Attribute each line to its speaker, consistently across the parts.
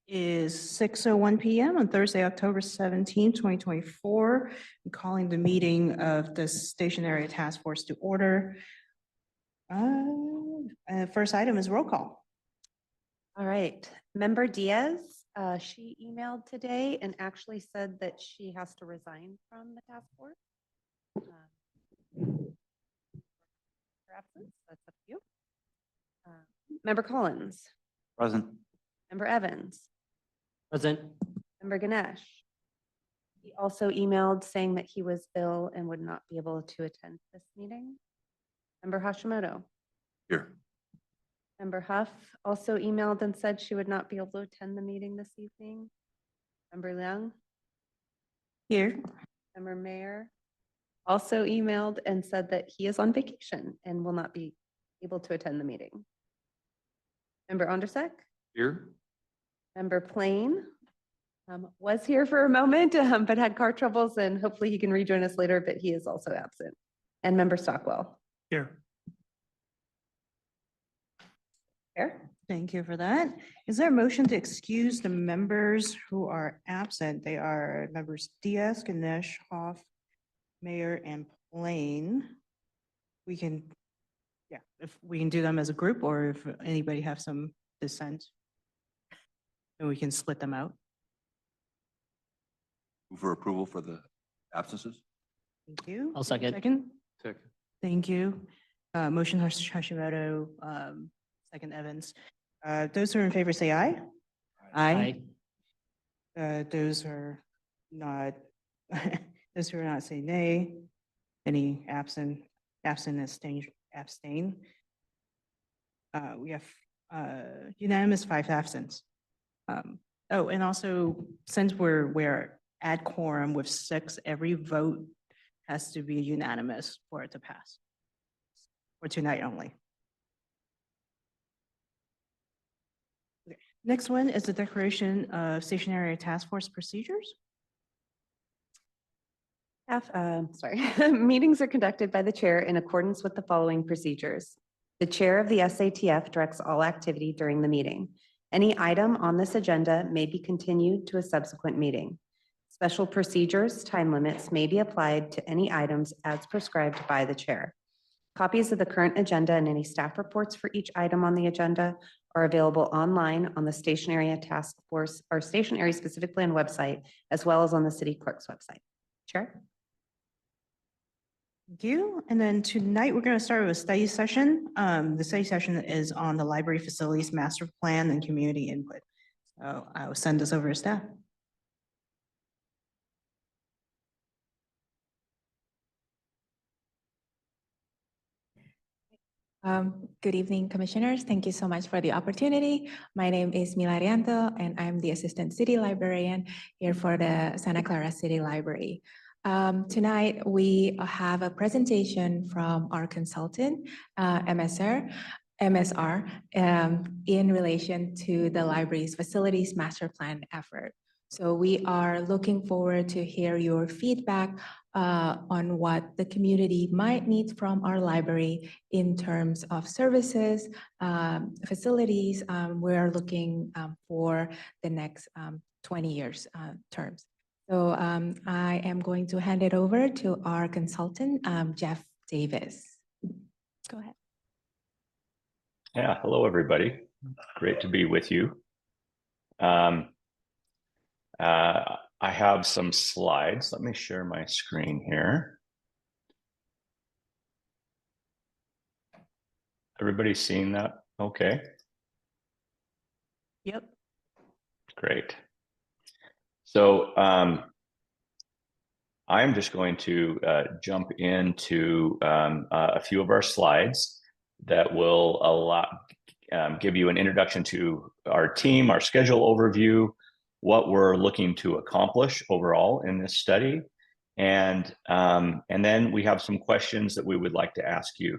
Speaker 1: Is 6:01 PM on Thursday, October 17, 2024. I'm calling the meeting of the Station Area Task Force to order. First item is roll call.
Speaker 2: All right, Member Diaz, she emailed today and actually said that she has to resign from the task force. Her absence, that's up to you. Member Collins,
Speaker 3: Present.
Speaker 2: Member Evans,
Speaker 3: Present.
Speaker 2: Member Ganesh. He also emailed saying that he was ill and would not be able to attend this meeting. Member Hashimoto.
Speaker 3: Here.
Speaker 2: Member Huff also emailed and said she would not be able to attend the meeting this evening. Member Leung.
Speaker 1: Here.
Speaker 2: Member Mayor also emailed and said that he is on vacation and will not be able to attend the meeting. Member Ondersek.
Speaker 3: Here.
Speaker 2: Member Plain was here for a moment, but had car troubles, and hopefully he can rejoin us later, but he is also absent. And Member Stockwell.
Speaker 3: Here.
Speaker 2: Here.
Speaker 1: Thank you for that. Is there a motion to excuse the members who are absent? They are members Diaz, Ganesh, Hoff, Mayor, and Plain. We can, if we can do them as a group, or if anybody have some dissent, then we can split them out.
Speaker 4: Move for approval for the absences?
Speaker 1: Thank you.
Speaker 3: I'll second.
Speaker 1: Second.
Speaker 4: Second.
Speaker 1: Thank you. Motion Hashimoto, second Evans. Those who are in favor say aye. Aye. Those are not, those who are not say nay. Any absent, abstain. We have unanimous 5 absents. Oh, and also, since we're at quorum with 6, every vote has to be unanimous for it to pass. For tonight only. Okay. Next one is the declaration of Station Area Task Force procedures.
Speaker 2: Meetings are conducted by the chair in accordance with the following procedures. The chair of the SATF directs all activity during the meeting. Any item on this agenda may be continued to a subsequent meeting. Special procedures, time limits may be applied to any items as prescribed by the chair. Copies of the current agenda and any staff reports for each item on the agenda are available online on the Station Area Task Force or Station Area Specific Plan website, as well as on the city clerk's website. Chair.
Speaker 1: Thank you. And then tonight, we're going to start with a study session. The study session is on the library facilities master plan and community input. So I will send this over to staff.
Speaker 5: Good evening, commissioners. Thank you so much for the opportunity. My name is Mila Rianto, and I'm the Assistant City Librarian here for the Santa Clara City Library. Tonight, we have a presentation from our consultant, MSR, in relation to the library's facilities master plan effort. So we are looking forward to hear your feedback on what the community might need from our library in terms of services, facilities. We're looking for the next 20 years terms. So I am going to hand it over to our consultant, Jeff Davis. Go ahead.
Speaker 6: Yeah, hello, everybody. Great to be with you. I have some slides. Let me share my screen here. Everybody seeing that? Okay.
Speaker 1: Yep.
Speaker 6: Great. So I'm just going to jump into a few of our slides that will give you an introduction to our team, our schedule overview, what we're looking to accomplish overall in this study. And then we have some questions that we would like to ask you.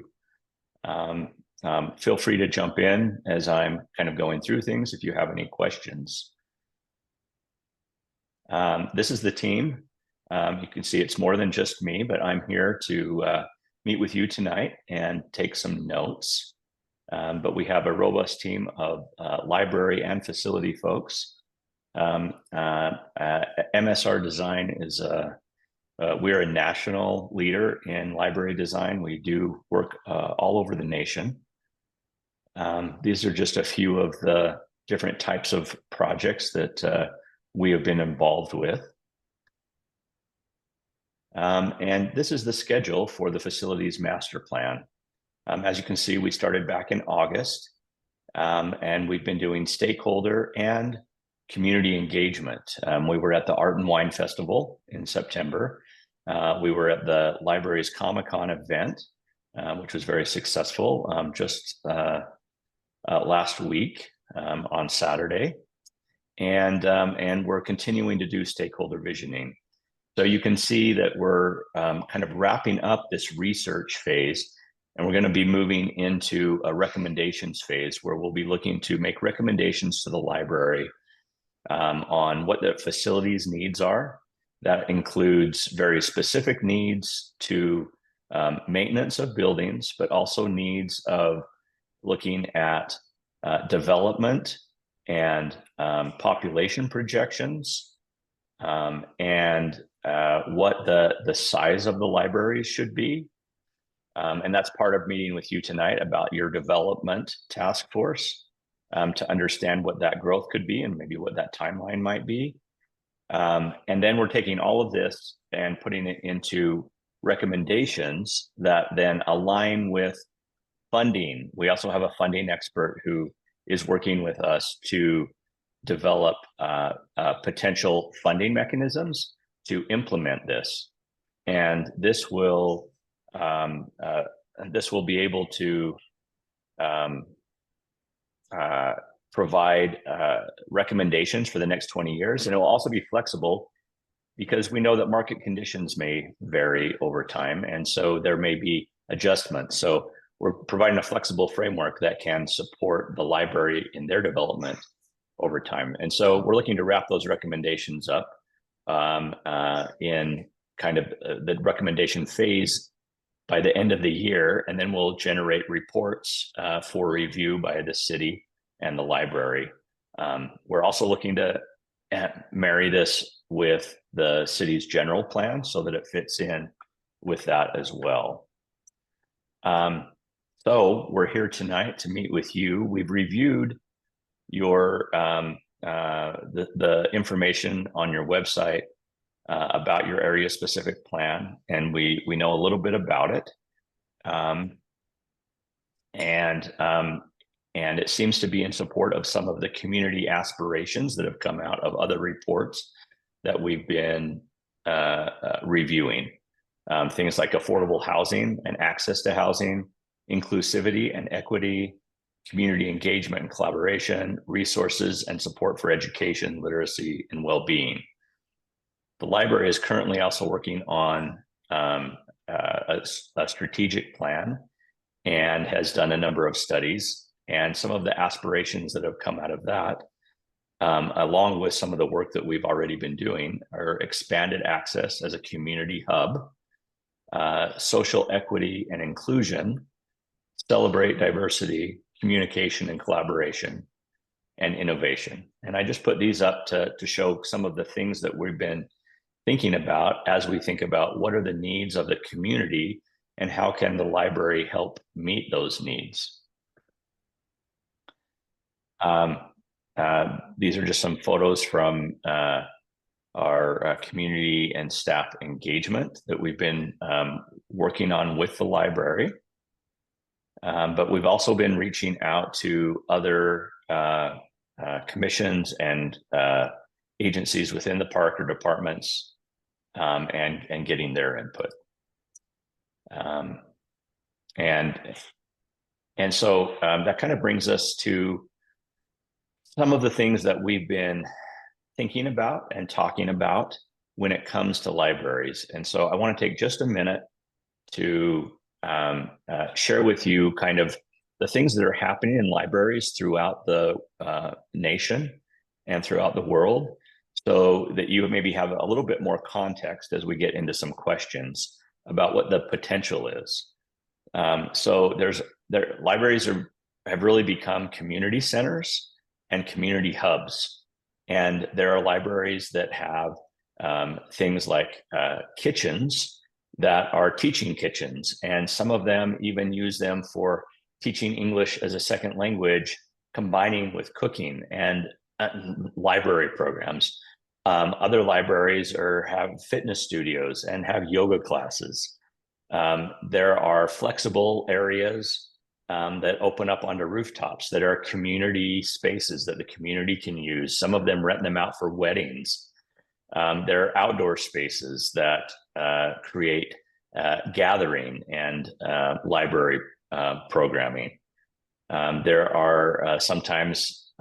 Speaker 6: Feel free to jump in as I'm kind of going through things if you have any questions. This is the team. You can see it's more than just me, but I'm here to meet with you tonight and take some notes. But we have a robust team of library and facility folks MSR Design is we're a national leader in library design. We do work all over the nation. These are just a few of the different types of projects that we have been involved with. And this is the schedule for the facilities master plan. As you can see, we started back in August, and we've been doing stakeholder and community engagement. We were at the Art and Wine Festival in September. We were at the library's Comic-Con event, which was very successful just last week on Saturday. And we're continuing to do stakeholder visioning. So you can see that we're kind of wrapping up this research phase, and we're going to be moving into a recommendations phase where we'll be looking to make recommendations to the library on what the facilities needs are. That includes very specific needs to maintenance of buildings, but also needs of looking at development and population projections, and what the size of the libraries should be. And that's part of meeting with you tonight about your development task force, to understand what that growth could be and maybe what that timeline might be. And then we're taking all of this and putting it into recommendations that then align with funding. We also have a funding expert who is working with us to develop potential funding mechanisms to implement this. And this will be able to provide recommendations for the next 20 years. And it will also be flexible because we know that market conditions may vary over time. And so there may be adjustments. So we're providing a flexible framework that can support the library in their development over time. And so we're looking to wrap those recommendations up in kind of the recommendation phase by the end of the year, and then we'll generate reports for review by the city and the library. We're also looking to marry this with the city's general plan so that it fits in with that as well. So we're here tonight to meet with you. We've reviewed your the information on your website about your area specific plan, and we know a little bit about it. And it seems to be in support of some of the community aspirations that have come out of other reports that we've been reviewing. Things like affordable housing and access to housing, inclusivity and equity, community engagement and collaboration, resources and support for education, literacy, and well-being. The library is currently also working on a strategic plan and has done a number of studies. And some of the aspirations that have come out of that, along with some of the work that we've already been doing, are expanded access as a community hub, social equity and inclusion, celebrate diversity, communication and collaboration, and innovation. And I just put these up to show some of the things that we've been thinking about as we think about what are the needs of the community and how can the library help meet those needs. These are just some photos from our community and staff engagement that we've been working on with the library. But we've also been reaching out to other commissions and agencies within the park or departments and getting their input. And so that kind of brings us to some of the things that we've been thinking about and talking about when it comes to libraries. And so I want to take just a minute to share with you kind of the things that are happening in libraries throughout the nation and throughout the world, so that you maybe have a little bit more context as we get into some questions about what the potential is. So libraries have really become community centers and community hubs. And there are libraries that have things like kitchens that are teaching kitchens. And some of them even use them for teaching English as a second language, combining with cooking and library programs. Other libraries have fitness studios and have yoga classes. There are flexible areas that open up onto rooftops that are community spaces that the community can use. Some of them rent them out for weddings. There are outdoor spaces that create gathering and library programming. There are sometimes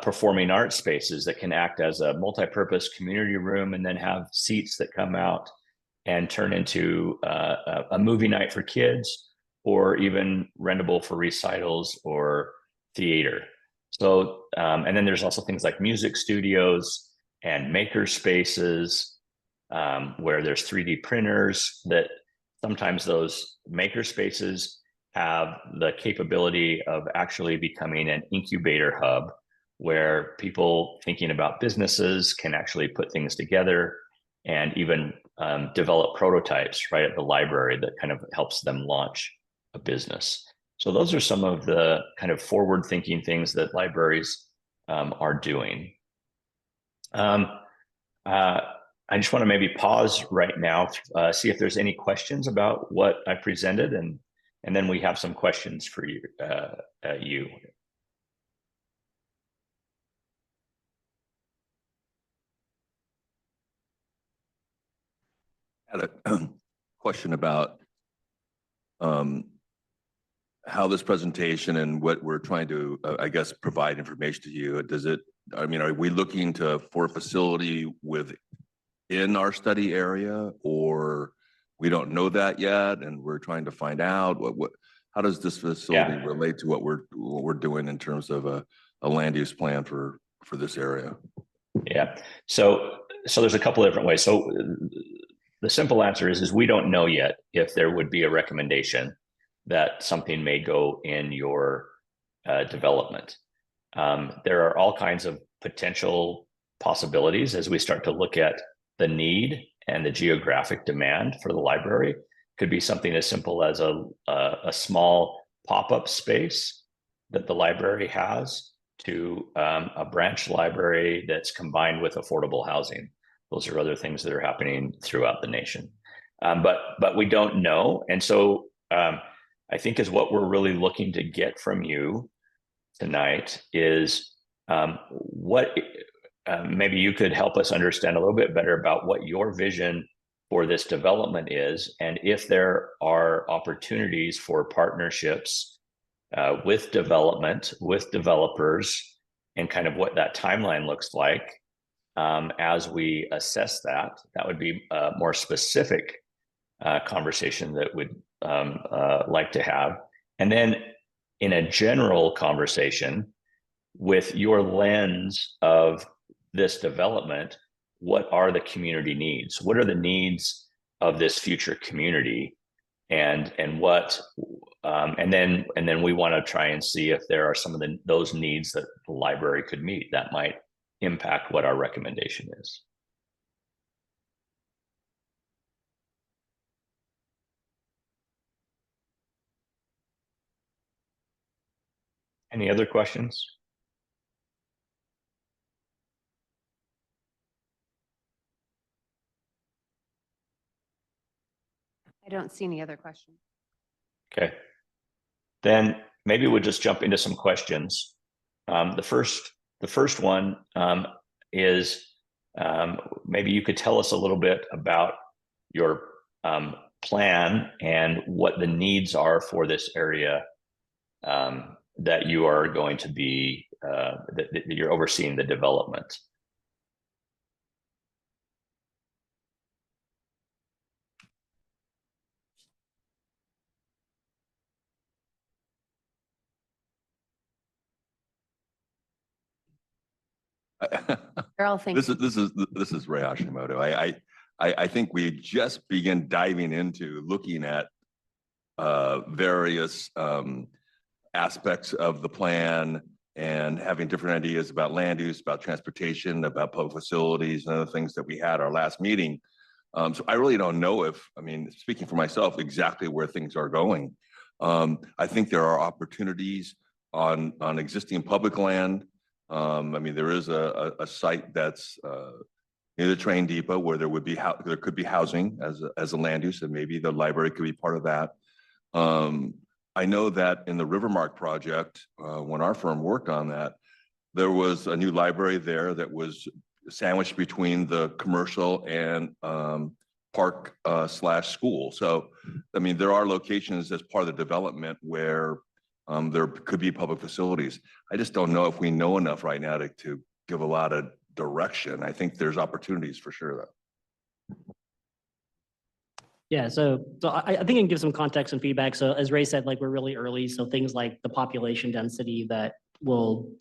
Speaker 6: performing arts spaces that can act as a multi-purpose community room and then have seats that come out and turn into a movie night for kids, or even rentable for recitals or theater. So, and then there's also things like music studios and maker spaces where there's 3D printers that sometimes those maker spaces have the capability of actually becoming an incubator hub where people thinking about businesses can actually put things together and even develop prototypes right at the library that kind of helps them launch a business. So those are some of the kind of forward-thinking things that libraries are doing. I just want to maybe pause right now, see if there's any questions about what I presented, and then we have some questions for you.
Speaker 4: I had a question about how this presentation and what we're trying to, I guess, provide information to you. Does it, I mean, are we looking for a facility within our study area, or we don't know that yet and we're trying to find out how does this facility relate to what we're doing in terms of a land use plan for this area?
Speaker 6: Yeah, so there's a couple of different ways. So the simple answer is we don't know yet if there would be a recommendation that something may go in your development. There are all kinds of potential possibilities as we start to look at the need and the geographic demand for the library. Could be something as simple as a small pop-up space that the library has to a branch library that's combined with affordable housing. Those are other things that are happening throughout the nation. But we don't know. And so I think is what we're really looking to get from you tonight is what maybe you could help us understand a little bit better about what your vision for this development is, and if there are opportunities for partnerships with development, with developers, and kind of what that timeline looks like as we assess that. That would be a more specific conversation that would like to have. And then in a general conversation with your lens of this development, what are the community needs? What are the needs of this future community? And what and then we want to try and see if there are some of those needs that the library could meet that might impact what our recommendation is. Any other questions?
Speaker 2: I don't see any other questions.
Speaker 6: Okay. Then maybe we'll just jump into some questions. The first one is maybe you could tell us a little bit about your plan and what the needs are for this area that you are going to be, that you're overseeing the development.
Speaker 2: Carol, thank
Speaker 4: This
Speaker 2: you.
Speaker 4: is Ray Hashimoto. I think we just begin diving into looking at various aspects of the plan and having different ideas about land use, about transportation, about public facilities and other things that we had our last meeting. So I really don't know if, I mean, speaking for myself, exactly where things are going. I think there are opportunities on existing public land. I mean, there is a site that's near the train depot where there would be there could be housing as a land use, and maybe the library could be part of that. I know that in the Rivermark project, when our firm worked on that, there was a new library there that was sandwiched between the commercial and park / school. So, I mean, there are locations as part of the development where there could be public facilities. I just don't know if we know enough right now to give a lot of direction. I think there's opportunities for sure though.
Speaker 7: Yeah, so I think I can give some context and feedback. So as Ray said, like we're really early, so things like the population density that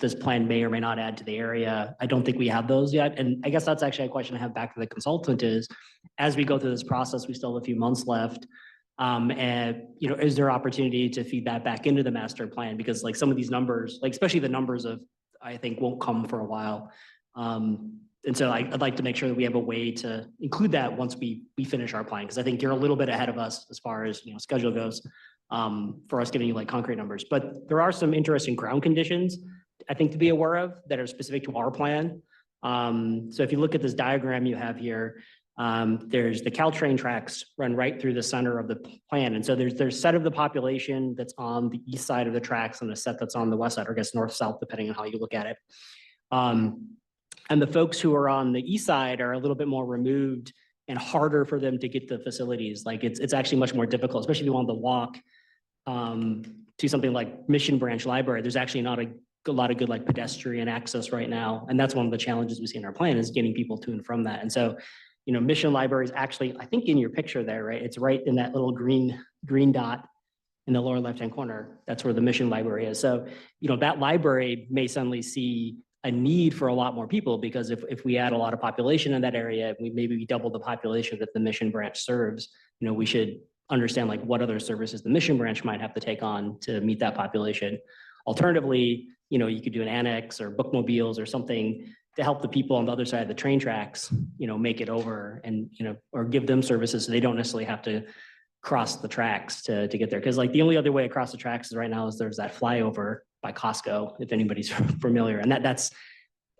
Speaker 7: this plan may or may not add to the area. I don't think we have those yet. And I guess that's actually a question I have back to the consultant is, as we go through this process, we still have a few months left. And, you know, is there opportunity to feed that back into the master plan? Because like some of these numbers, like especially the numbers of, I think won't come for a while. And so I'd like to make sure that we have a way to include that once we finish our plan, because I think you're a little bit ahead of us as far as, you know, schedule goes, for us giving you like concrete numbers. But there are some interesting ground conditions, I think, to be aware of that are specific to our plan. So if you look at this diagram you have here, there's the Caltrain tracks run right through the center of the plan. And so there's a set of the population that's on the east side of the tracks and a set that's on the west side, or I guess north-south, depending on how you look at it. And the folks who are on the east side are a little bit more removed and harder for them to get to facilities. Like it's actually much more difficult, especially if you want to walk to something like Mission Branch Library. There's actually not a lot of good like pedestrian access right now. And that's one of the challenges we see in our plan is getting people to and from that. And so, you know, Mission Library is actually, I think in your picture there, right? It's right in that little green dot in the lower left-hand corner. That's where the Mission Library is. So, you know, that library may suddenly see a need for a lot more people, because if we add a lot of population in that area, we double the population that the Mission Branch serves, you know, we should understand like what other services the Mission Branch might have to take on to meet that population. Alternatively, you know, you could do an annex or bookmobiles or something to help the people on the other side of the train tracks, you know, make it over and, you know, or give them services so they don't necessarily have to cross the tracks to get there. Because like the only other way across the tracks is right now is there's that flyover by Costco, if anybody's familiar, and that's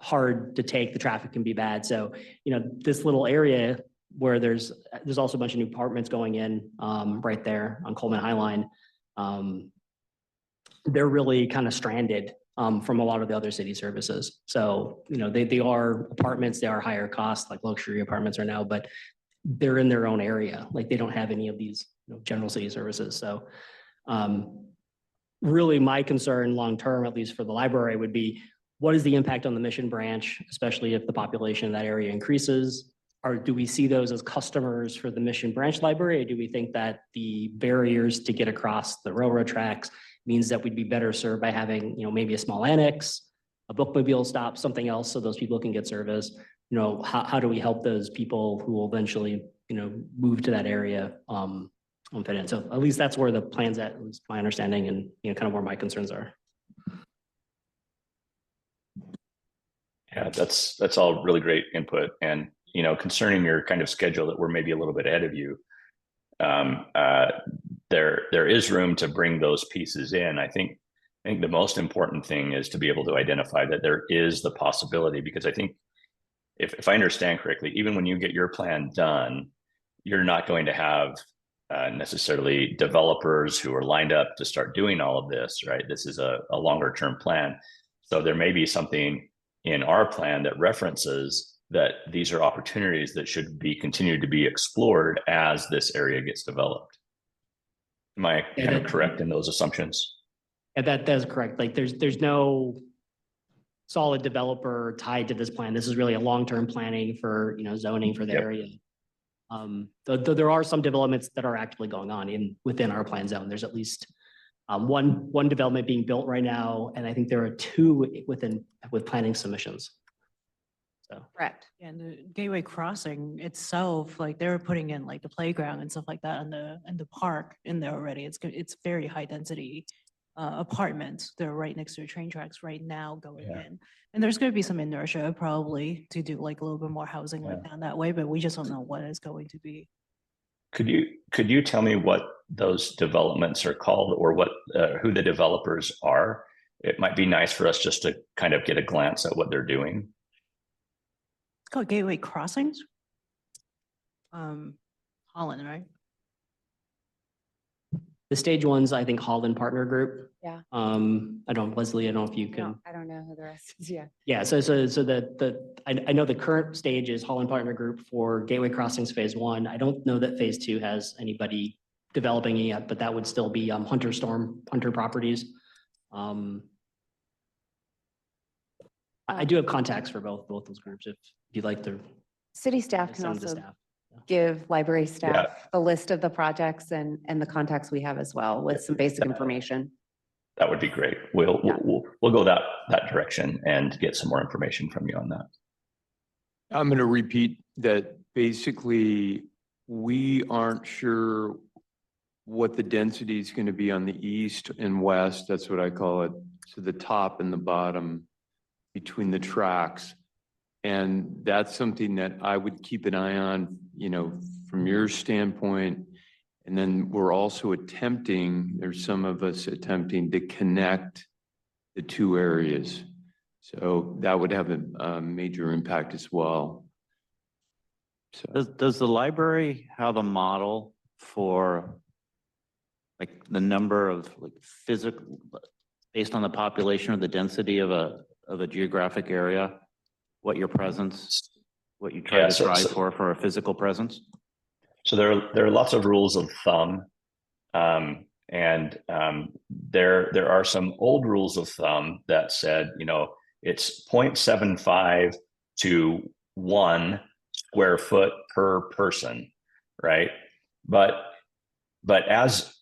Speaker 7: hard to take. The traffic can be bad. So, you know, this little area where there's also a bunch of new apartments going in right there on Coleman High Line. They're really kind of stranded from a lot of the other city services. So, you know, they are apartments, they are higher cost, like luxury apartments are now, but they're in their own area. Like they don't have any of these, you know, general city services. So really my concern long-term, at least for the library, would be what is the impact on the Mission Branch, especially if the population in that area increases? Or do we see those as customers for the Mission Branch Library? Or do we think that the barriers to get across the railroad tracks means that we'd be better served by having, you know, maybe a small annex, a bookmobile stop, something else, so those people can get service? You know, how do we help those people who will eventually, you know, move to that area fit in? So at least that's where the plan's at, is my understanding, and, you know, kind of where my concerns are.
Speaker 6: Yeah, that's all really great input. And, you know, concerning your kind of schedule that we're maybe a little bit ahead of you, there is room to bring those pieces in. I think the most important thing is to be able to identify that there is the possibility, because I think if I understand correctly, even when you get your plan done, you're not going to have necessarily developers who are lined up to start doing all of this, right? This is a longer term plan. So there may be something in our plan that references that these are opportunities that should be continued to be explored as this area gets developed. Am I kind of correct in those assumptions?
Speaker 7: And that is correct. Like there's no solid developer tied to this plan. This is really a long-term planning for, you know, zoning for the area. Though there are some developments that are actively going on within our plan zone. There's at least one development being built right now, and I think there are two with planning submissions. So
Speaker 2: Correct.
Speaker 1: And the Gateway Crossing itself, like they were putting in like the playground and stuff like that, and the park in there already. It's very high density apartments. They're right next to the train tracks right now going
Speaker 6: Yeah.
Speaker 1: in. And there's going to be some inertia probably to do like a little bit more housing like down that way, but we just don't know what it's going to be.
Speaker 6: Could you tell me what those developments are called, or what who the developers are? It might be nice for us just to kind of get a glance at what they're doing.
Speaker 1: It's called Gateway Crossings. Holland, right?
Speaker 7: The stage one's, I think, Holland Partner Group.
Speaker 2: Yeah.
Speaker 7: I don't, Leslie, I don't know if you can.
Speaker 2: I don't know who the rest is, yeah.
Speaker 7: Yeah, so I know the current stage is Holland Partner Group for Gateway Crossings Phase 1. I don't know that Phase 2 has anybody developing it yet, but that would still be Hunter Properties. I do have contacts for both those groups if you'd like to
Speaker 2: City staff can
Speaker 7: send the
Speaker 2: also
Speaker 7: staff.
Speaker 2: give library staff a list of the projects and the contacts we have as well with some basic information.
Speaker 6: That would be great. We'll go that direction and get some more information from you on that.
Speaker 8: I'm going to repeat that basically we aren't sure what the density is going to be on the east and west. That's what I call it. So the top and the bottom between the tracks. And that's something that I would keep an eye on, you know, from your standpoint. And then we're also attempting, there's some of us attempting to connect the two areas. So that would have a major impact as well. So
Speaker 3: Does the library have a model for like the number of like physical, based on the population or the density of a geographic area? What your presence, what you try to strive for a physical presence?
Speaker 6: So there are lots of rules of thumb, and there are some old rules of thumb that said, you know, it's 0.75 to 1 square foot per person, right? But as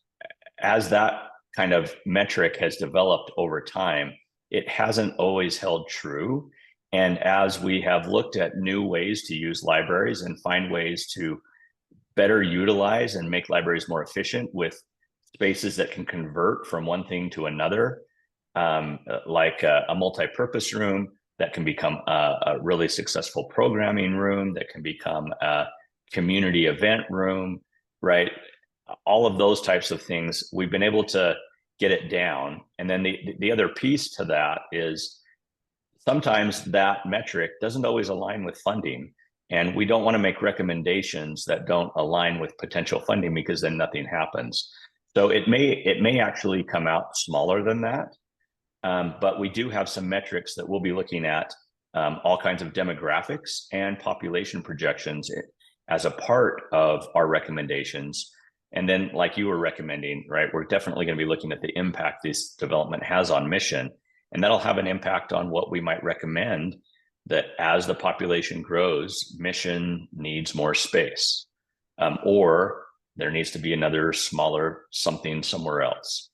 Speaker 6: that kind of metric has developed over time, it hasn't always held true. And as we have looked at new ways to use libraries and find ways to better utilize and make libraries more efficient with spaces that can convert from one thing to another, like a multi-purpose room that can become a really successful programming room, that can become a community event room, right? All of those types of things, we've been able to get it down. And then the other piece to that is sometimes that metric doesn't always align with funding. And we don't want to make recommendations that don't align with potential funding, because then nothing happens. So it may actually come out smaller than that. But we do have some metrics that we'll be looking at, all kinds of demographics and population projections as a part of our recommendations. And then, like you were recommending, right, we're definitely going to be looking at the impact this development has on Mission. And that'll have an impact on what we might recommend, that as the population grows, Mission needs more space, or there needs to be another smaller something somewhere else.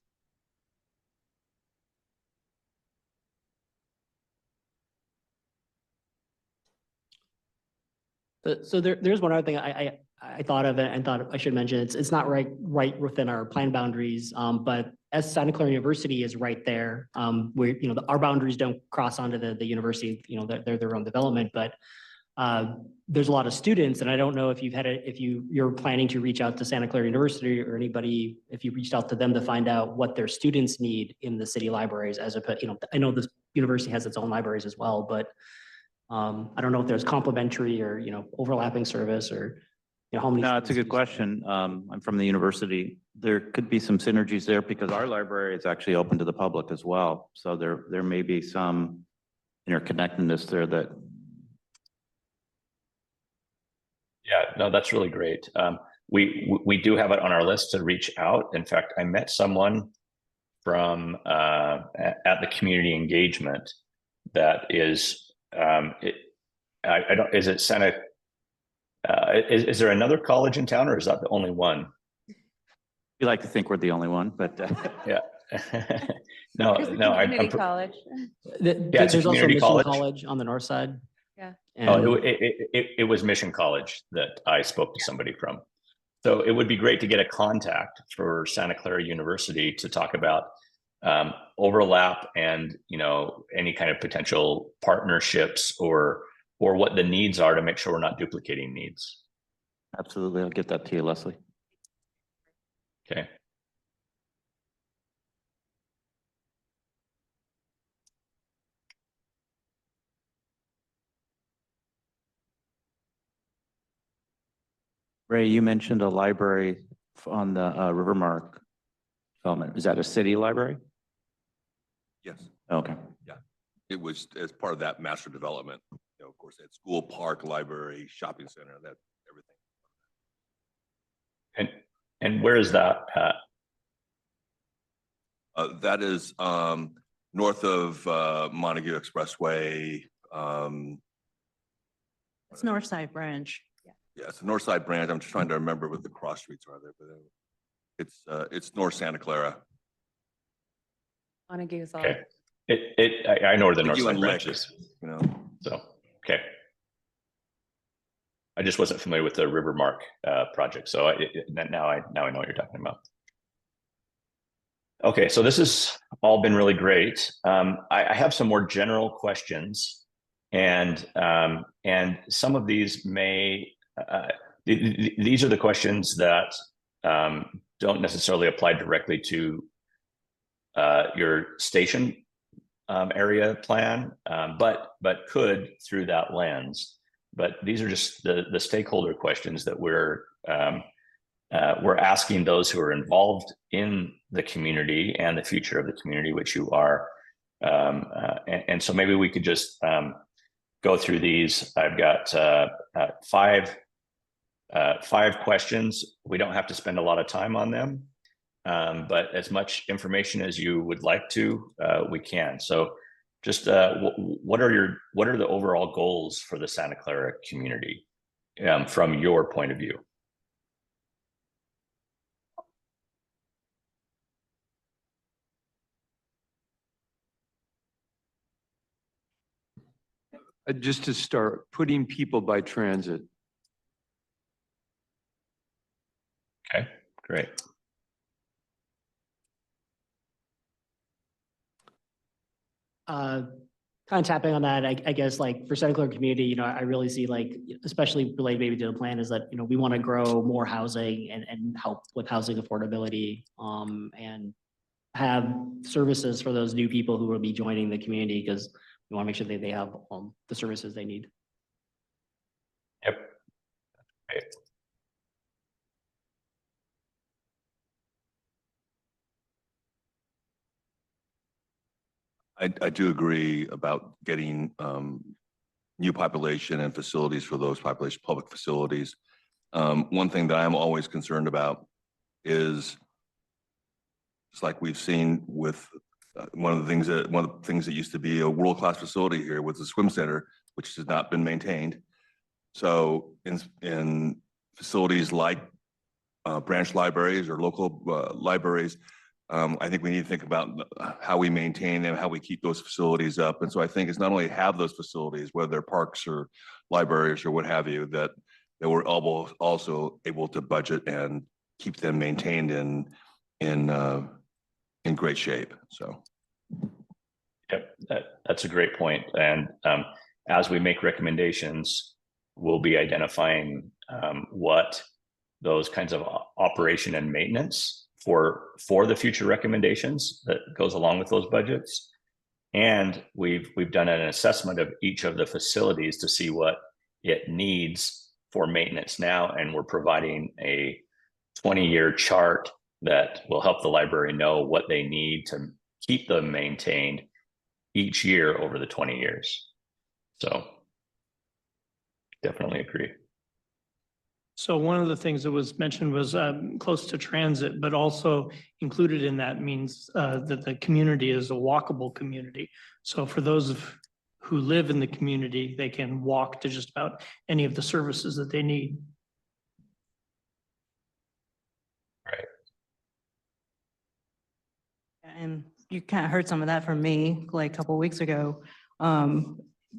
Speaker 7: So there's one other thing I thought of and thought I should mention. It's not right within our plan boundaries, but as Santa Clara University is right there, where, you know, our boundaries don't cross onto the university. You know, they're their own development, but there's a lot of students, and I don't know if you're planning to reach out to Santa Clara University or anybody, if you reached out to them to find out what their students need in the city libraries. As a, you know, I know this university has its own libraries as well, but I don't know if there's complementary or, you know, overlapping service, or, you know, how many.
Speaker 3: No, it's a good
Speaker 7: students-
Speaker 3: question. I'm from the university. There could be some synergies there because our library is actually open to the public as well. So there may be some interconnectedness there that.
Speaker 6: Yeah, no, that's really great. We do have it on our list to reach out. In fact, I met someone from at the community engagement that is I don't, is it Santa? Is there another college in town, or is that the only one?
Speaker 3: We like to think we're the only one, but
Speaker 6: Yeah. No, I'm
Speaker 2: College.
Speaker 6: it's a
Speaker 7: There's also
Speaker 6: community
Speaker 7: Mission
Speaker 6: college.
Speaker 7: College on the north side.
Speaker 2: Yeah.
Speaker 6: Oh,
Speaker 7: And
Speaker 6: it was Mission College that I spoke to somebody from. So it would be great to get a contact for Santa Clara University to talk about overlap and, any kind of potential partnerships or what the needs are to make sure we're not duplicating needs.
Speaker 3: Absolutely. I'll get that to you, Leslie.
Speaker 6: Okay.
Speaker 3: Ray, you mentioned a library on the Rivermark development. Is that a city library?
Speaker 4: Yes.
Speaker 3: Okay.
Speaker 4: It was as part of that master development, of course, at school, park, library, shopping center, that, everything.
Speaker 6: And where is that at?
Speaker 4: That is north of Montague Expressway.
Speaker 1: It's Northside Branch.
Speaker 4: Yeah, it's the north side branch. I'm just trying to remember what the cross streets are there, but it's North Santa Clara.
Speaker 2: Montague is all.
Speaker 6: Okay. I know where the north
Speaker 4: You
Speaker 6: side
Speaker 4: and
Speaker 6: branch
Speaker 4: Lick,
Speaker 6: is.
Speaker 4: You know,
Speaker 6: So, okay. I just wasn't familiar with the Rivermark project. So now I know what you're talking about. Okay, so this has all been really great. I have some more general questions, and some of these may these are the questions that don't necessarily apply directly to your station area plan, but could through that lens. But these are just the stakeholder questions that we're asking those who are involved in the community and the future of the community, which you are. And so maybe we could just go through these. I've got five questions. We don't have to spend a lot of time on them, but as much information as you would like to, we can. So just what are the overall goals for the Santa Clara community from your point of view?
Speaker 8: Just to start, putting people by transit.
Speaker 6: Okay, great.
Speaker 7: Kind of tapping on that, I guess, like for Santa Clara community, I really see like, especially related maybe to the plan is that, we want to grow more housing and help with housing affordability, and have services for those new people who will be joining the community, because we want to make sure that they have the services they need.
Speaker 6: Yep. Great.
Speaker 4: I do agree about getting new population and facilities for those population, public facilities. One thing that I'm always concerned about is, it's like we've seen with one of the things that used to be a world-class facility here was the swim center, which has not been maintained. So in facilities like branch libraries or local libraries, I think we need to think about how we maintain them, how we keep those facilities up. And so I think it's not only have those facilities, whether they're parks or libraries or what have you, that we're also able to budget and keep them maintained in great shape. So.
Speaker 6: Yep, that's a great point. And as we make recommendations, we'll be identifying what those kinds of operation and maintenance for the future recommendations that goes along with those budgets. And we've done an assessment of each of the facilities to see what it needs for maintenance now, and we're providing a 20-year chart that will help the library know what they need to keep them maintained each year over the 20 years. So definitely agree.
Speaker 9: So one of the things that was mentioned was close to transit, but also included in that means that the community is a walkable community. So for those who live in the community, they can walk to just about any of the services that they need.
Speaker 6: Right.
Speaker 1: And you kind of heard some of that from me like a couple of weeks ago.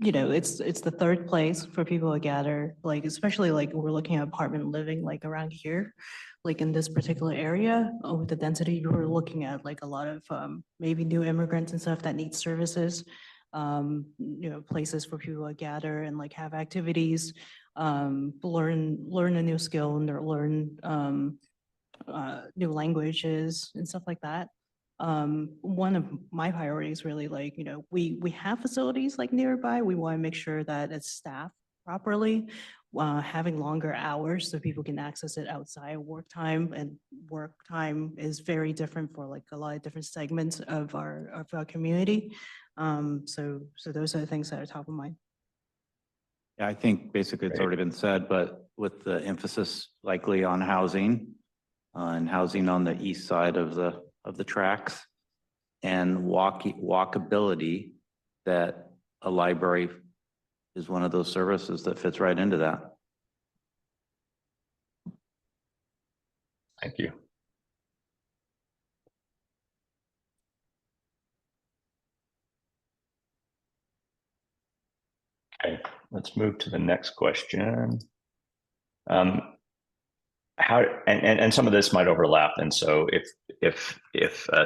Speaker 1: you know, it's the third place for people to gather, like, especially like we're looking at apartment living, like around here. Like in this particular area, with the density, we're looking at like a lot of, maybe new immigrants and stuff that need services. You know, places for people to gather and like have activities, learn a new skill and learn, new languages and stuff like that. One of my priorities really like, you know, we have facilities like nearby. We want to make sure that it's staffed properly, having longer hours so people can access it outside of work time, and work time is very different for like a lot of different segments of our community. So those are the things that are top of mind.
Speaker 3: Yeah, I think basically it's
Speaker 6: Great.
Speaker 3: already been said, but with the emphasis likely on housing, and housing on the east side of the tracks, and walkability, that a library is one of those services that fits right into that.
Speaker 6: Thank you. Okay, let's move to the next question. And some of this might overlap, and so if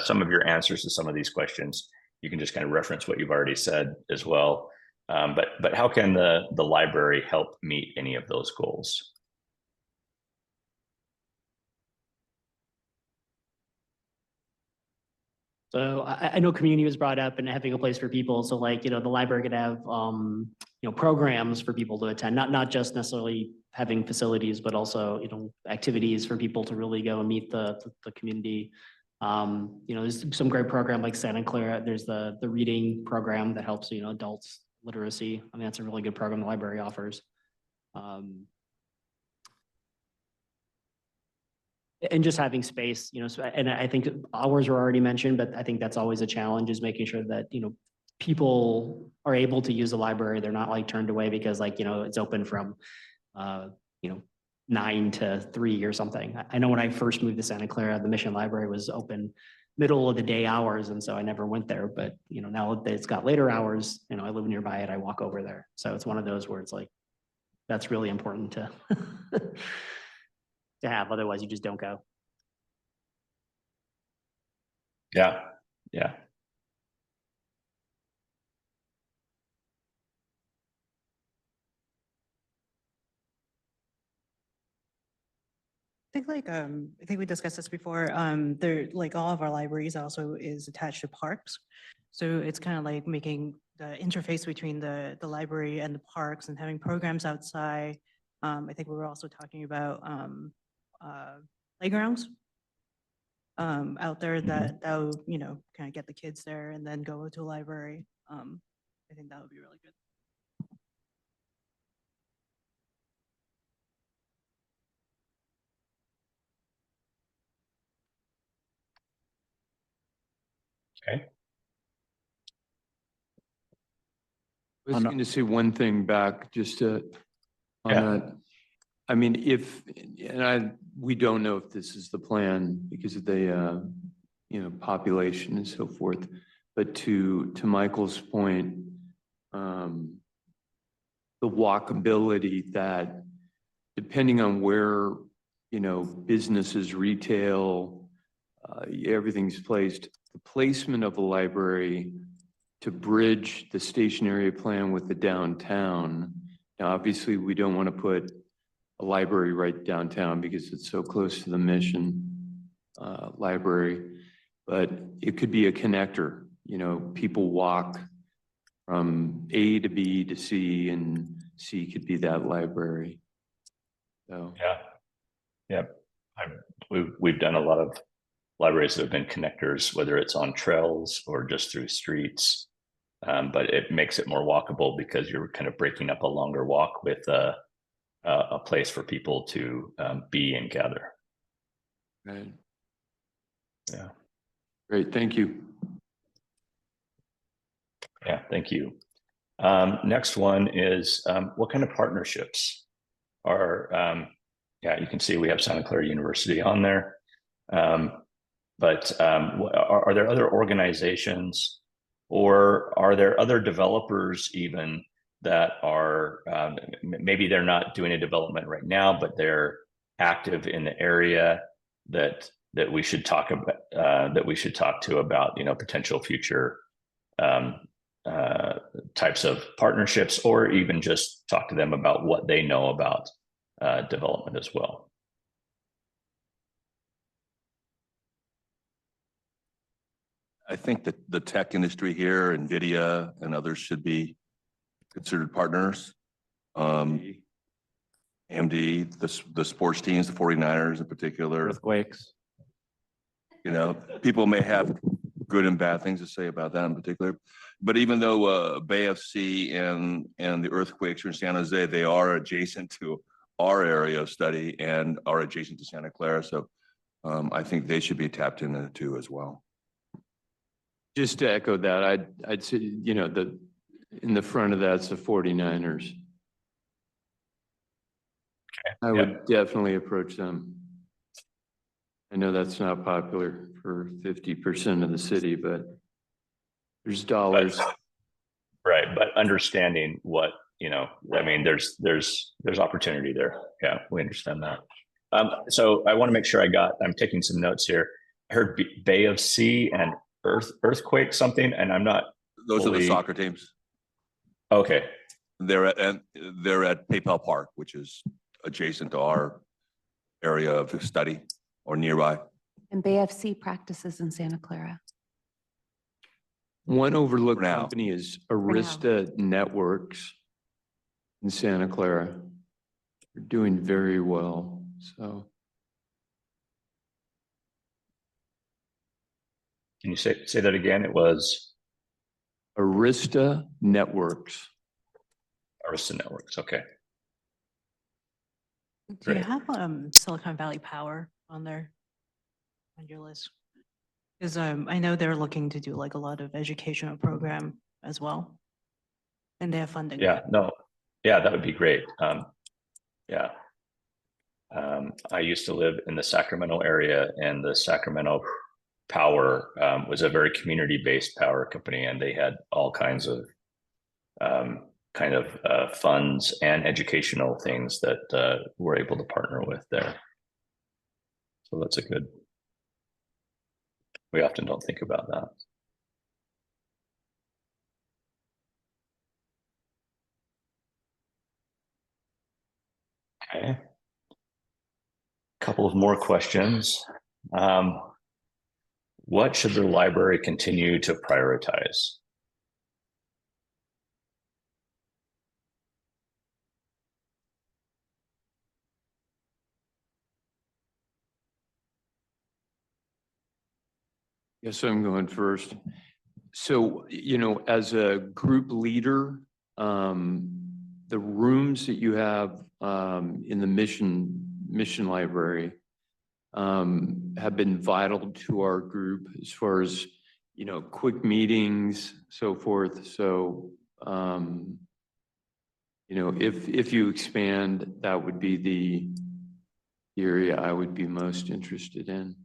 Speaker 6: some of your answers to some of these questions, you can just kind of reference what you've already said as well. But how can the library help meet any of those goals?
Speaker 7: So I know community was brought up and having a place for people. So like, you know, the library could have, you know, programs for people to attend, not just necessarily having facilities, but also, you know, activities for people to really go and meet the community. You know, there's some great program like Santa Clara. There's the reading program that helps, you know, adults literacy. I mean, that's a really good program the library offers. And just having space, you know, so, and I think hours were already mentioned, but I think that's always a challenge, is making sure that, you know, people are able to use the library. They're not like turned away because like, you know, it's open from, you know, 9 to 3 or something. I know when I first moved to Santa Clara, the Mission Library was open middle of the day hours. And so I never went there, but you know, now that it's got later hours, you know, I live nearby it, I walk over there. So it's one of those where it's like, that's really important to to have, otherwise you just don't go.
Speaker 6: Yeah, yeah.
Speaker 1: I think like, I think we discussed this before, there, like all of our libraries also is attached to parks. So it's kind of like making the interface between the library and the parks and having programs outside. I think we were also talking about, playgrounds out there that would, you know, kind of get the kids there and then go to a library. I think that would be really good.
Speaker 6: Okay.
Speaker 8: I was
Speaker 3: Oh, no.
Speaker 8: going to say one thing back just to, on
Speaker 6: Yeah.
Speaker 8: that. I mean, we don't know if this is the plan because of the, you know, population and so forth. But to Michael's point, the walkability, that depending on where, you know, businesses, retail, everything's placed, the placement of a library to bridge the station area plan with the downtown. Now, obviously, we don't want to put a library right downtown because it's so close to the Mission library, but it could be a connector. You know, people walk from A to B to C, and C could be that library. So,
Speaker 6: Yeah, yeah. We've done a lot of libraries that have been connectors, whether it's on trails or just through streets. But it makes it more walkable because you're kind of breaking up a longer walk with a place for people to be and gather.
Speaker 8: right.
Speaker 6: Yeah.
Speaker 8: Great, thank you.
Speaker 6: Yeah, thank you. Next one is what kind of partnerships are, yeah, you can see we have Santa Clara University on there. But are there other organizations, or are there other developers even that are, maybe they're not doing a development right now, but they're active in the area that we should talk about, that we should talk to about, potential future types of partnerships, or even just talk to them about what they know about development as well.
Speaker 4: I think that the tech industry here, NVIDIA and others should be considered partners. AMD, the sports teams, the 49ers in particular.
Speaker 3: Earthquakes.
Speaker 4: People may have good and bad things to say about that in particular. But even though Bay FC and the earthquakes are in San Jose, they are adjacent to our area of study and are adjacent to Santa Clara. So I think they should be tapped into too as well.
Speaker 8: Just to echo that, I'd say, in the front of that's the 49ers. I would definitely approach them. I know that's not popular for 50% of the city, but there's dollars.
Speaker 6: Right, but understanding what, there's opportunity there. Yeah, we understand that. So I want to make sure I'm taking some notes here. I heard Bay of Sea and earthquake something, and I'm not.
Speaker 4: Those are the soccer teams.
Speaker 6: Okay.
Speaker 4: They're at PayPal Park, which is adjacent to our area of study or nearby.
Speaker 2: And Bay FC practices in Santa Clara.
Speaker 8: One overlooked
Speaker 4: now.
Speaker 8: company is Arista Networks in Santa Clara. They're doing very well, so.
Speaker 6: Can you say that again? It was
Speaker 8: Arista Networks.
Speaker 6: Arista Networks. Okay.
Speaker 1: Do you
Speaker 6: Great.
Speaker 1: have Silicon Valley Power on there, on your list? Because I know they're looking to do like a lot of educational program as well. And they have funding.
Speaker 6: Yeah, no. Yeah, that would be great. Yeah. I used to live in the Sacramento area, and the Sacramento Power was a very community-based power company, and they had all kinds of funds and educational things that we're able to partner with there. So that's we often don't think about that. Okay. Couple of more questions. What should the library continue to prioritize?
Speaker 8: Yes, I'm going first. So, as a group leader, the rooms that you have in the mission library have been vital to our group as far as, quick meetings, so forth. So, if you expand, that would be the area I would be most interested in.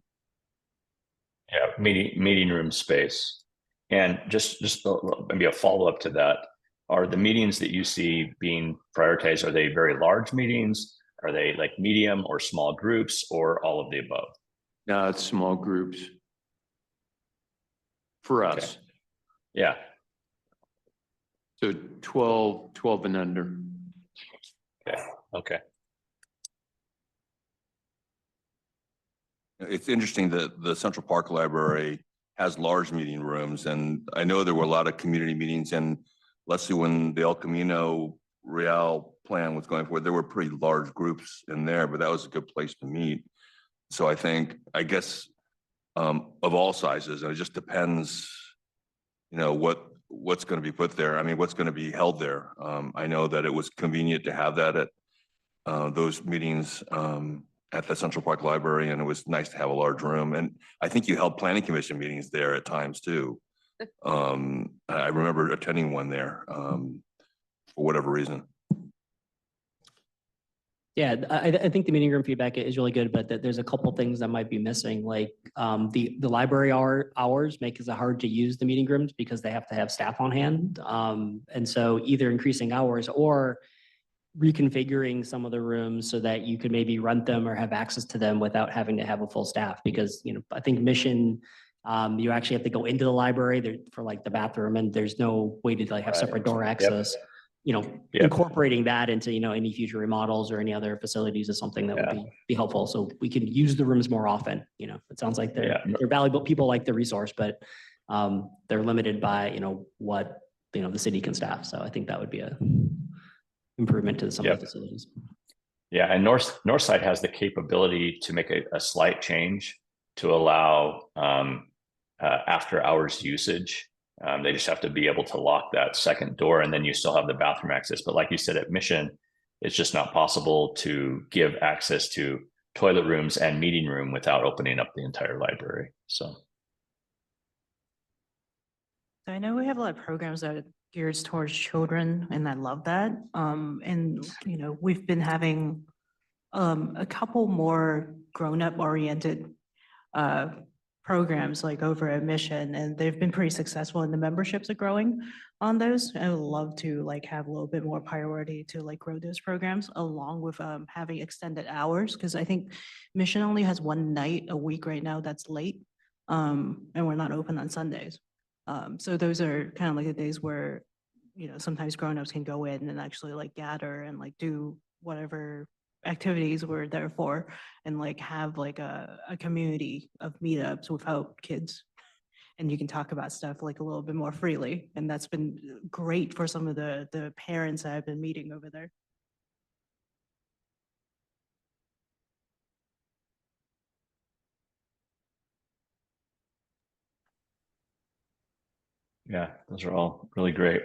Speaker 6: Yeah, meeting room space. And just maybe a follow-up to that, are the meetings that you see being prioritized, are they very large meetings? Are they like medium or small groups, or all of the above?
Speaker 8: No, it's small groups for us.
Speaker 6: Okay. Yeah.
Speaker 8: So 12 and under.
Speaker 6: Okay.
Speaker 4: It's interesting that the Central Park Library has large meeting rooms, and I know there were a lot of community meetings, and let's see, when the El Camino Real plan was going forward, there were pretty large groups in there, but that was a good place to meet. So I guess of all sizes, and it just depends, what's going to be put there. I mean, what's going to be held there. I know that it was convenient to have that at those meetings at the Central Park Library, and it was nice to have a large room. And I think you held planning commission meetings there at times too. I remember attending one there for whatever reason.
Speaker 7: Yeah, I think the meeting room feedback is really good, but there's a couple things that might be missing, like the library hours make it hard to use the meeting rooms because they have to have staff on hand. And so either increasing hours or reconfiguring some of the rooms so that you could maybe rent them or have access to them without having to have a full staff. Because, you know, I think Mission, you actually have to go into the library there for like the bathroom, and there's no way to like have
Speaker 6: Right.
Speaker 7: separate door access. You know,
Speaker 6: Yep.
Speaker 7: incorporating that into, you know, any future remodels or any other facilities is something that would be helpful. So we can use the rooms more often, you know, it sounds like
Speaker 6: Yeah.
Speaker 7: they're valuable, people like the resource, but they're limited by, you know, what, you know, the city can staff. So I think that would be a improvement to some of
Speaker 6: Yep.
Speaker 7: the facilities.
Speaker 6: Yeah, and Northside has the capability to make a slight change to allow after hours usage. They just have to be able to lock that second door, and then you still have the bathroom access. But like you said, at Mission, it's just not possible to give access to toilet rooms and meeting room without opening up the entire library. So
Speaker 1: I know we have a lot of programs that are geared towards children, and I love that. And, you know, we've been having a couple more grown-up oriented programs like over at Mission, and they've been pretty successful, and the memberships are growing on those. I would love to like have a little bit more priority to like grow those programs along with having extended hours, because I think Mission only has one night a week right now that's late, and we're not open on Sundays. So those are kind of like the days where, you know, sometimes grown-ups can go in and actually like gather and like do whatever activities we're there for, and like have like a community of meetups without kids. And you can talk about stuff like a little bit more freely. And that's been great for some of the parents that I've been meeting over there.
Speaker 6: yeah, those are all really great.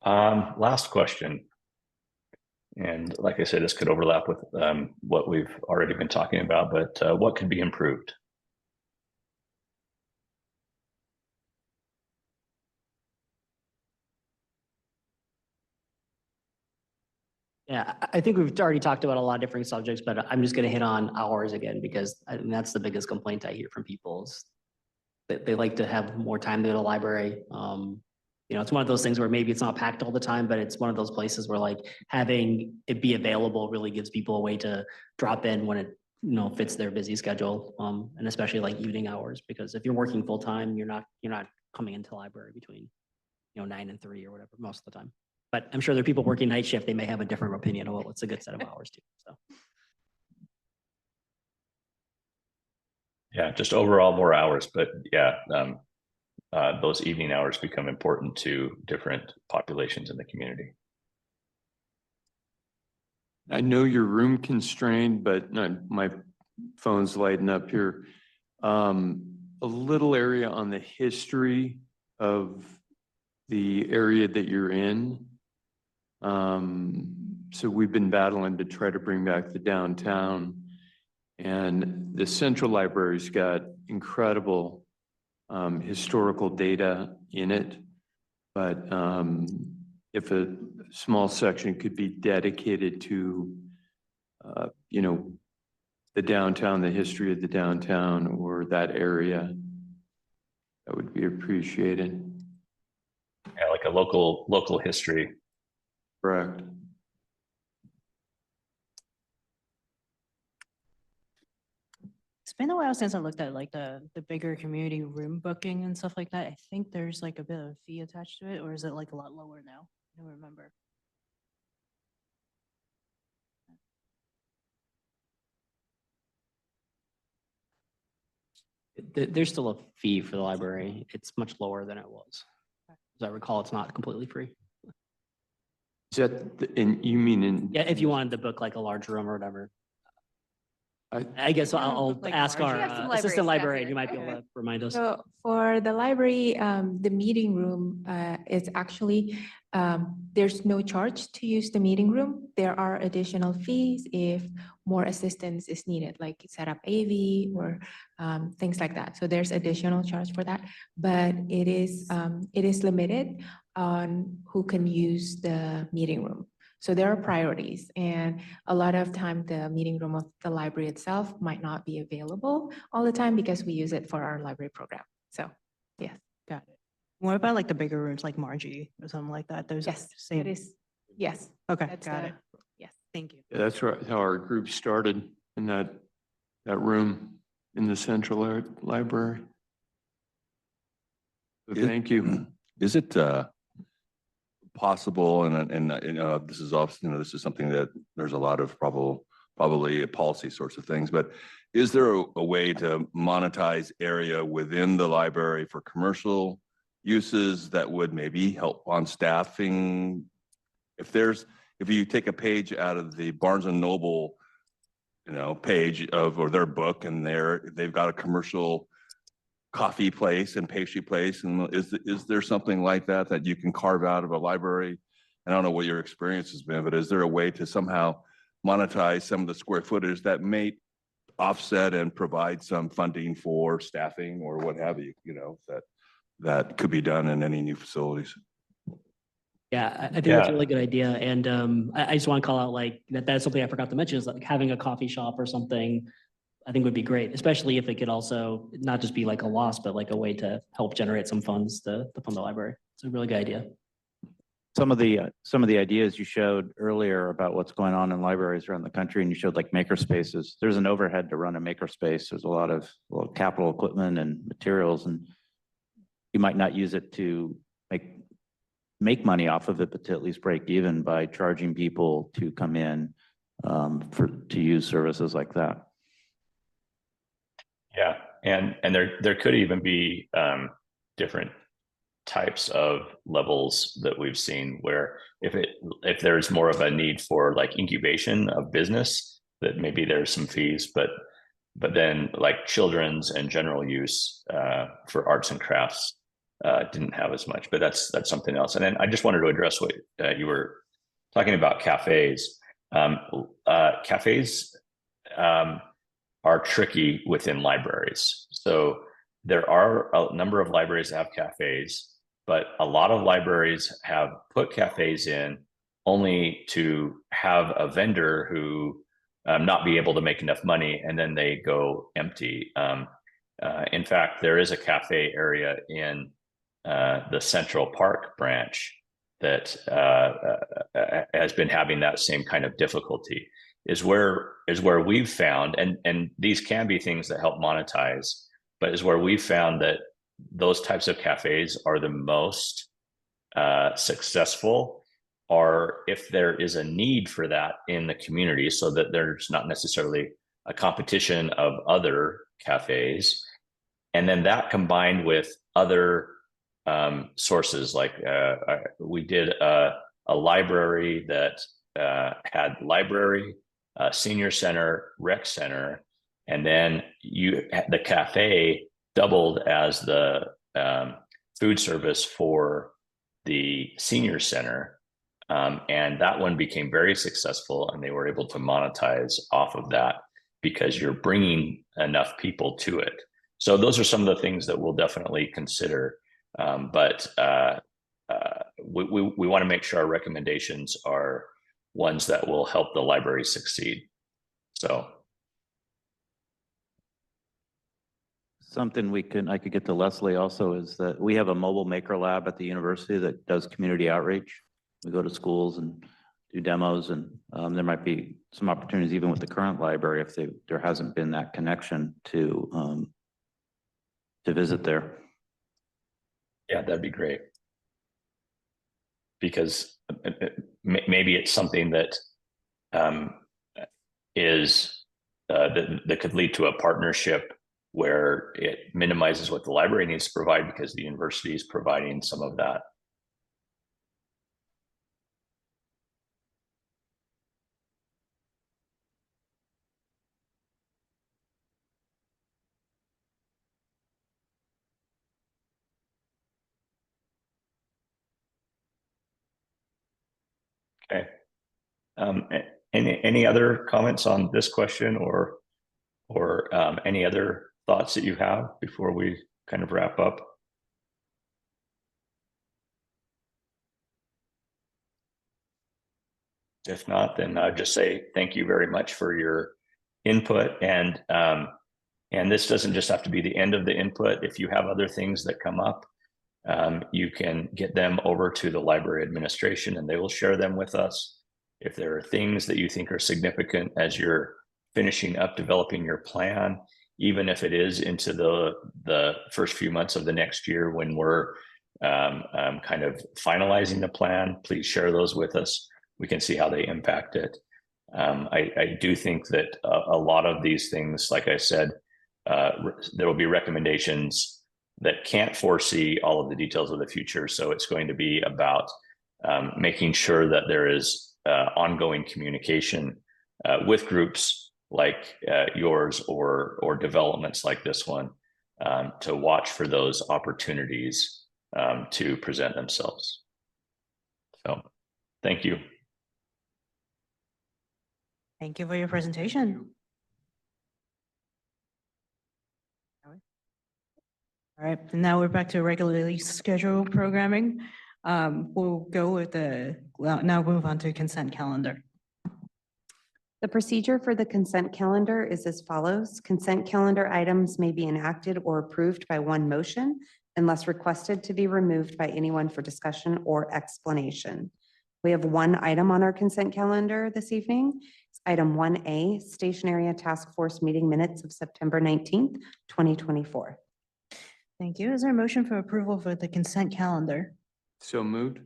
Speaker 6: Last question. And like I said, this could overlap with what we've already been talking about, but what could be improved?
Speaker 7: Yeah, I think we've already talked about a lot of different subjects, but I'm just going to hit on hours again because that's the biggest complaint I hear from people is that they like to have more time to go to the library. You know, it's one of those things where maybe it's not packed all the time, but it's one of those places where like having it be available really gives people a way to drop in when it, you know, fits their busy schedule. And especially like evening hours, because if you're working full time, you're not coming into the library between, you know, 9 and 3 or whatever most of the time. But I'm sure there are people working night shift. They may have a different opinion of what's a good set of hours too. So.
Speaker 6: Yeah, just overall more hours, but yeah, those evening hours become important to different populations in the community.
Speaker 8: I know you're room constrained, but my phone's lighting up here. A little area on the history of the area that you're in. So we've been battling to try to bring back the downtown, and the Central Library's got incredible historical data in it. But if a small section could be dedicated to, you know, the downtown, the history of the downtown or that area, that would be appreciated.
Speaker 6: Yeah, like a local history.
Speaker 8: Correct.
Speaker 1: It's been a while since I looked at like the bigger community room booking and stuff like that. I think there's like a bit of a fee attached to it, or is it like a lot lower now? I don't remember.
Speaker 7: There's still a fee for the library. It's much lower than it was. As I recall, it's not completely free.
Speaker 8: Is that, and you mean in?
Speaker 7: Yeah, if you wanted to book like a large room or whatever.
Speaker 8: I-
Speaker 7: I guess
Speaker 1: Yeah,
Speaker 7: I'll
Speaker 1: look like
Speaker 7: ask
Speaker 1: large.
Speaker 7: our
Speaker 1: We have some
Speaker 7: assistant
Speaker 5: library
Speaker 7: librarian,
Speaker 5: staff
Speaker 7: who might be
Speaker 5: here.
Speaker 7: able to remind us.
Speaker 5: So for the library, the meeting room is actually, there's no charge to use the meeting room. There are additional fees if more assistance is needed, like set up AV or things like that. So there's additional charge for that, but it is limited on who can use the meeting room. So there are priorities, and a lot of time the meeting room of the library itself might not be available all the time because we use it for our library program. So, yes,
Speaker 1: Got it. What about like the bigger rooms like Margie or something like that? Those
Speaker 5: yes,
Speaker 1: same.
Speaker 5: it is. Yes.
Speaker 1: Okay,
Speaker 5: that's
Speaker 1: got
Speaker 5: the-
Speaker 1: it.
Speaker 5: Yes.
Speaker 1: Thank you.
Speaker 8: Yeah, that's right, how our group started in that room in the central library. So
Speaker 4: Is-
Speaker 8: thank you.
Speaker 4: Is it possible, and this is obviously, this is something that there's a lot of probably policy sorts of things, but is there a way to monetize area within the library for commercial uses that would maybe help on staffing? If you take a page out of the Barnes and Noble, page or their book, and they've got a commercial coffee place and pastry place, and is there something like that you can carve out of a library? I don't know what your experience has been, but is there a way to somehow monetize some of the square footage that may offset and provide some funding for staffing or what have you, that could be done in any new facilities?
Speaker 7: Yeah, I think that's a
Speaker 6: Yeah.
Speaker 7: really good idea. And I just want to call out like that's something I forgot to mention is like having a coffee shop or something, I think would be great, especially if it could also not just be like a loss, but like a way to help generate some funds to fund the library. It's a really good idea.
Speaker 3: Some of the ideas you showed earlier about what's going on in libraries around the country, and you showed like maker spaces. There's an overhead to run a maker space. There's a lot of capital equipment and materials, and you might not use it to make money off of it, but to at least break even by charging people to come in to use services like that.
Speaker 6: Yeah, and there could even be different types of levels that we've seen where if there's more of a need for like incubation of business, that maybe there's some fees, but then like children's and general use for arts and crafts didn't have as much, but that's something else. And then I just wanted to address what you were talking about, cafes. Cafes are tricky within libraries. So there are a number of libraries that have cafes, but a lot of libraries have put cafes in only to have a vendor who not be able to make enough money, and then they go empty. In fact, there is a cafe area in the Central Park branch that has been having that same kind of difficulty. Is where we've found, and these can be things that help monetize, but is where we've found that those types of cafes are the most successful, or if there is a need for that in the community, so that there's not necessarily a competition of other cafes. And then that combined with other sources, like we did a library that had library, senior center, rec center, and then the cafe doubled as the food service for the senior center. And that one became very successful, and they were able to monetize off of that because you're bringing enough people to it. So those are some of the things that we'll definitely consider. But we want to make sure our recommendations are ones that will help the library succeed. So
Speaker 3: Something I could get to Leslie also is that we have a mobile maker lab at the university that does community outreach. We go to schools and do demos, and there might be some opportunities even with the current library if there hasn't been that connection to visit there.
Speaker 6: yeah, that'd be great. Because maybe it's something that that could lead to a partnership where it minimizes what the library needs to provide because the university is providing some of that. Okay. Any other comments on this question or any other thoughts that you have before we kind of wrap up? If not, then I'd just say thank you very much for your input. And this doesn't just have to be the end of the input. If you have other things that come up, you can get them over to the library administration and they will share them with us. If there are things that you think are significant as you're finishing up developing your plan, even if it is into the first few months of the next year when we're kind of finalizing the plan, please share those with us. We can see how they impact it. I do think that a lot of these things, like I said, there will be recommendations that can't foresee all of the details of the future. So it's going to be about making sure that there is ongoing communication with groups like yours or developments like this one to watch for those opportunities to present themselves. So thank you.
Speaker 1: Thank you for your presentation. All right, and now we're back to regularly scheduled programming. We'll go with now move on to consent calendar.
Speaker 2: The procedure for the consent calendar is as follows. Consent calendar items may be enacted or approved by one motion unless requested to be removed by anyone for discussion or explanation. We have one item on our consent calendar this evening. It's item 1A, Station Area Task Force meeting minutes of September 19th, 2024.
Speaker 1: Thank you. Is there a motion for approval for the consent calendar?
Speaker 8: So moved.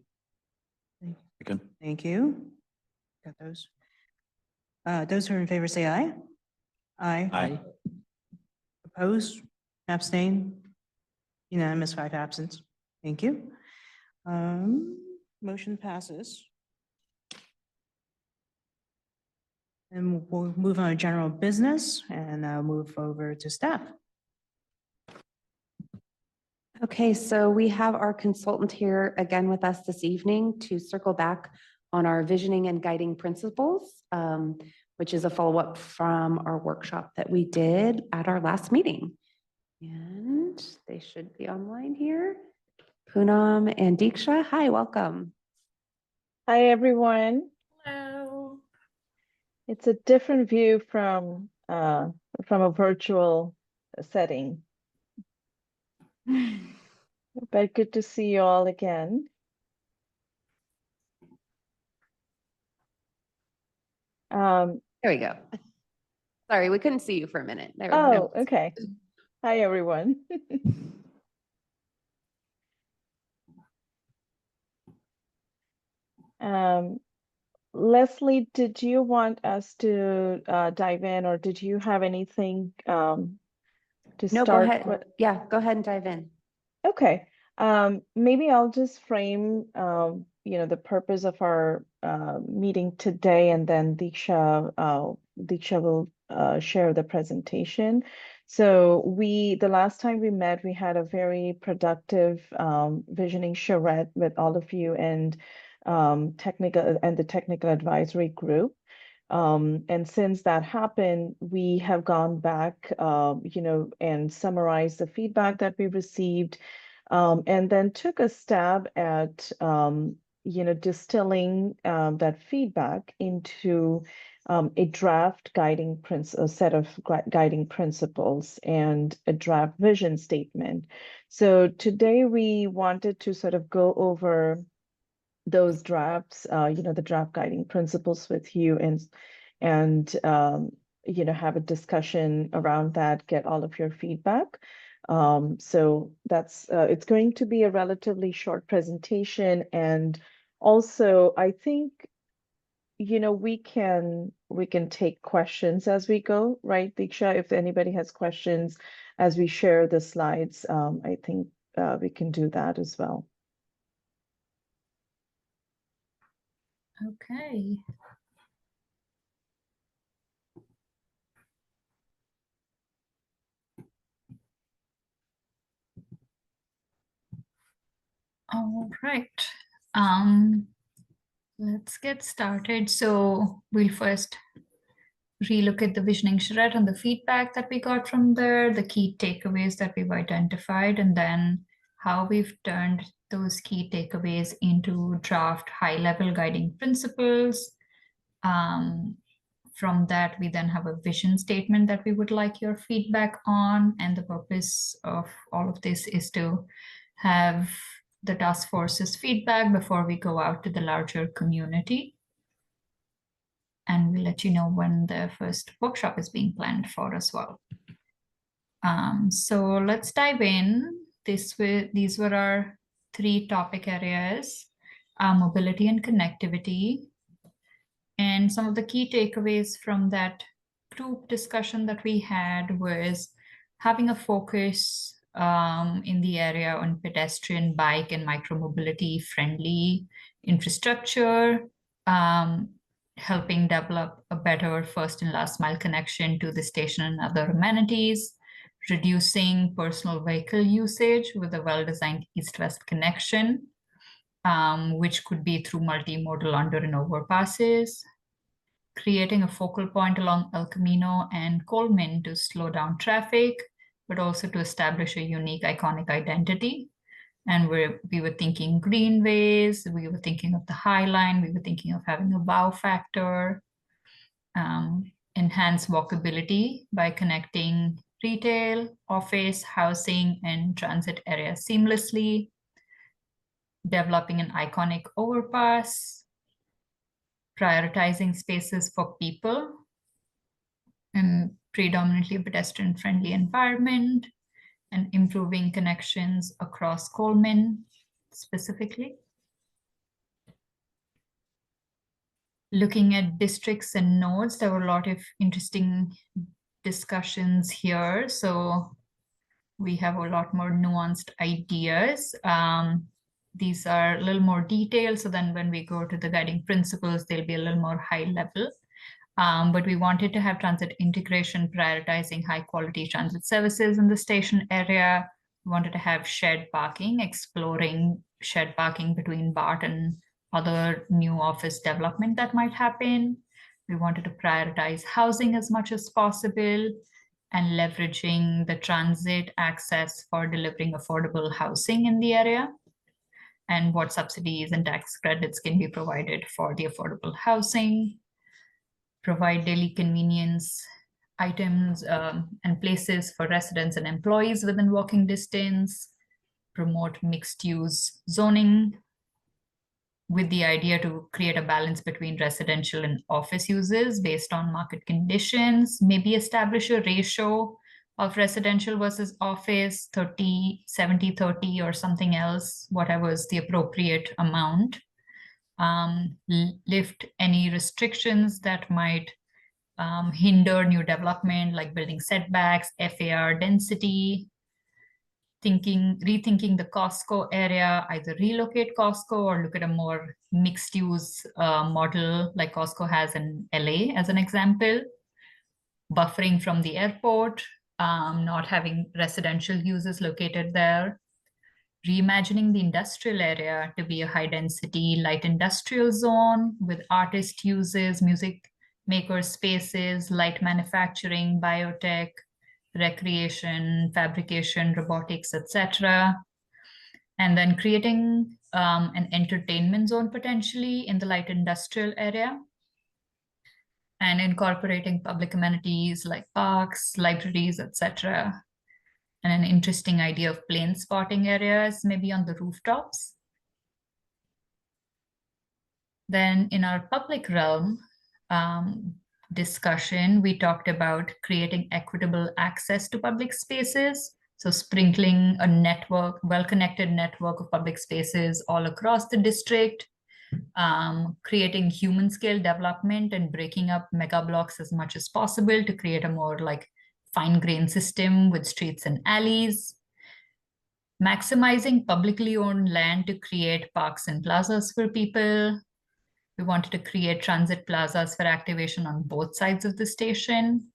Speaker 3: Second.
Speaker 1: Thank you. Got those. Those who are in favor say aye. Aye.
Speaker 3: Aye.
Speaker 1: Opposed? Abstain? Unanimous, 5 absent. Thank you. Motion passes. And we'll move on to general business and move over to staff.
Speaker 2: Okay, so we have our consultant here again with us this evening to circle back on our visioning and guiding principles, which is a follow-up from our workshop that we did at our last meeting. And they should be online here. Poonam and Diksha, hi, welcome.
Speaker 10: Hi, everyone.
Speaker 5: Hello.
Speaker 10: It's a different view from a virtual setting. But good to see you all again.
Speaker 2: There we go. Sorry, we couldn't see you for a minute. There we go.
Speaker 10: Oh, okay. Hi, everyone. Leslie, did you want us to dive in, or did you have anything to
Speaker 2: No, go
Speaker 10: start
Speaker 2: ahead.
Speaker 10: with?
Speaker 2: Yeah, go ahead and dive in.
Speaker 10: Okay, maybe I'll just frame, the purpose of our meeting today, and then Diksha will share the presentation. So the last time we met, we had a very productive visioning charrette with all of you and the technical advisory group. And since that happened, we have gone back, and summarized the feedback that we received, and then took a stab at, distilling that feedback into a draft a set of guiding principles and a draft vision statement. So today we wanted to sort of go over those drafts, the draft guiding principles with you and have a discussion around that, get all of your feedback. So that's, it's going to be a relatively short presentation. And also, I think, we can take questions as we go, right, Diksha? If anybody has questions as we share the slides, I think we can do that as well.
Speaker 11: Okay. All right. Let's get started. So we'll first relook at the visioning charrette and the feedback that we got from there, the key takeaways that we've identified, and then how we've turned those key takeaways into draft high-level guiding principles, From that, we then have a vision statement that we would like your feedback on. And the purpose of all of this is to have the task force's feedback before we go out to the larger community. And we'll let you know when the first workshop is being planned for as well. So let's dive in. These were our 3 topic areas, mobility and connectivity. And some of the key takeaways from that group discussion that we had was having a focus in the area on pedestrian, bike, and micromobility friendly infrastructure, helping develop a better first and last mile connection to the station and other amenities, reducing personal vehicle usage with a well-designed east-west connection, which could be through multimodal under and overpasses, creating a focal point along El Camino and Coleman to slow down traffic, but also to establish a unique iconic identity. And we were thinking greenways, we were thinking of the High Line, we were thinking of having a wow factor, enhance walkability by connecting retail, office, housing, and transit areas seamlessly, developing an iconic overpass, prioritizing spaces for people, and predominantly a pedestrian-friendly environment, and improving connections across Coleman specifically. Looking at districts and nodes, there were a lot of interesting discussions here. So we have a lot more nuanced ideas. These are a little more detailed. So then when we go to the guiding principles, they'll be a little more high level. But we wanted to have transit integration, prioritizing high quality transit services in the station area. We wanted to have shared parking, exploring shared parking between BART and other new office development that might happen. We wanted to prioritize housing as much as possible and leveraging the transit access for delivering affordable housing in the area, and what subsidies and tax credits can be provided for the affordable housing, provide daily convenience items and places for residents and employees within walking distance, promote mixed use zoning with the idea to create a balance between residential and office uses based on market conditions, maybe establish a ratio of residential versus office, 30, 70, 30 or something else, whatever is the appropriate amount. Lift any restrictions that might hinder new development, like building setbacks, FAR density, rethinking the Costco area, either relocate Costco or look at a more mixed use model like Costco has in LA as an example, buffering from the airport, not having residential uses located there, reimagining the industrial area to be a high density light industrial zone with artist uses, music maker spaces, light manufacturing, biotech, recreation, fabrication, robotics, etc. And then creating an entertainment zone potentially in the light industrial area, and incorporating public amenities like parks, libraries, etc. And an interesting idea of plane spotting areas, maybe on the rooftops. Then in our public realm discussion, we talked about creating equitable access to public spaces. So sprinkling a network, well-connected network of public spaces all across the district, creating human scale development and breaking up mega blocks as much as possible to create a more like fine-grained system with streets and alleys, maximizing publicly owned land to create parks and plazas for people. We wanted to create transit plazas for activation on both sides of the station.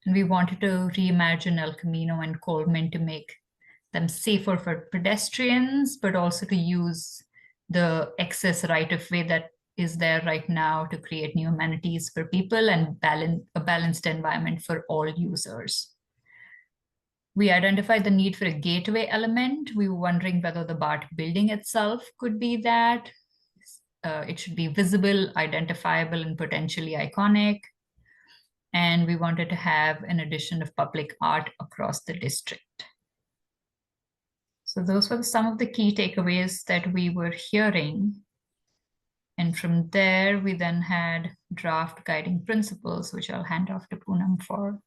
Speaker 11: And we wanted to reimagine El Camino and Coleman to make them safer for pedestrians, but also to use the excess right-of-way that is there right now to create new amenities for people and a balanced environment for all users. We identified the need for a gateway element. We were wondering whether the BART building itself could be that. it should be visible, identifiable, and potentially iconic. And we wanted to have an addition of public art across the district. So those were some of the key takeaways that we were hearing. And from there, we then had draft guiding principles, which I'll hand off to Poonam for.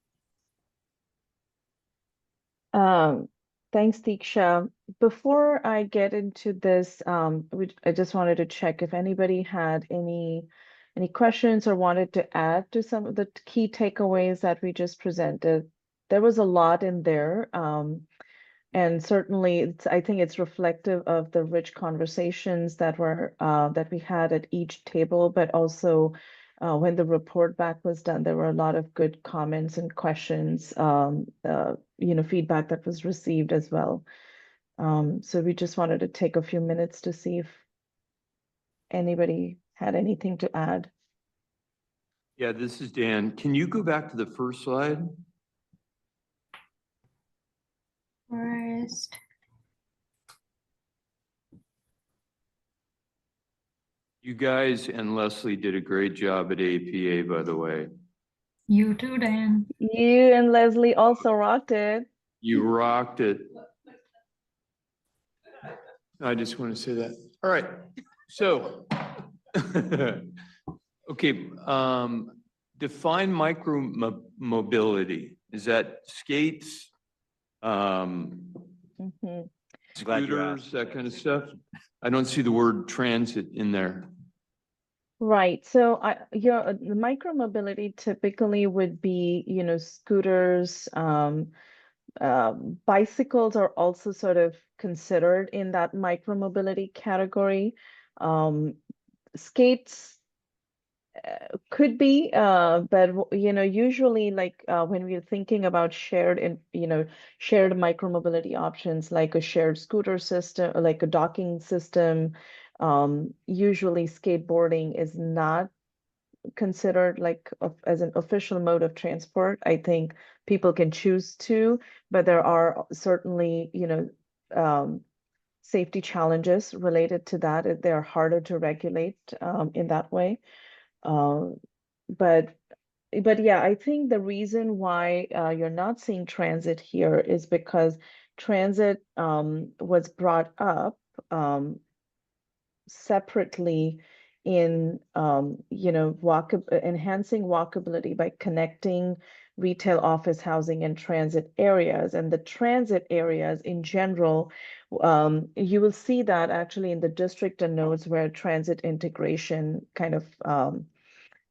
Speaker 10: Thanks, Deeksha. Before I get into this, I just wanted to check if anybody had any questions or wanted to add to some of the key takeaways that we just presented. There was a lot in there. And certainly I think it's reflective of the rich conversations that we had at each table, but also when the report back was done, there were a lot of good comments and questions, feedback that was received as well. So we just wanted to take a few minutes to see if anybody had anything to add.
Speaker 8: Yeah, this is Dan. Can you go back to the first slide?
Speaker 11: First.
Speaker 8: You guys and Leslie did a great job at APA, by the way.
Speaker 11: You too, Dan.
Speaker 10: You and Leslie also rocked it.
Speaker 8: You rocked it. I just want to say that. All right, so, okay, define micro mobility. Is that skates,
Speaker 10: Mhm.
Speaker 8: scooters, that kind of stuff? I don't see the word transit in there.
Speaker 10: Right. So the micromobility typically would be, scooters, bicycles are also sort of considered in that micromobility category. Skates could be, but usually like when we're thinking about shared micromobility options like a shared scooter system, like a docking system, usually skateboarding is not considered like as an official mode of transport. I think people can choose to, but there are certainly, safety challenges related to that. They're harder to regulate in that way. But yeah, I think the reason why you're not seeing transit here is because transit was brought up separately in enhancing walkability by connecting retail, office, housing, and transit areas. And the transit areas in general, you will see that actually in the district and nodes where transit integration kind of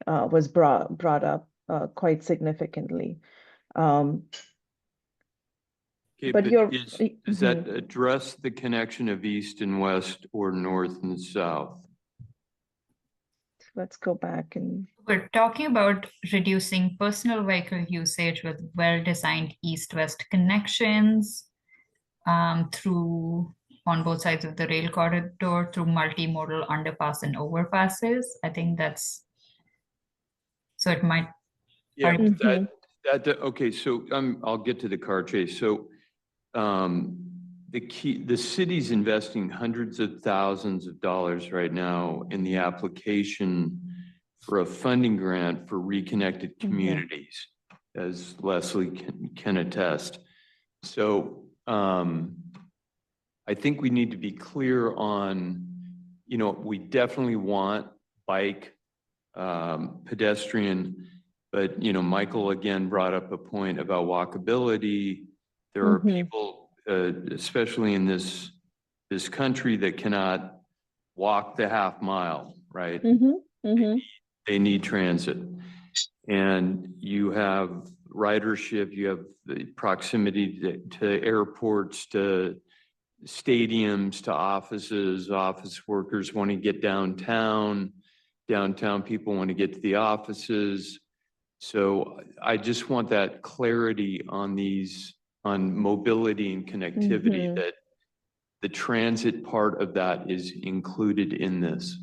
Speaker 10: was brought up quite significantly.
Speaker 8: Okay,
Speaker 10: but you're
Speaker 8: does that address the connection of east and west or north and south?
Speaker 10: Let's go back and
Speaker 11: We're talking about reducing personal vehicle usage with well-designed east-west connections through on both sides of the rail corridor through multimodal underpass and overpasses. I think that's so it might.
Speaker 8: Yeah, but okay, so I'll get to the car chase. So the city's investing hundreds of thousands of dollars right now in the application for a funding grant for reconnected communities, as Leslie can attest. So I think we need to be clear on, we definitely want bike, pedestrian, but Michael again brought up a point about walkability. There are people, especially in this country, that cannot walk the half mile, right? They need transit. And you have ridership, you have the proximity to airports, to stadiums, to offices. Office workers want to get downtown. Downtown people want to get to the offices. So I just want that clarity on mobility and connectivity, that the transit part of that is included in this.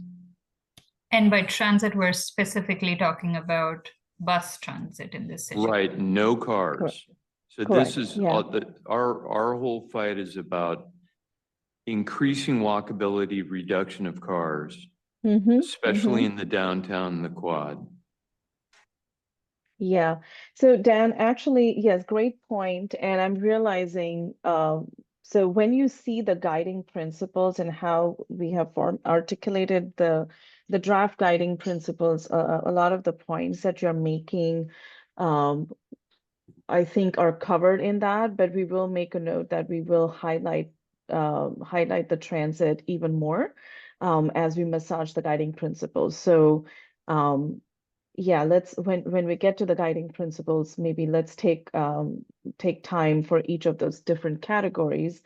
Speaker 11: And by transit, we're specifically talking about bus transit in this situation.
Speaker 8: Right, no cars.
Speaker 10: Correct.
Speaker 8: So
Speaker 10: Correct,
Speaker 8: this is
Speaker 10: yeah.
Speaker 8: our whole fight is about increasing walkability, reduction of cars. especially in the downtown and the quad.
Speaker 10: Yeah, so Dan, actually, yes, great point. And I'm realizing, so when you see the guiding principles and how we have articulated the draft guiding principles, a lot of the points that you're making, I think are covered in that, but we will make a note that we will highlight the transit even more as we massage the guiding principles. So yeah, when we get to the guiding principles, maybe let's take time for each of those different categories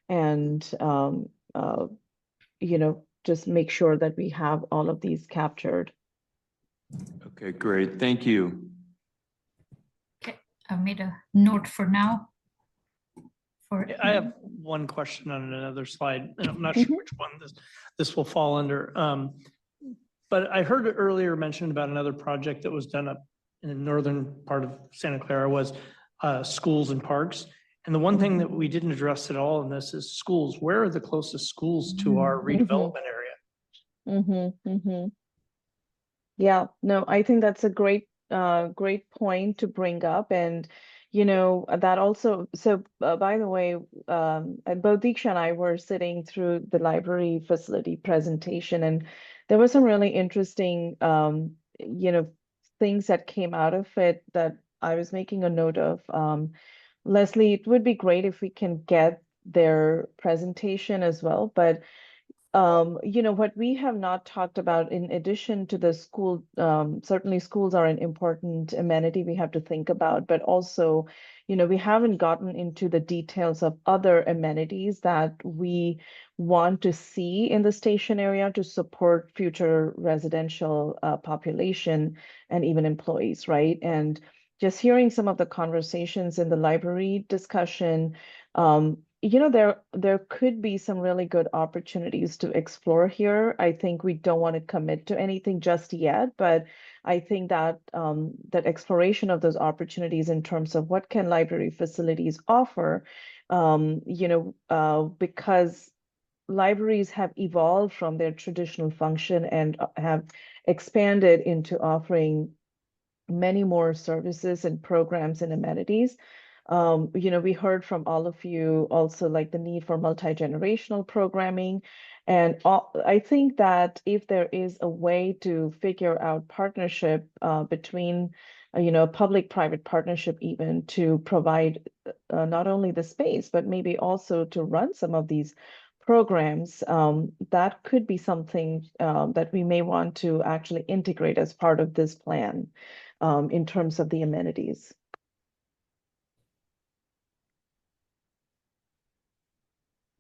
Speaker 10: and just make sure that we have all of these captured.
Speaker 8: Okay, great. Thank you.
Speaker 11: Okay, I've made a note for now.
Speaker 9: I have one question on another slide, and I'm not sure which one this will fall under. But I heard it earlier mentioned about another project that was done up in the northern part of Santa Clara was schools and parks. And the one thing that we didn't address at all in this is schools. Where are the closest schools to our redevelopment area?
Speaker 10: Yeah, no, I think that's a great point to bring up. And that also, so by the way, both Diksha and I were sitting through the library facility presentation, and there were some really interesting things that came out of it that I was making a note of. Leslie, it would be great if we can get their presentation as well, but what we have not talked about in addition to the school, certainly schools are an important amenity we have to think about, but also, we haven't gotten into the details of other amenities that we want to see in the station area to support future residential population and even employees, right? And just hearing some of the conversations in the library discussion, there could be some really good opportunities to explore here. I think we don't want to commit to anything just yet, but I think that that exploration of those opportunities in terms of what can library facilities offer, because libraries have evolved from their traditional function and have expanded into offering many more services and programs and amenities. We heard from all of you also like the need for multi-generational programming. And I think that if there is a way to figure out partnership between, public-private partnership even to provide not only the space, but maybe also to run some of these programs, that could be something that we may want to actually integrate as part of this plan in terms of the amenities.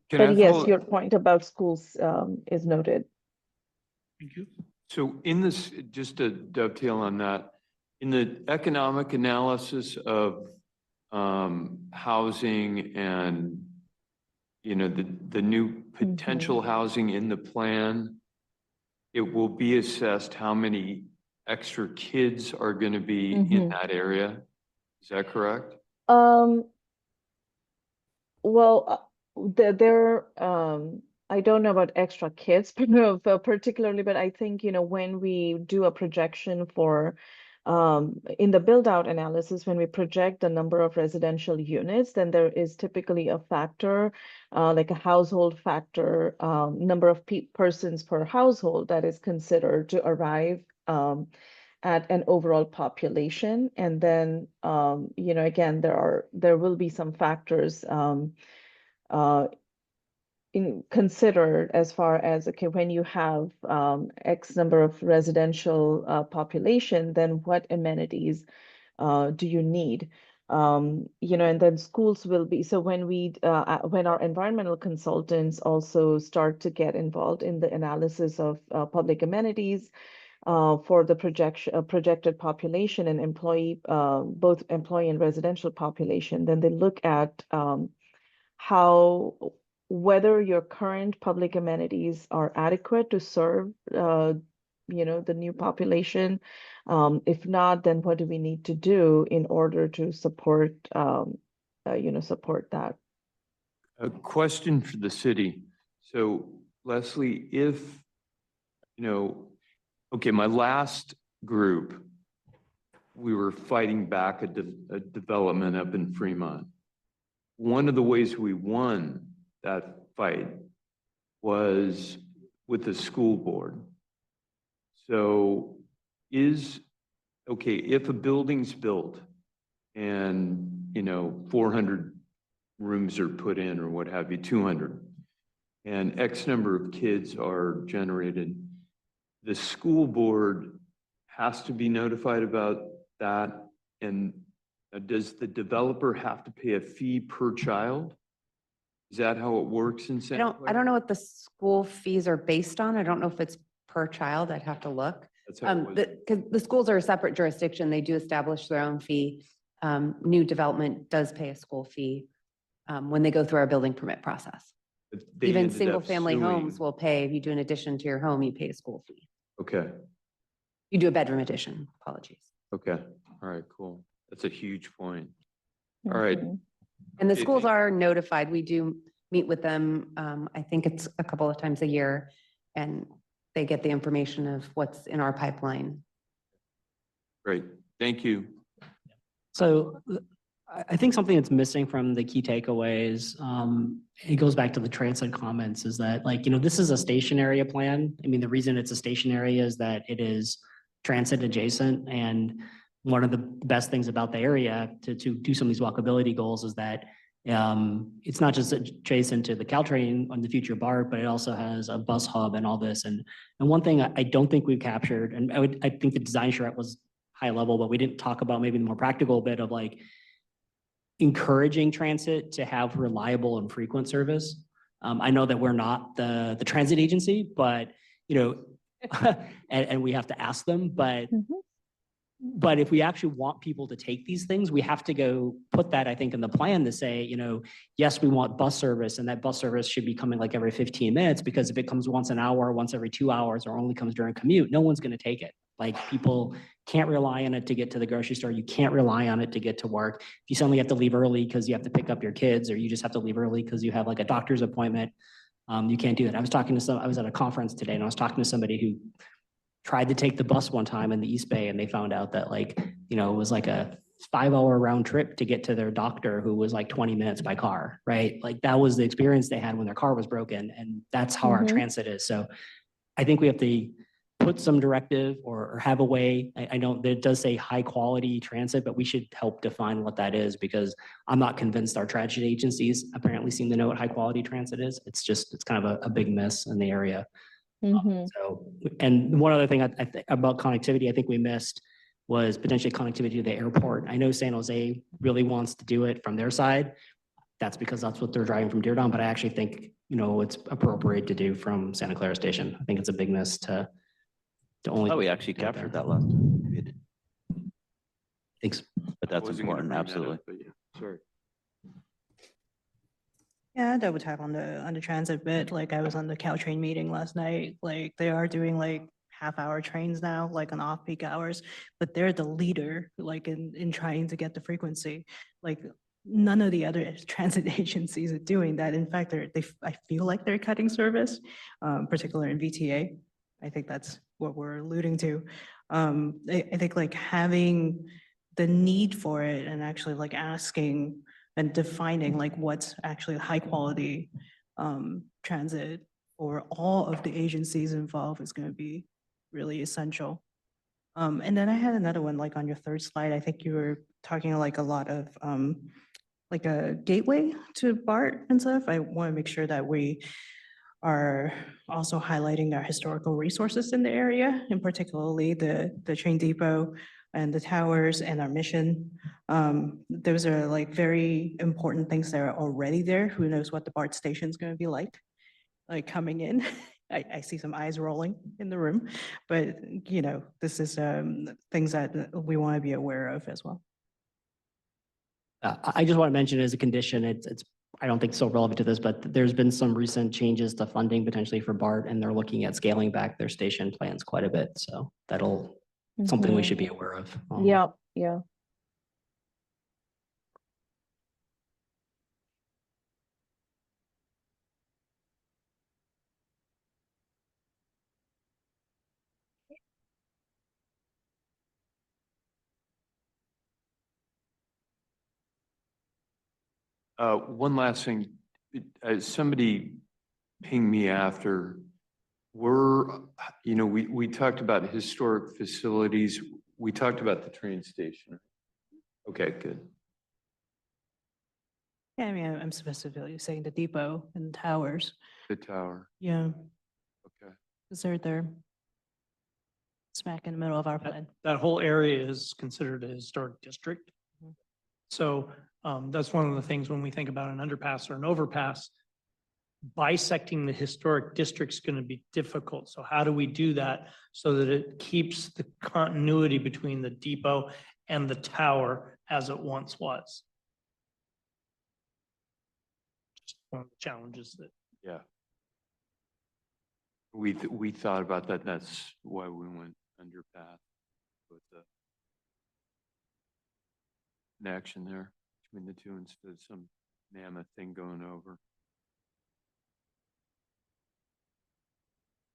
Speaker 10: But yes, your point about schools is noted.
Speaker 9: Thank you.
Speaker 8: So in this, just to dovetail on that, in the economic analysis of housing and, the new potential housing in the plan, it will be assessed how many extra kids are going to be in that area. Is that correct?
Speaker 10: Well, I don't know about extra kids, but no, particularly, but I think, when we do a projection for in the build out analysis, when we project the number of residential units, then there is typically a factor, like a household factor, number of persons per household that is considered to arrive at an overall population. And then, again, there will be some factors considered as far as, okay, when you have X number of residential population, then what amenities do you need? And then schools will be, so when when our environmental consultants also start to get involved in the analysis of public amenities, for the projected population and both employee and residential population, then they look at whether your current public amenities are adequate to serve the new population. If not, then what do we need to do in order to support support that?
Speaker 8: A question for the city. So Leslie, if you know, okay, my last group, we were fighting back a development up in Fremont. One of the ways we won that fight was with the school board. So okay, if a building's built and, 400 rooms are put in or what have you, 200, and X number of kids are generated, the school board has to be notified about that. And does the developer have to pay a fee per child? Is that how it works in
Speaker 2: I
Speaker 8: Santa
Speaker 2: don't
Speaker 8: Clara?
Speaker 2: know what the school fees are based on. I don't know if it's per child. I'd have to look.
Speaker 8: That's how it was.
Speaker 2: Because the schools are a separate jurisdiction. They do establish their own fee. New development does pay a school fee when they go through our building permit process.
Speaker 8: But they
Speaker 2: Even
Speaker 8: ended up
Speaker 2: single-family homes
Speaker 8: suing.
Speaker 2: will pay, if you do an addition to your home, you pay a school fee.
Speaker 8: Okay,
Speaker 2: You do a bedroom addition, apologies.
Speaker 8: okay, all right, cool. That's a huge point. All right,
Speaker 10: Mhm.
Speaker 2: And the
Speaker 8: Okay,
Speaker 2: schools
Speaker 8: thank-
Speaker 2: are notified. We do meet with them. I think it's a couple of times a year. And they get the information of what's in our pipeline.
Speaker 8: great, thank you.
Speaker 7: So I think something that's missing from the key takeaways, it goes back to the transit comments, is that like, this is a station area plan. I mean, the reason it's a station area is that it is transit adjacent. And one of the best things about the area to do some of these walkability goals is that it's not just adjacent to the Caltrain on the future BART, but it also has a bus hub and all this. And one thing I don't think we've captured, and I think the design charrette was high level, but we didn't talk about maybe the more practical bit of like encouraging transit to have reliable and frequent service. I know that we're not the transit agency, but and we have to ask them,
Speaker 10: Mhm.
Speaker 7: but if we actually want people to take these things, we have to go put that, I think, in the plan to say, yes, we want bus service, and that bus service should be coming like every 15 minutes, because if it comes once an hour, once every 2 hours, or only comes during commute, no one's going to take it. Like, people can't rely on it to get to the grocery store. You can't rely on it to get to work. If you suddenly have to leave early because you have to pick up your kids, or you just have to leave early because you have like a doctor's appointment, you can't do that. I was at a conference today, and I was talking to somebody who tried to take the bus one time in the East Bay, and they found out that it was like a 5-hour round trip to get to their doctor, who was like 20 minutes by car, right? Like, that was the experience they had when their car was broken. And that's how our
Speaker 10: Mhm.
Speaker 7: transit is. So I think we have to put some directive or have a way. I know that it does say high quality transit, but we should help define what that is, because I'm not convinced our transit agencies apparently seem to know what high quality transit is. It's kind of a big miss in the area.
Speaker 10: Mhm.
Speaker 7: So, and one other thing I think about connectivity, I think we missed, was potentially connectivity to the airport. I know San Jose really wants to do it from their side. That's because that's what they're driving from Dearborn, but I actually think, it's appropriate to do from Santa Clara Station. I think it's a big miss to only.
Speaker 3: Oh, we actually captured that last time. We did.
Speaker 7: Thanks.
Speaker 3: But that's
Speaker 8: Wasn't gonna
Speaker 3: important,
Speaker 8: bring that up,
Speaker 3: absolutely.
Speaker 8: but yeah, sorry.
Speaker 1: Yeah, double tap on the transit bit. Like, I was on the Caltrain meeting last night. Like, they are doing like half-hour trains now, like on off-peak hours, but they're the leader, like in trying to get the frequency. Like, none of the other transit agencies are doing that. In fact, I feel like they're cutting service, particularly in VTA. I think that's what we're alluding to. I think like having the need for it and actually like asking and defining like what's actually high quality transit for all of the agencies involved is going to be really essential. And then I had another one, like on your third slide, I think you were talking like a lot of like a gateway to BART and stuff. I want to make sure that we are also highlighting our historical resources in the area, and particularly the train depot and the towers and our mission. Those are like very important things that are already there. Who knows what the BART station is going to be like coming in. I see some eyes rolling in the room, but this is things that we want to be aware of as well.
Speaker 7: I just want to mention as a condition, I don't think it's so relevant to this, but there's been some recent changes to funding potentially for BART, and they're looking at scaling back their station plans quite a bit. So that'll something we
Speaker 10: Mhm.
Speaker 7: should be aware of.
Speaker 10: Yeah, yeah.
Speaker 8: One last thing, somebody pinged me after. We talked about historic facilities. We talked about the train station. Okay, good.
Speaker 1: Yeah, I mean, I'm specifically saying the depot and towers.
Speaker 8: The tower,
Speaker 1: Yeah,
Speaker 8: okay.
Speaker 1: because they're smack in the middle of our plan.
Speaker 9: That whole area is considered a historic district.
Speaker 1: Mhm.
Speaker 9: So that's one of the things when we think about an underpass or an overpass, bisecting the historic district's going to be difficult. So how do we do that so that it keeps the continuity between the depot and the tower as it once was? Just one of the challenges that
Speaker 8: Yeah. We thought about that. That's why we went underpath with the connection there between the two instead of some mammoth thing going over.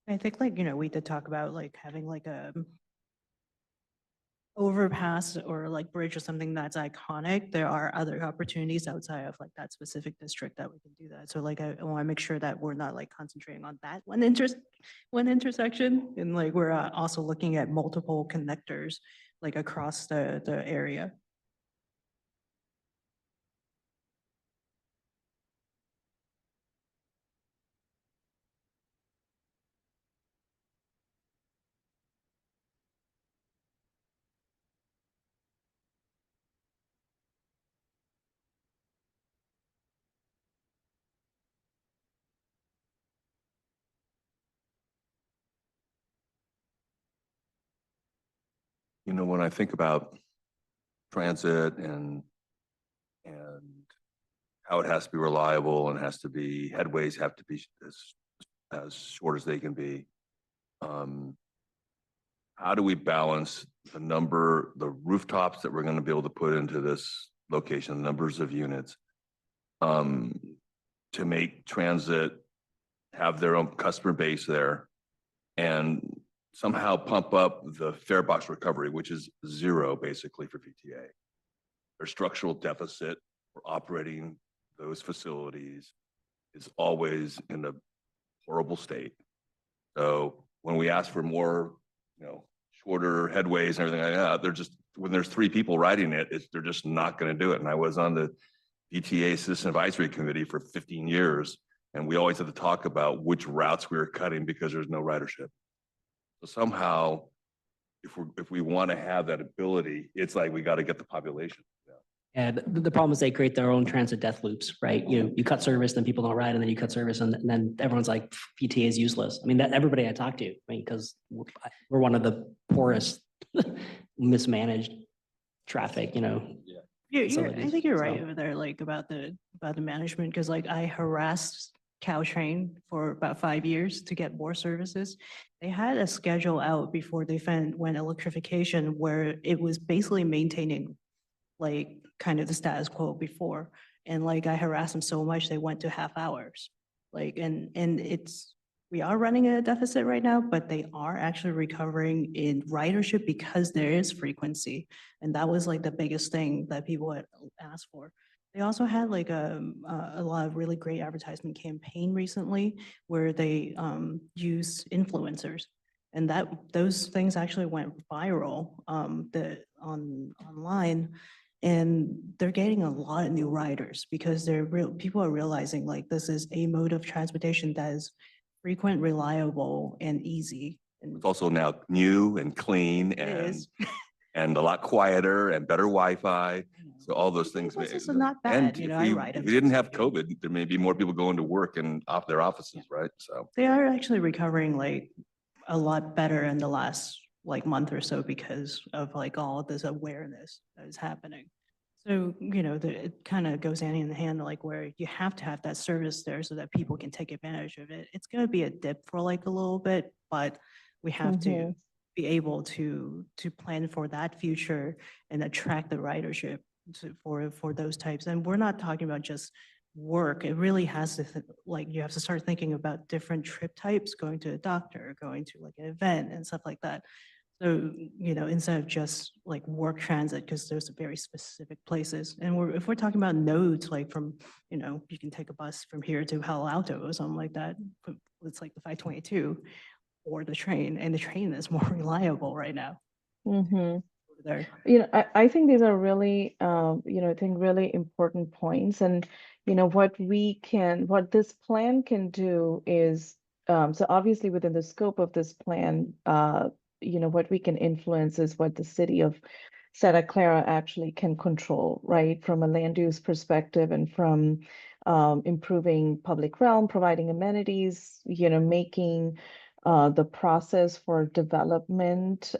Speaker 1: I think we did talk about like having like a overpass or like bridge or something that's iconic. There are other opportunities outside of like that specific district that we can do that. So like I want to make sure that we're not like concentrating on that one intersection, and like we're also looking at multiple connectors like across the area.
Speaker 4: You know, when I think about transit and how it has to be reliable and has to be, headways have to be as short as they can be. How do we balance the rooftops that we're going to be able to put into this location, the numbers of units, to make transit have their own customer base there and somehow pump up the fare box recovery, which is zero basically for VTA. Their structural deficit for operating those facilities is always in a horrible state. So when we ask for more, shorter headways and everything like that, when there's 3 people riding it, they're just not going to do it. And I was on the VTA Citizen Advisory Committee for 15 years, and we always had to talk about which routes we were cutting because there's no ridership. So somehow, if we want to have that ability, it's like we got to get the population.
Speaker 7: And the problem is they create their own transit death loops, right? You cut service, then people don't ride, and then you cut service, and then everyone's like, VTA is useless. I mean, that everybody I talk to, I mean, because we're one of the poorest mismanaged traffic,
Speaker 1: I think you're right
Speaker 7: so.
Speaker 1: over there, like about the management, because like I harassed Caltrain for about 5 years to get more services. They had a schedule out before they went electrification where it was basically maintaining like kind of the status quo before. And like I harassed them so much, they went to half hours. Like, and we are running a deficit right now, but they are actually recovering in ridership because there is frequency. And that was like the biggest thing that people had asked for. They also had like a lot of really great advertisement campaign recently where they use influencers. And those things actually went viral online. And they're getting a lot of new riders because people are realizing like this is a mode of transportation that is frequent, reliable, and easy. And
Speaker 4: It's also now new and clean
Speaker 1: it
Speaker 4: and
Speaker 1: is.
Speaker 4: and a lot quieter and better Wi-Fi. So all those things.
Speaker 1: Buses are not
Speaker 4: And
Speaker 1: bad,
Speaker 4: if
Speaker 1: I ride
Speaker 4: if
Speaker 1: them.
Speaker 4: we didn't have COVID, there may be more people going to work and off their offices, right? So.
Speaker 1: They are actually recovering like a lot better in the last like month or so because of like all this awareness that is happening. So, it kind of goes hand in hand, like where you have to have that service there so that people can take advantage of it. It's going to be a dip for like a little bit, but we have to be able to plan for that future and attract the ridership for those types. And we're not talking about just work. It really has to, you have to start thinking about different trip types, going to a doctor, going to like an event and stuff like that. So, instead of just like work transit, because there's very specific places. And if we're talking about nodes, like from, you can take a bus from here to Palo Alto or something like that. But it's like the 522 or the train, and the train is more reliable right now.
Speaker 10: Mm-hmm.
Speaker 1: There.
Speaker 10: I think these are really, I think really important points. And, what this plan can do is, so obviously within the scope of this plan, what we can influence is what the city of Santa Clara actually can control, right? From a land use perspective and from improving public realm, providing amenities, making the process for development,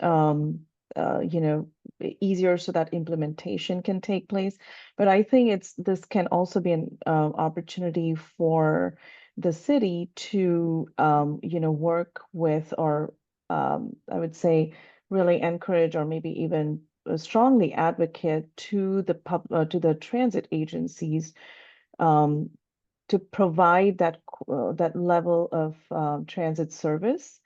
Speaker 10: easier so that implementation can take place. But I think this can also be an opportunity for the city to work with, or I would say really encourage, or maybe even strongly advocate to the transit agencies to provide that level of transit service.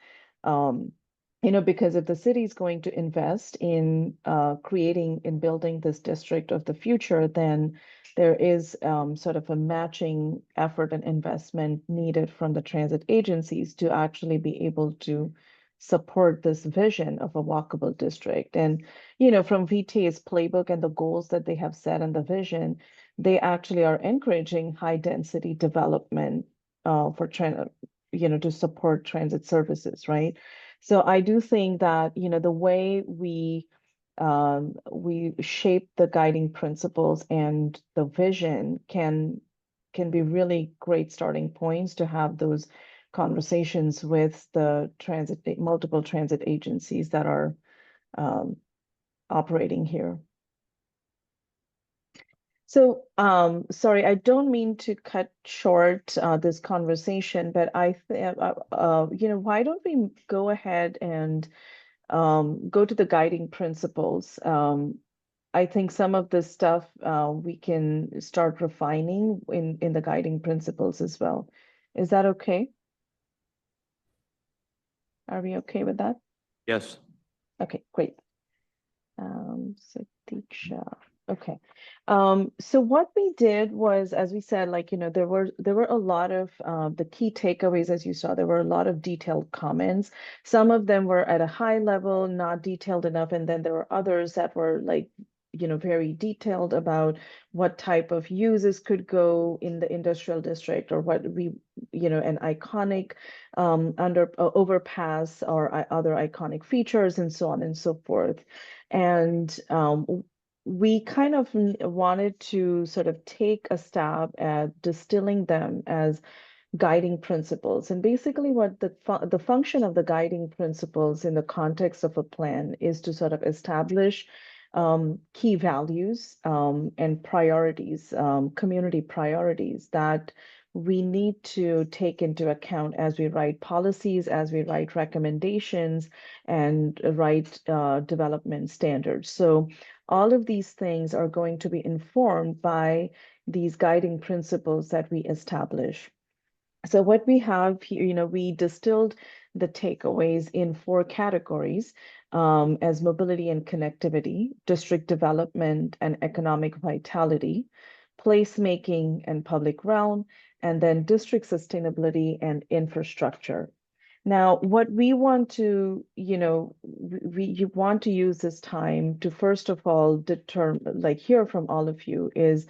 Speaker 10: Because if the city is going to invest in building this district of the future, then there is sort of a matching effort and investment needed from the transit agencies to actually be able to support this vision of a walkable district. And, from VTA's playbook and the goals that they have set and the vision, they actually are encouraging high density development to support transit services, right? So I do think that, the way we shape the guiding principles and the vision can be really great starting points to have those conversations with the multiple transit agencies that are operating here. So, sorry, I don't mean to cut short this conversation, but why don't we go ahead and go to the guiding principles? I think some of this stuff we can start refining in the guiding principles as well. Is that okay? Are we okay with that?
Speaker 3: Yes.
Speaker 10: Okay, great. So Diksha. Okay. So what we did was, as we said, there were a lot of the key takeaways, as you saw, there were a lot of detailed comments. Some of them were at a high level, not detailed enough, and then there were others that were very detailed about what type of uses could go in the industrial district, or what an iconic overpass or other iconic features, and so on and so forth. And we kind of wanted to sort of take a stab at distilling them as guiding principles. And basically what the function of the guiding principles in the context of a plan is to sort of establish key values and priorities, community priorities that we need to take into account as we write policies, as we write recommendations, and write development standards. So all of these things are going to be informed by these guiding principles that we establish. So what we have here, we distilled the takeaways in 4 categories as mobility and connectivity, district development and economic vitality, placemaking and public realm, and then district sustainability and infrastructure. Now, what we want to, you want to use this time to, first of all, hear from all of you is,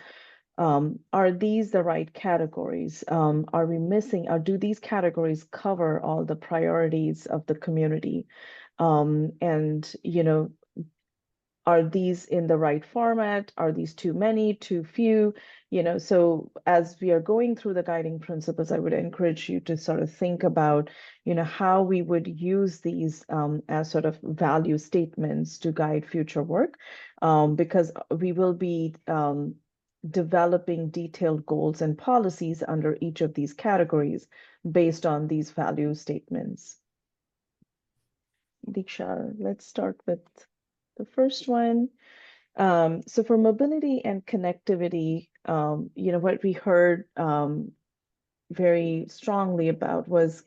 Speaker 10: are these the right categories? Are we missing, or do these categories cover all the priorities of the community? And, are these in the right format? Are these too many, too few? So as we are going through the guiding principles, I would encourage you to sort of think about, how we would use these as sort of value statements to guide future work, because we will be developing detailed goals and policies under each of these categories based on these value statements. Diksha, let's start with the first one. So for mobility and connectivity, what we heard very strongly about was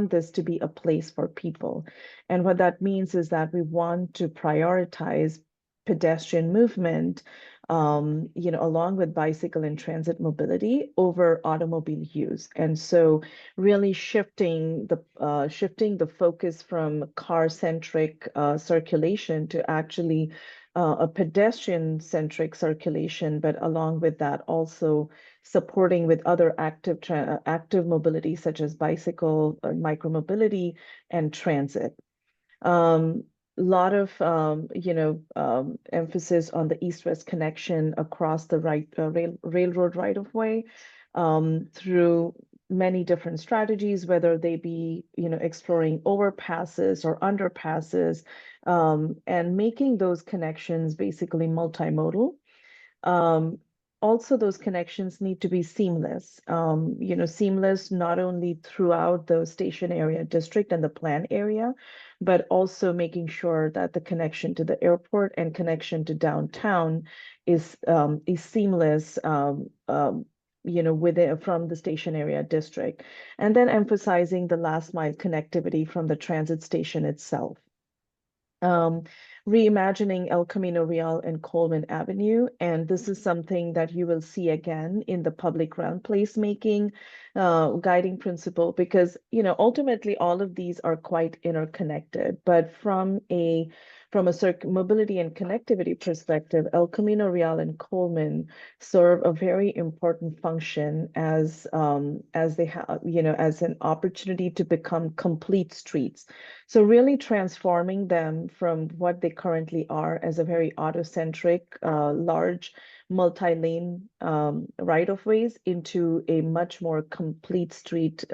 Speaker 10: this to be a place for people. And what that means is that we want to prioritize pedestrian movement, along with bicycle and transit mobility over automobile use. And so really shifting the focus from car-centric circulation to actually a pedestrian-centric circulation, but along with that also supporting with other active mobility such as bicycle, micromobility, and transit. Lot of emphasis on the east-west connection across the railroad right-of-way through many different strategies, whether they be exploring overpasses or underpasses, and making those connections basically multimodal. Also, those connections need to be seamless, seamless not only throughout the station area district and the plan area, but also making sure that the connection to the airport and connection to downtown is seamless, from the station area district. And then emphasizing the last mile connectivity from the transit station itself. Reimagining El Camino Real and Coleman Avenue. And this is something that you will see again in the public realm placemaking guiding principle, because, ultimately all of these are quite interconnected, but from a mobility and connectivity perspective, El Camino Real and Coleman serve a very important function as they have, as an opportunity to become complete streets. So really transforming them from what they currently are as a very auto-centric, large multi-lane right-of-ways into a much more complete street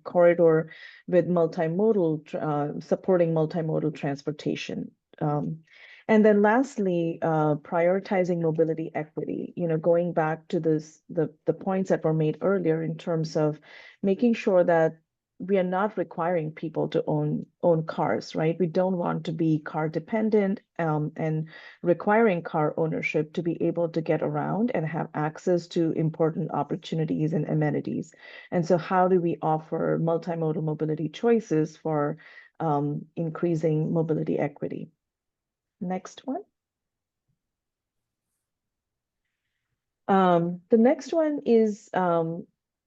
Speaker 10: corridor with supporting multimodal transportation. And then lastly, prioritizing mobility equity, going back to the points that were made earlier in terms of making sure that we are not requiring people to own cars, right? We don't want to be car dependent, and requiring car ownership to be able to get around and have access to important opportunities and amenities. And so how do we offer multimodal mobility choices for increasing mobility equity? Next one. The next one is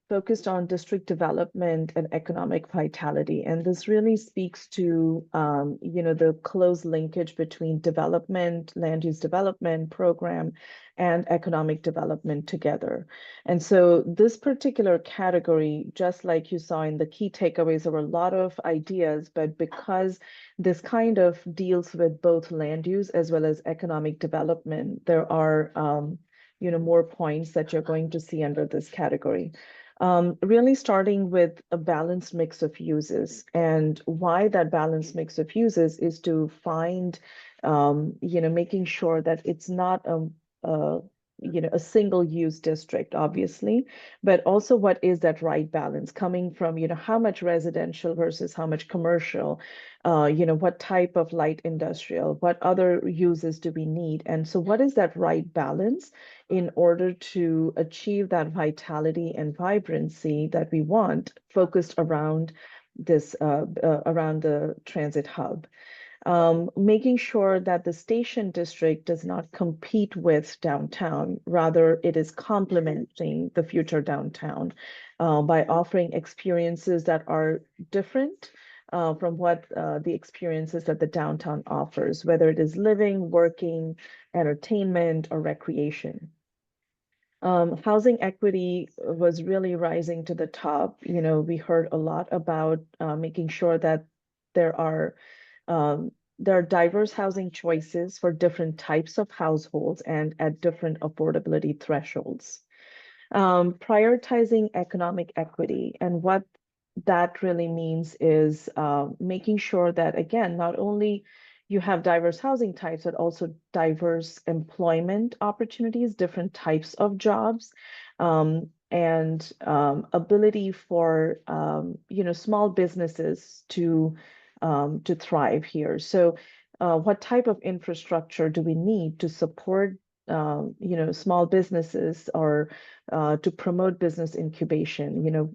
Speaker 10: focused on district development and economic vitality. And this really speaks to, the close linkage between development, land use development program, and economic development together. And so this particular category, just like you saw in the key takeaways, there were a lot of ideas, but because this kind of deals with both land use as well as economic development, there are, more points that you're going to see under this category. Really starting with a balanced mix of uses, and why that balanced mix of uses is to find, making sure that it's not a single use district, obviously, but also what is that right balance coming from, how much residential versus how much commercial, what type of light industrial, what other uses do we need? And so what is that right balance in order to achieve that vitality and vibrancy that we want focused around this, around the transit hub? Making sure that the station district does not compete with downtown, rather it is complementing the future downtown by offering experiences that are different from what the experiences that the downtown offers, whether it is living, working, entertainment, or recreation. Housing equity was really rising to the top. We heard a lot about making sure that there are diverse housing choices for different types of households and at different affordability thresholds. Prioritizing economic equity, and what that really means is making sure that, again, not only you have diverse housing types, but also diverse employment opportunities, different types of jobs, and ability for small businesses to thrive here. So what type of infrastructure do we need to support small businesses or to promote business incubation.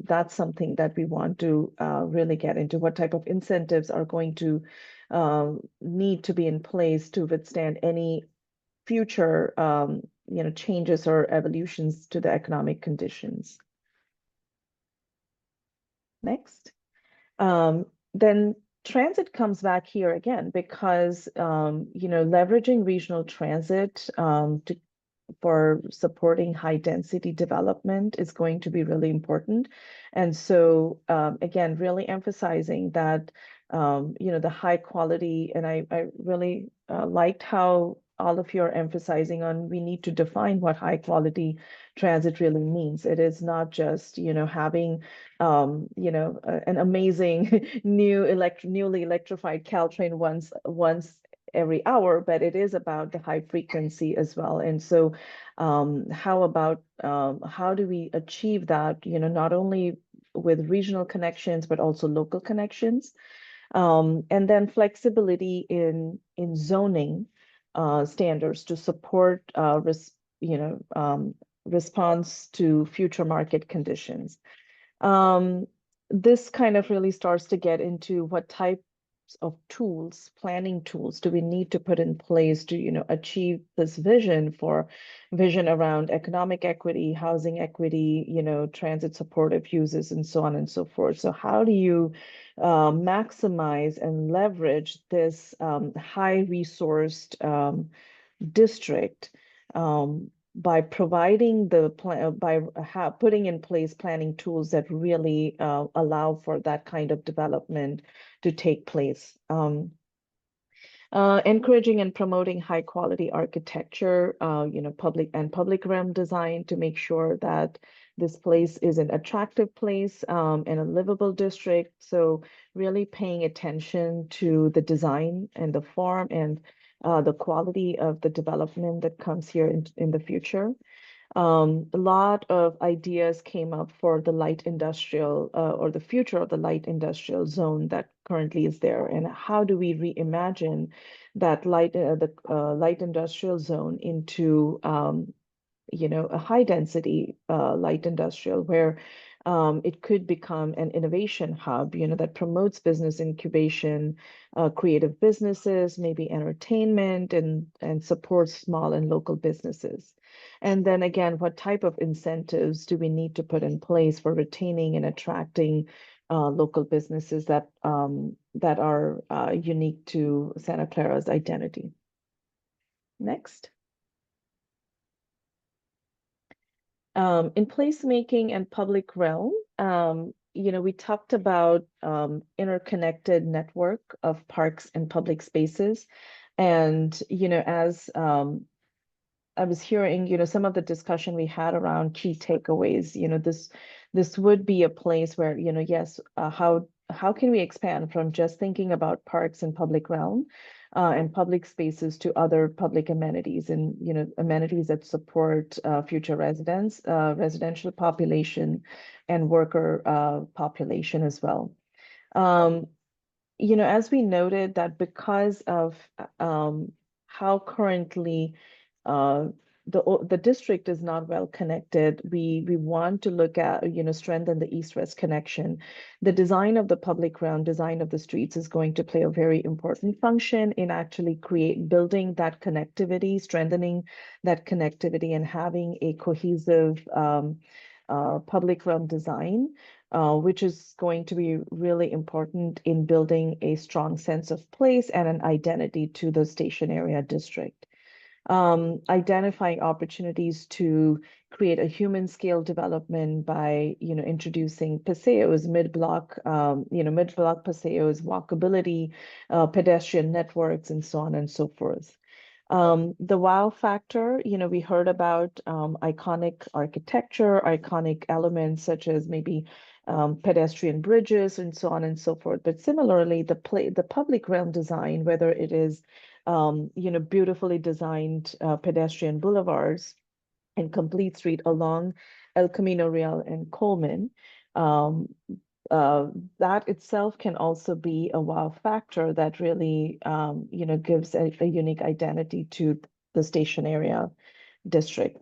Speaker 10: That's something that we want to really get into. What type of incentives are going to need to be in place to withstand any future, changes or evolutions to the economic conditions. Next. Then transit comes back here again because, leveraging regional transit for supporting high density development is going to be really important. And so, again, really emphasizing that, the high quality, and I really liked how all of you are emphasizing on we need to define what high quality transit really means. It is not just, having an amazing newly electrified Caltrain once every hour, but it is about the high frequency as well. And so how about how do we achieve that, not only with regional connections, but also local connections? And then flexibility in zoning standards to support response to future market conditions. This kind of really starts to get into what types of tools, planning tools, do we need to put in place to, achieve this vision around economic equity, housing equity, transit supportive uses, and so on and so forth. So how do you maximize and leverage this high resourced district by providing putting in place planning tools that really allow for that kind of development to take place. Encouraging and promoting high quality architecture, public realm design to make sure that this place is an attractive place and a livable district. So really paying attention to the design and the form and the quality of the development that comes here in the future. A lot of ideas came up for the light industrial or the future of the light industrial zone that currently is there, and how do we reimagine that light industrial zone into a high density light industrial where it could become an innovation hub, that promotes business incubation, creative businesses, maybe entertainment, and supports small and local businesses. And then again, what type of incentives do we need to put in place for retaining and attracting local businesses that are unique to Santa Clara's identity? Next. In placemaking and public realm, we talked about interconnected network of parks and public spaces. And, as I was hearing, some of the discussion we had around key takeaways, this would be a place where, yes, how can we expand from just thinking about parks and public realm and public spaces to other public amenities and, amenities that support future residents, residential population and worker population as well. As we noted that because of how currently the district is not well connected, we want to look at, strengthen the east-west connection. The design of the public realm, design of the streets is going to play a very important function in actually building that connectivity, strengthening that connectivity, and having a cohesive public realm design, which is going to be really important in building a strong sense of place and an identity to the station area district. Identifying opportunities to create a human scale development by, introducing paseos, mid-block paseos, walkability, pedestrian networks, and so on and so forth. The wow factor, we heard about iconic architecture, iconic elements such as maybe pedestrian bridges and so on and so forth. But similarly, the public realm design, whether it is beautifully designed pedestrian boulevards and complete street along El Camino Real and Coleman, that itself can also be a wow factor that really, gives a unique identity to the station area district.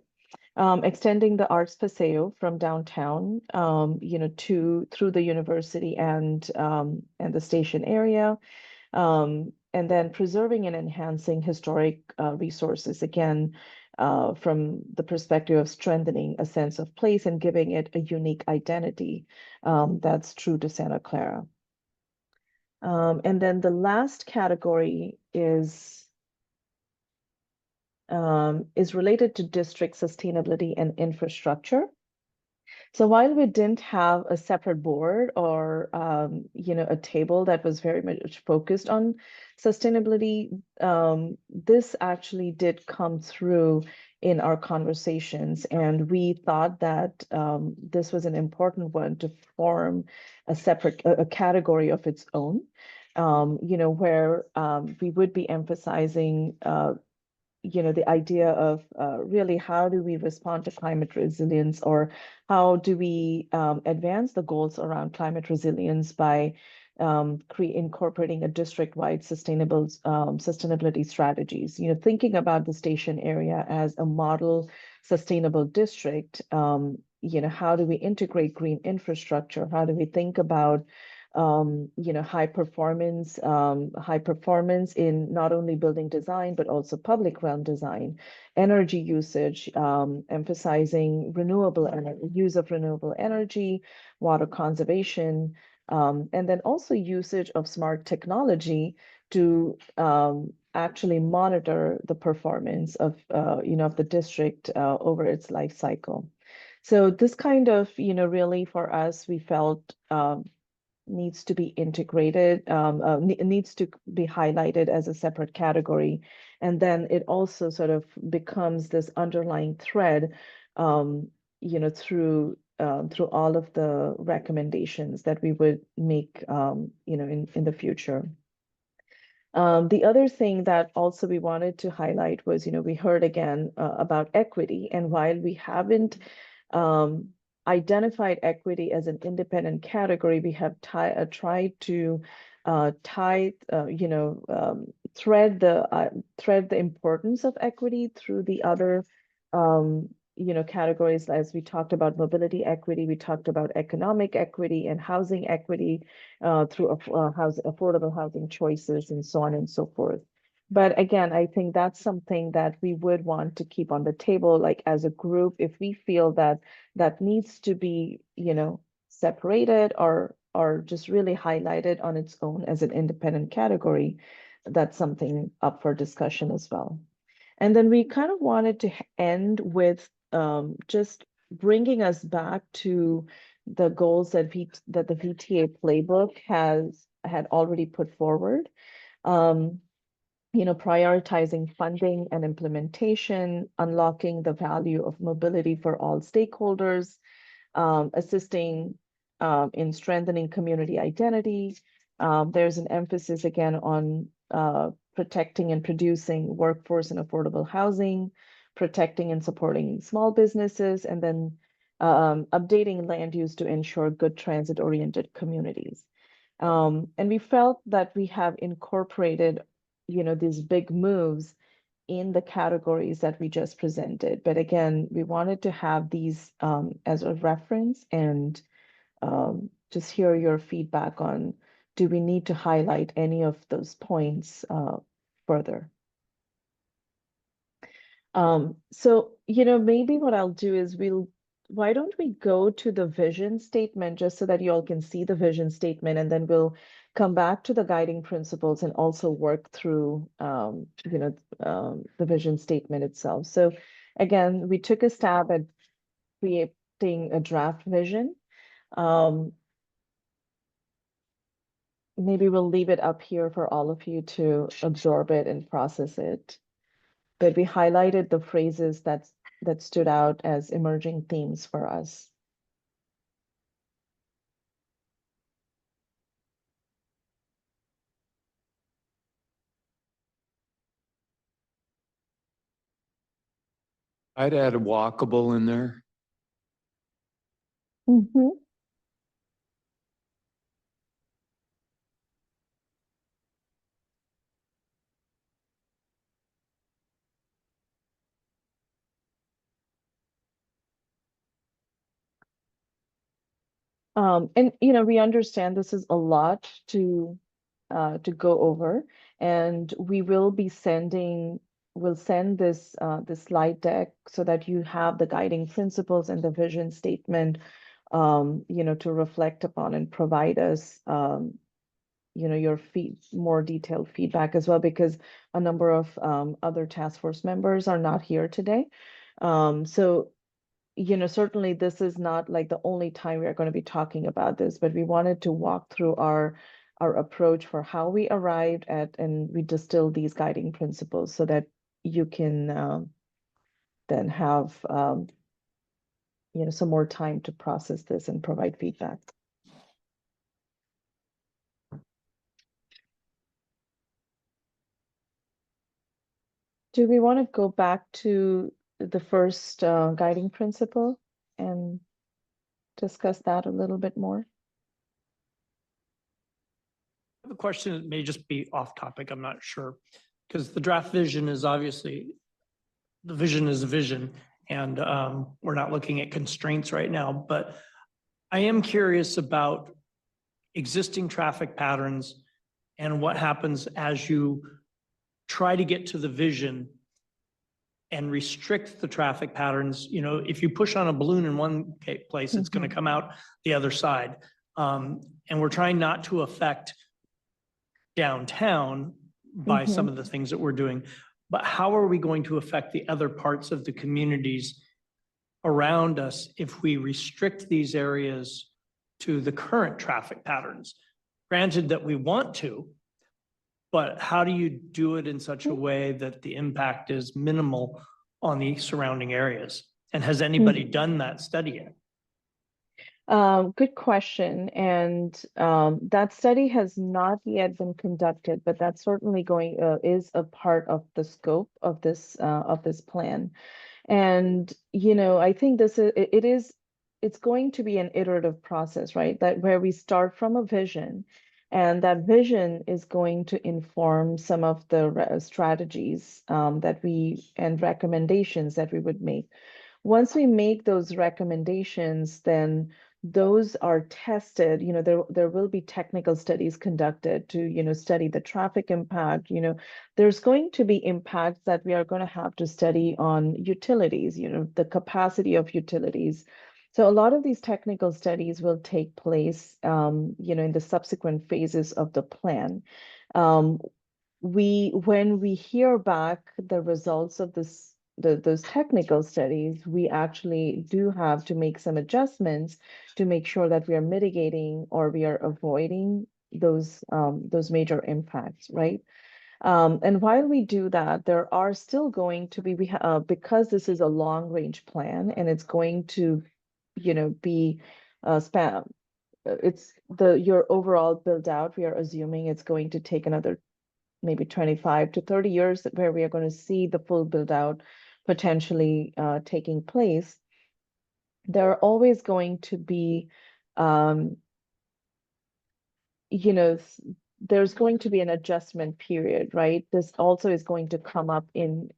Speaker 10: Extending the Arts Paseo from downtown, through the university and the station area. And then preserving and enhancing historic resources, again, from the perspective of strengthening a sense of place and giving it a unique identity that's true to Santa Clara. And then the last category is related to district sustainability and infrastructure. So while we didn't have a separate board or a table that was very much focused on sustainability, this actually did come through in our conversations, and we thought that this was an important one to form a separate category of its own. Where we would be emphasizing the idea of really how do we respond to climate resilience, or how do we advance the goals around climate resilience by incorporating a district-wide sustainability strategies. Thinking about the station area as a model sustainable district, how do we integrate green infrastructure? How do we think about high performance in not only building design, but also public realm design, energy usage, emphasizing use of renewable energy, water conservation, and then also usage of smart technology to actually monitor the performance of the district over its life cycle. So this kind of, really for us, we felt needs to be integrated, needs to be highlighted as a separate category. And then it also sort of becomes this underlying thread, through all of the recommendations that we would make, in the future. The other thing that also we wanted to highlight was, we heard again about equity. And while we haven't identified equity as an independent category, we have tried to thread the importance of equity through the other categories. As we talked about mobility equity, we talked about economic equity and housing equity through affordable housing choices and so on and so forth. But again, I think that's something that we would want to keep on the table, like as a group, if we feel that needs to be, separated or just really highlighted on its own as an independent category, that's something up for discussion as well. And then we kind of wanted to end with just bringing us back to the goals that the VTA playbook had already put forward. Prioritizing funding and implementation, unlocking the value of mobility for all stakeholders, assisting in strengthening community identity. There's an emphasis again on protecting and producing workforce and affordable housing, protecting and supporting small businesses, and then updating land use to ensure good transit-oriented communities. And we felt that we have incorporated these big moves in the categories that we just presented. But again, we wanted to have these as a reference and just hear your feedback on, do we need to highlight any of those points further? So, maybe what I'll do is why don't we go to the vision statement just so that you all can see the vision statement, and then we'll come back to the guiding principles and also work through, the vision statement itself. So again, we took a stab at creating a draft vision. Maybe we'll leave it up here for all of you to absorb it and process it. But we highlighted the phrases that stood out as emerging themes for us.
Speaker 8: I'd add a walkable in there.
Speaker 10: Mm-hmm. And, you know, we understand this is a lot to go over, and we will be we'll send this slide deck so that you have the guiding principles and the vision statement, you know, to reflect upon and provide us, you know, your more detailed feedback as well, because a number of other task force members are not here today. So, you know, certainly this is not like the only time we are going to be talking about this, but we wanted to walk through our approach for how we arrived at and we distilled these guiding principles so that you can then have you know, some more time to process this and provide feedback. Do we want to go back to the first guiding principle and discuss that a little bit more?
Speaker 9: The question may just be off topic, I'm not sure, because the draft vision is obviously, the vision is a vision, and we're not looking at constraints right now, but I am curious about existing traffic patterns and what happens as you try to get to the vision and restrict the traffic patterns. You know, if you push on a balloon in one place, it's going to come out the other side. And we're trying not to affect downtown by some of the things that we're doing, but how are we going to affect the other parts of the communities around us if we restrict these areas to the current traffic patterns? Granted that we want to, but how do you do it in such a way that the impact is minimal on the surrounding areas? And has anybody done that study yet?
Speaker 10: Good question. And that study has not yet been conducted, but that's certainly is a part of the scope of this plan. And, you know, I think it's going to be an iterative process, right? That where we start from a vision, and that vision is going to inform some of the strategies and recommendations that we would make. Once we make those recommendations, then those are tested. You know, there will be technical studies conducted to, you know, study the traffic impact. You know, there's going to be impacts that we are going to have to study on utilities, you know, the capacity of utilities. So a lot of these technical studies will take place, you know, in the subsequent phases of the plan. When we hear back the results of those technical studies, we actually do have to make some adjustments to make sure that we are mitigating or we are avoiding those major impacts, right? And while we do that, there are still going to be, because this is a long range plan and it's going to, you know, be your overall build out, we are assuming it's going to take another maybe 25 to 30 years where we are going to see the full build out potentially taking place. There are always going to be, you know, there's going to be an adjustment period, right? This also is going to come up in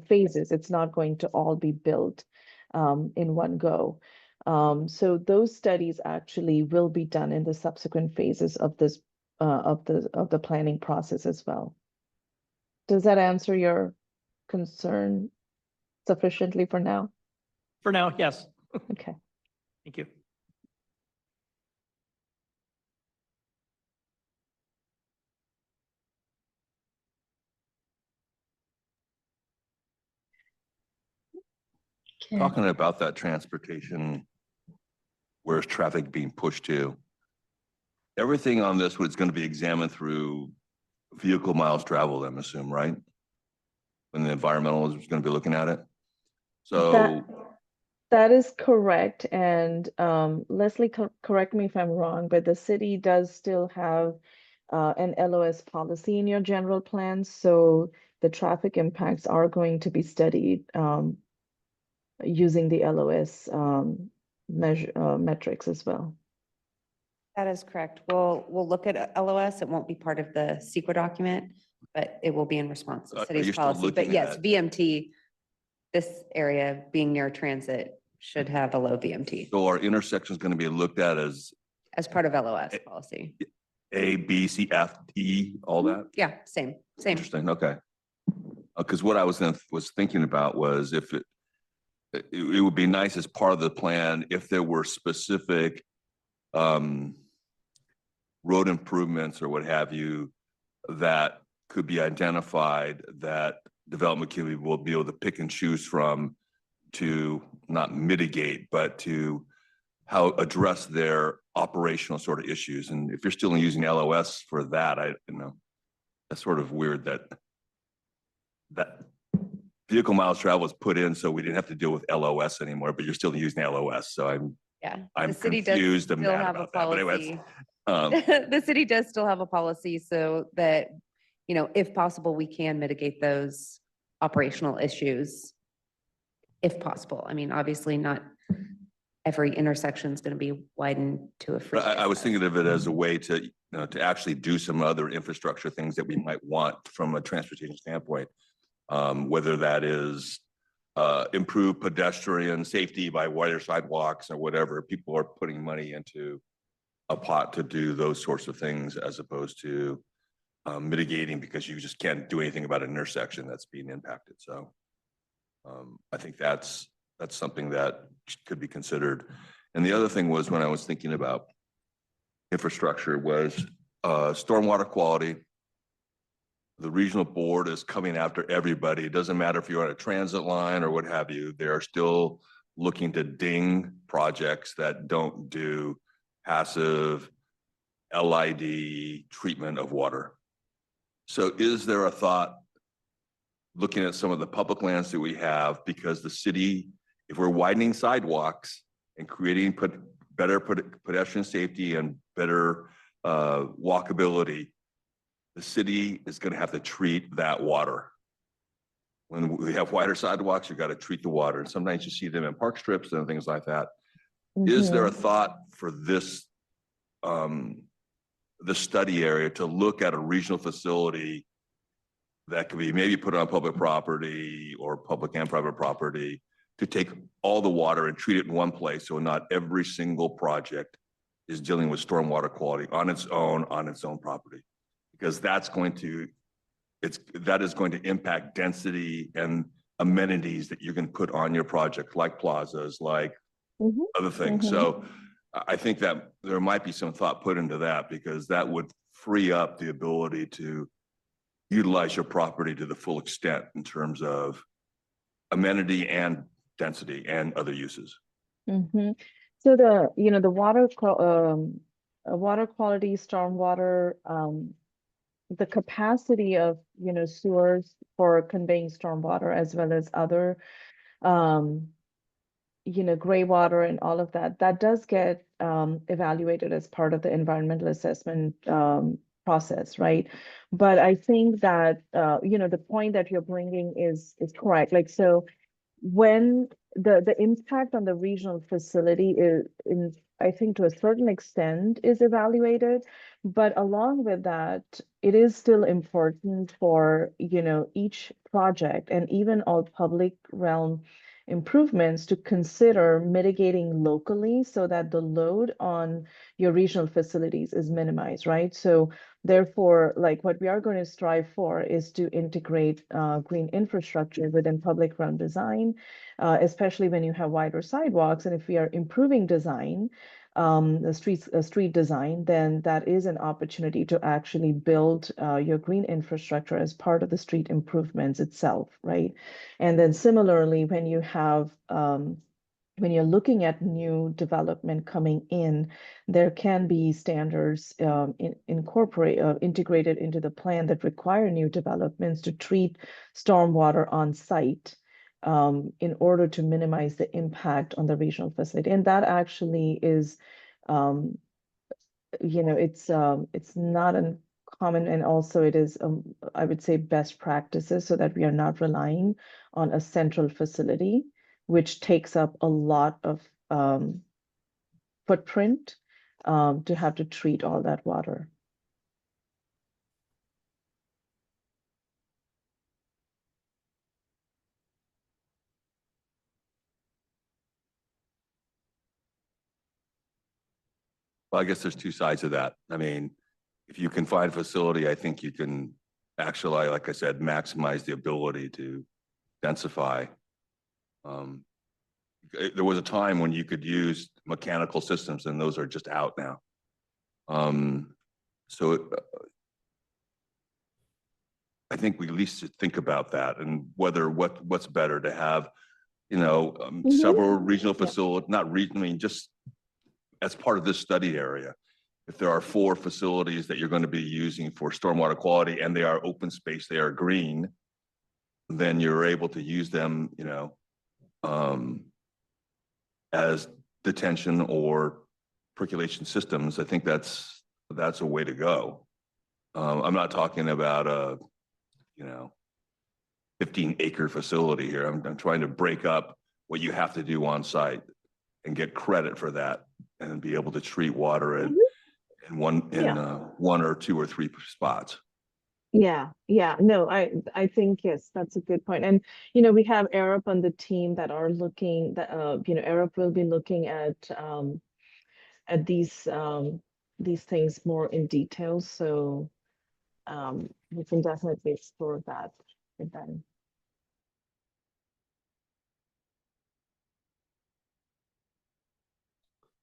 Speaker 10: phases. It's not going to all be built in one go. So those studies actually will be done in the subsequent phases of this of the planning process as well. Does that answer your concern sufficiently for now?
Speaker 9: For now, yes.
Speaker 10: Okay.
Speaker 9: Thank you.
Speaker 11: Okay.
Speaker 4: Talking about that transportation, where's traffic being pushed to? Everything on this was going to be examined through vehicle miles traveled, I'm assuming, right? When the environmental is going to be looking at it. So
Speaker 10: that is correct. And Leslie, correct me if I'm wrong, but the city does still have an LOS policy in your general plan. So the traffic impacts are going to be studied using the LOS metrics as well.
Speaker 2: That is correct. We'll look at LOS. It won't be part of the secret document, but it will be in response to
Speaker 4: Are you
Speaker 2: city's
Speaker 4: still
Speaker 2: policy. But
Speaker 4: looking
Speaker 2: yes,
Speaker 4: at-
Speaker 2: VMT, this area being near transit should have a low VMT.
Speaker 4: So our intersection is going to be looked at as
Speaker 2: as part of LOS policy.
Speaker 4: A, B, C, F, E, all that?
Speaker 2: Yeah, same.
Speaker 4: Interesting, okay. Because what I was thinking about was if it would be nice as part of the plan if there were specific road improvements or what have you that could be identified that development community will be able to pick and choose from to not mitigate, but to how address their operational sort of issues. And if you're still using LOS for that, that's sort of weird that vehicle miles traveled was put in so we didn't have to deal with LOS anymore, but you're still using LOS. So I'm
Speaker 2: The city does
Speaker 4: confused and
Speaker 2: still
Speaker 4: mad
Speaker 2: have a
Speaker 4: about that. But anyways,
Speaker 2: policy. The city does still have a policy so that, if possible, we can mitigate those operational issues. If possible. I mean, obviously not every intersection is going to be widened to a free.
Speaker 4: I was thinking of it as a way to, to actually do some other infrastructure things that we might want from a transportation standpoint. Whether that is improve pedestrian safety by wider sidewalks or whatever, people are putting money into a pot to do those sorts of things as opposed to mitigating because you just can't do anything about an intersection that's being impacted. So I think that's something that could be considered. And the other thing was when I was thinking about infrastructure was stormwater quality. The regional board is coming after everybody. It doesn't matter if you're on a transit line or what have you. They are still looking to ding projects that don't do passive LID treatment of water. So is there a thought looking at some of the public lands that we have, because the city, if we're widening sidewalks and creating better pedestrian safety and better walkability, the city is going to have to treat that water. When we have wider sidewalks, you've got to treat the water. And sometimes you see them in park strips and things like that. Is there a thought for this, the study area to look at a regional facility that could be maybe put on public property or public and private property to take all the water and treat it in one place so not every single project is dealing with stormwater quality on its own property? Because that is going to impact density and amenities that you can put on your project, like plazas, like other things. So I think that there might be some thought put into that, because that would free up the ability to utilize your property to the full extent in terms of amenity and density and other uses.
Speaker 10: So the water quality, stormwater, the capacity of, sewers for conveying stormwater as well as other, gray water and all of that does get evaluated as part of the environmental assessment process, right? But I think that, the point that you're bringing is correct. Like, so when the impact on the regional facility is I think to a certain extent is evaluated, but along with that, it is still important for, each project and even all public realm improvements to consider mitigating locally so that the load on your regional facilities is minimized, right? So therefore, like what we are going to strive for is to integrate green infrastructure within public realm design, especially when you have wider sidewalks. And if we are improving design, the street design, then that is an opportunity to actually build your green infrastructure as part of the street improvements itself, right? And then similarly, when you have when you're looking at new development coming in, there can be standards integrated into the plan that require new developments to treat stormwater on site in order to minimize the impact on the regional facility. And that actually is, it's not uncommon, and also it is, I would say, best practices so that we are not relying on a central facility, which takes up a lot of footprint to have to treat all that water.
Speaker 4: Well, I guess there's two sides of that. I mean, if you can find a facility, I think you can actually, like I said, maximize the ability to densify. There was a time when you could use mechanical systems and those are just out now. So I think we at least should think about that and whether what's better to have, several regional facilities, not regional, I mean, just as part of this study area. If there are 4 facilities that you're going to be using for stormwater quality and they are open space, they are green, then you're able to use them, as detention or percolation systems. I think that's a way to go. I'm not talking about a, 15-acre facility here. I'm trying to break up what you have to do on site and get credit for that and be able to treat water in one or 2 or 3 spots.
Speaker 10: Yeah, no, I think, yes, that's a good point. And, we have Arup on the team that are looking, that, Arup will be looking at these things more in detail. So we can definitely explore that with them.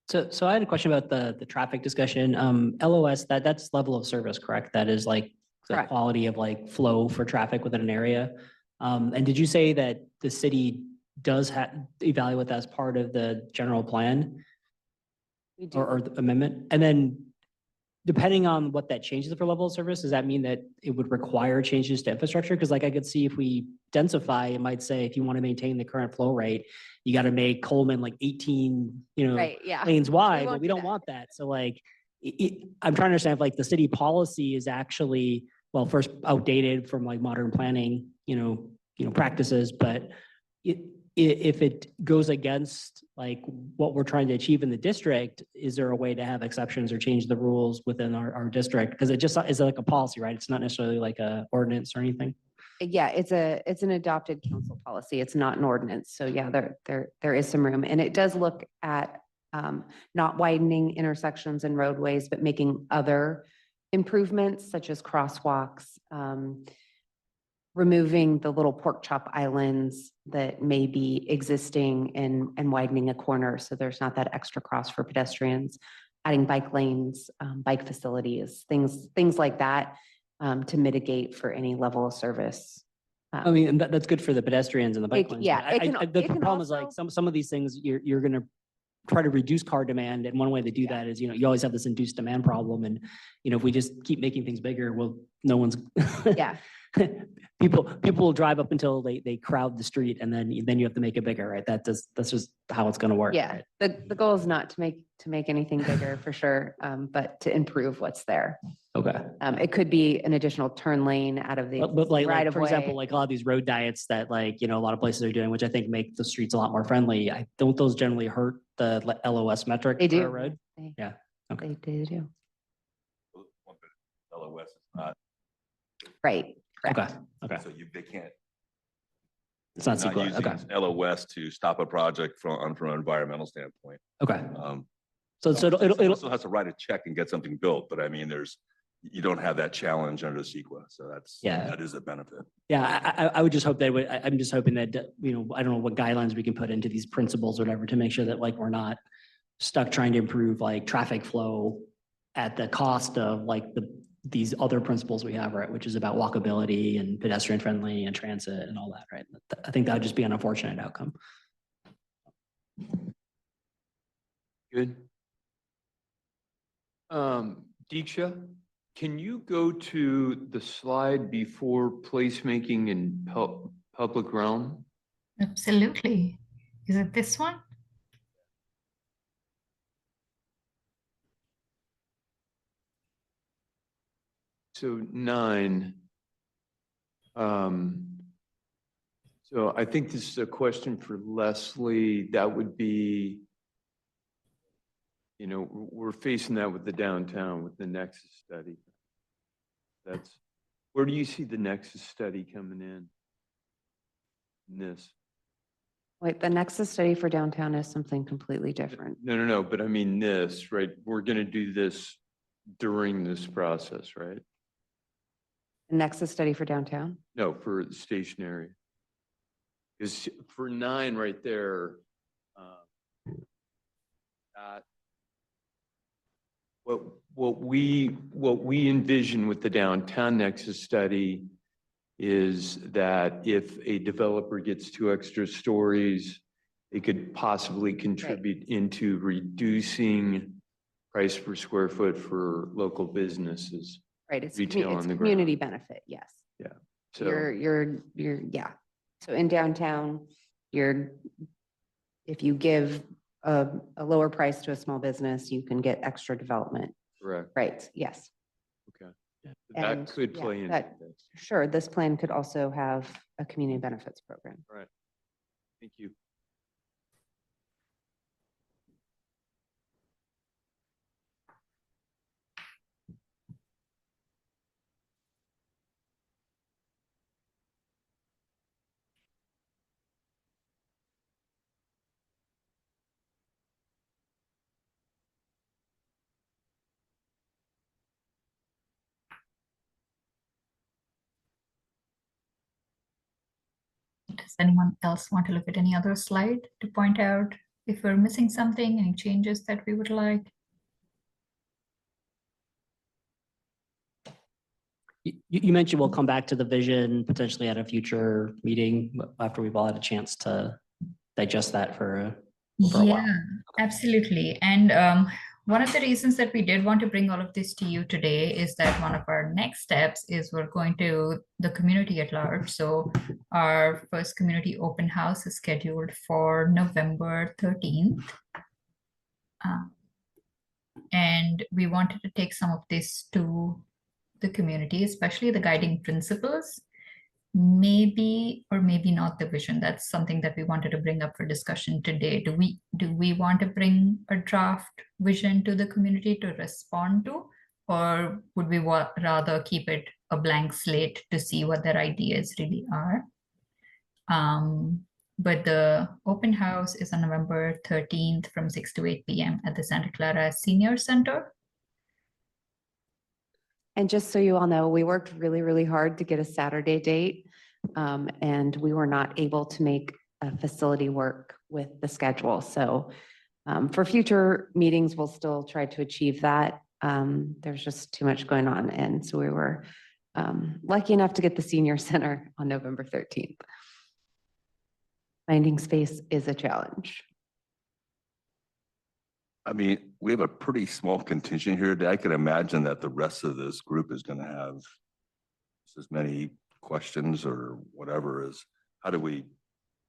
Speaker 7: So I had a question about the traffic discussion. LOS, that's level of service, correct? That is like the
Speaker 2: Correct.
Speaker 7: quality of like flow for traffic within an area. And did you say that the city does evaluate that as part of the general plan
Speaker 2: We do.
Speaker 7: or the amendment? And then depending on what that changes for level of service, does that mean that it would require changes to infrastructure? Because like I could see if we densify, it might say if you want to maintain the current flow rate, you got to make Coleman like 18,
Speaker 2: Right, yeah.
Speaker 7: lanes wide, but
Speaker 2: won't
Speaker 7: we
Speaker 2: do
Speaker 7: don't
Speaker 2: that.
Speaker 7: want that. So like, I'm trying to understand if like the city policy is actually, well, first outdated from like modern planning, practices, but if it goes against like what we're trying to achieve in the district, is there a way to have exceptions or change the rules within our district? Because it just is like a policy, right? It's not necessarily like a ordinance or anything.
Speaker 2: Yeah, it's an adopted council policy. It's not an ordinance. So yeah, there is some room. And it does look at not widening intersections and roadways, but making other improvements such as crosswalks, removing the little pork chop islands that may be existing and widening a corner so there's not that extra cross for pedestrians, adding bike lanes, bike facilities, things like that to mitigate for any level of service.
Speaker 7: I mean, and that's good for the pedestrians and the bike
Speaker 2: It-
Speaker 7: lanes.
Speaker 2: yeah,
Speaker 7: but
Speaker 2: it can-
Speaker 7: the
Speaker 2: it can
Speaker 7: problem is like
Speaker 2: also-
Speaker 7: some of these things, you're gonna try to reduce car demand. And one way to do that is, you always have this induced demand problem. And, if we just keep making things bigger, well, no one's.
Speaker 2: Yeah.
Speaker 7: People will drive up until they crowd the street and then you have to make it bigger, right? That's just how it's gonna work.
Speaker 2: Yeah,
Speaker 7: right?
Speaker 2: the goal is not to make anything bigger for sure, but to improve what's there.
Speaker 7: Okay.
Speaker 2: It could be an additional turn lane out of the
Speaker 7: But like,
Speaker 2: right of
Speaker 7: for example,
Speaker 2: way.
Speaker 7: like a lot of these road diets that like, a lot of places are doing, which I think make the streets a lot more friendly. Don't those generally hurt the LOS metric?
Speaker 2: They
Speaker 7: for a
Speaker 2: do.
Speaker 7: road?
Speaker 2: They-
Speaker 7: Yeah, okay.
Speaker 2: They do.
Speaker 4: LOS is not,
Speaker 2: Right. correct.
Speaker 7: Okay.
Speaker 4: so they can't.
Speaker 7: It's not
Speaker 4: Not
Speaker 7: CEQA. Okay.
Speaker 4: using LOS to stop a project from an environmental standpoint.
Speaker 7: Okay.
Speaker 4: Um,
Speaker 7: So it'll,
Speaker 4: Still has to write a check and get something built, but I mean, you don't have that challenge under the CEQA, so
Speaker 7: Yeah.
Speaker 4: that is a benefit.
Speaker 7: yeah, I would just hope that, I'm just hoping that, I don't know what guidelines we can put into these principles or whatever to make sure that like, we're not stuck trying to improve like traffic flow at the cost of like these other principles we have, right? Which is about walkability and pedestrian friendly and transit and all that, right? I think that would just be an unfortunate outcome.
Speaker 8: Good. Deeksha, can you go to the slide before placemaking in public realm?
Speaker 11: Absolutely. Is it this one?
Speaker 8: So 9. So I think this is a question for Leslie. That would be, we're facing that with the downtown with the Nexus study. Where do you see the Nexus study coming in? This.
Speaker 2: Wait, the Nexus study for downtown is something completely different.
Speaker 8: No, but I mean this, right? We're gonna do this during this process, right?
Speaker 2: The Nexus study for downtown?
Speaker 8: No, for the stationary. Because for 9 right there, that what we envision with the downtown Nexus study is that if a developer gets 2 extra stories, it could possibly contribute into reducing price per square foot for local businesses.
Speaker 2: Right, it's,
Speaker 8: Retail on
Speaker 2: it's
Speaker 8: the
Speaker 2: community
Speaker 8: ground.
Speaker 2: benefit, yes.
Speaker 8: So,
Speaker 2: You're, yeah. So in downtown, if you give a lower price to a small business, you can get extra development.
Speaker 8: correct,
Speaker 2: Right, yes.
Speaker 8: okay. That
Speaker 2: And,
Speaker 8: could
Speaker 2: yeah,
Speaker 8: play into
Speaker 2: that-
Speaker 8: this.
Speaker 2: Sure, this plan could also have a community benefits program.
Speaker 8: Thank you.
Speaker 11: Does anyone else want to look at any other slide to point out if we're missing something, any changes that we would like?
Speaker 7: You mentioned we'll come back to the vision potentially at a future meeting after we've all had a chance to digest that for a while.
Speaker 11: Yeah, absolutely. And one of the reasons that we did want to bring all of this to you today is that one of our next steps is we're going to the community at large. So our first community open house is scheduled for November 13th. And we wanted to take some of this to the community, especially the guiding principles, maybe or maybe not the vision. That's something that we wanted to bring up for discussion today. Do we want to bring a draft vision to the community to respond to, or would we rather keep it a blank slate to see what their ideas really are? But the open house is on November 13th from 6 to 8 p.m. at the Santa Clara Senior Center.
Speaker 2: And just so you all know, we worked really, really hard to get a Saturday date. And we were not able to make a facility work with the schedule. So for future meetings, we'll still try to achieve that. There's just too much going on. And so we were lucky enough to get the senior center on November 13th. Finding space is a challenge.
Speaker 4: I mean, we have a pretty small contingent here today. I can imagine that the rest of this group is going to have just as many questions or whatever. Is how do we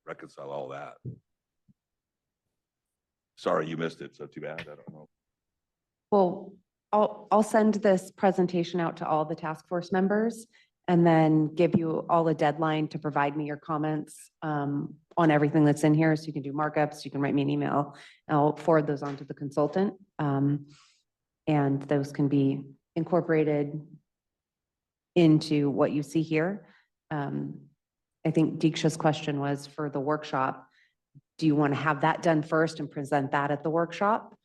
Speaker 4: reconcile all that? Sorry, you missed it, so too bad. I don't know.
Speaker 2: Well, I'll send this presentation out to all the task force members and then give you all a deadline to provide me your comments on everything that's in here. So you can do markups, you can write me an email. I'll forward those on to the consultant. And those can be incorporated into what you see here. I think Deeksha's question was for the workshop, do you want to have that done first and present that at the workshop?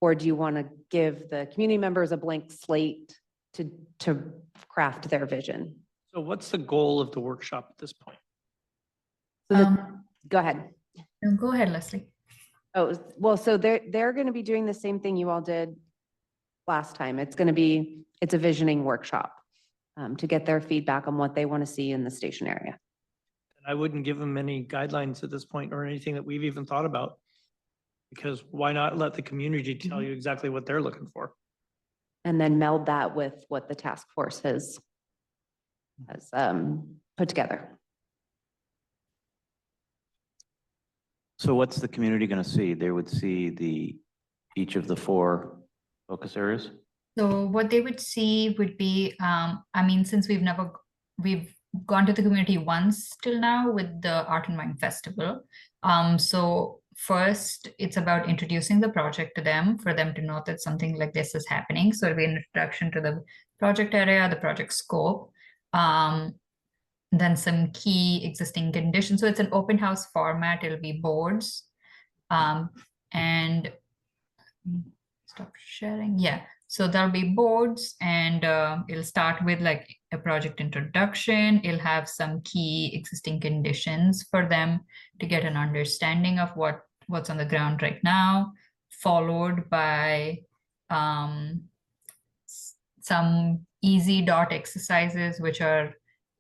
Speaker 2: Or do you want to give the community members a blank slate to craft their vision?
Speaker 9: So what's the goal of the workshop at this point?
Speaker 2: Go ahead.
Speaker 11: No, go ahead, Leslie.
Speaker 2: Oh, well, so they're going to be doing the same thing you all did last time. It's a visioning workshop to get their feedback on what they want to see in the station area.
Speaker 9: And I wouldn't give them any guidelines at this point or anything that we've even thought about. Because why not let the community tell you exactly what they're looking for?
Speaker 2: And then meld that with what the task force has put together.
Speaker 3: So what's the community going to see? They would see each of the 4 focus areas?
Speaker 11: So what they would see would be, I mean, since we've gone to the community once till now with the Art and Wine Festival. So first, it's about introducing the project to them for them to know that something like this is happening. So it'll be an introduction to the project area, the project scope. then some key existing conditions. So it's an open house format. It'll be boards. And stop sharing. Yeah. So there'll be boards, and it'll start with like a project introduction. It'll have some key existing conditions for them to get an understanding of what's on the ground right now, followed by some easy dot exercises, which are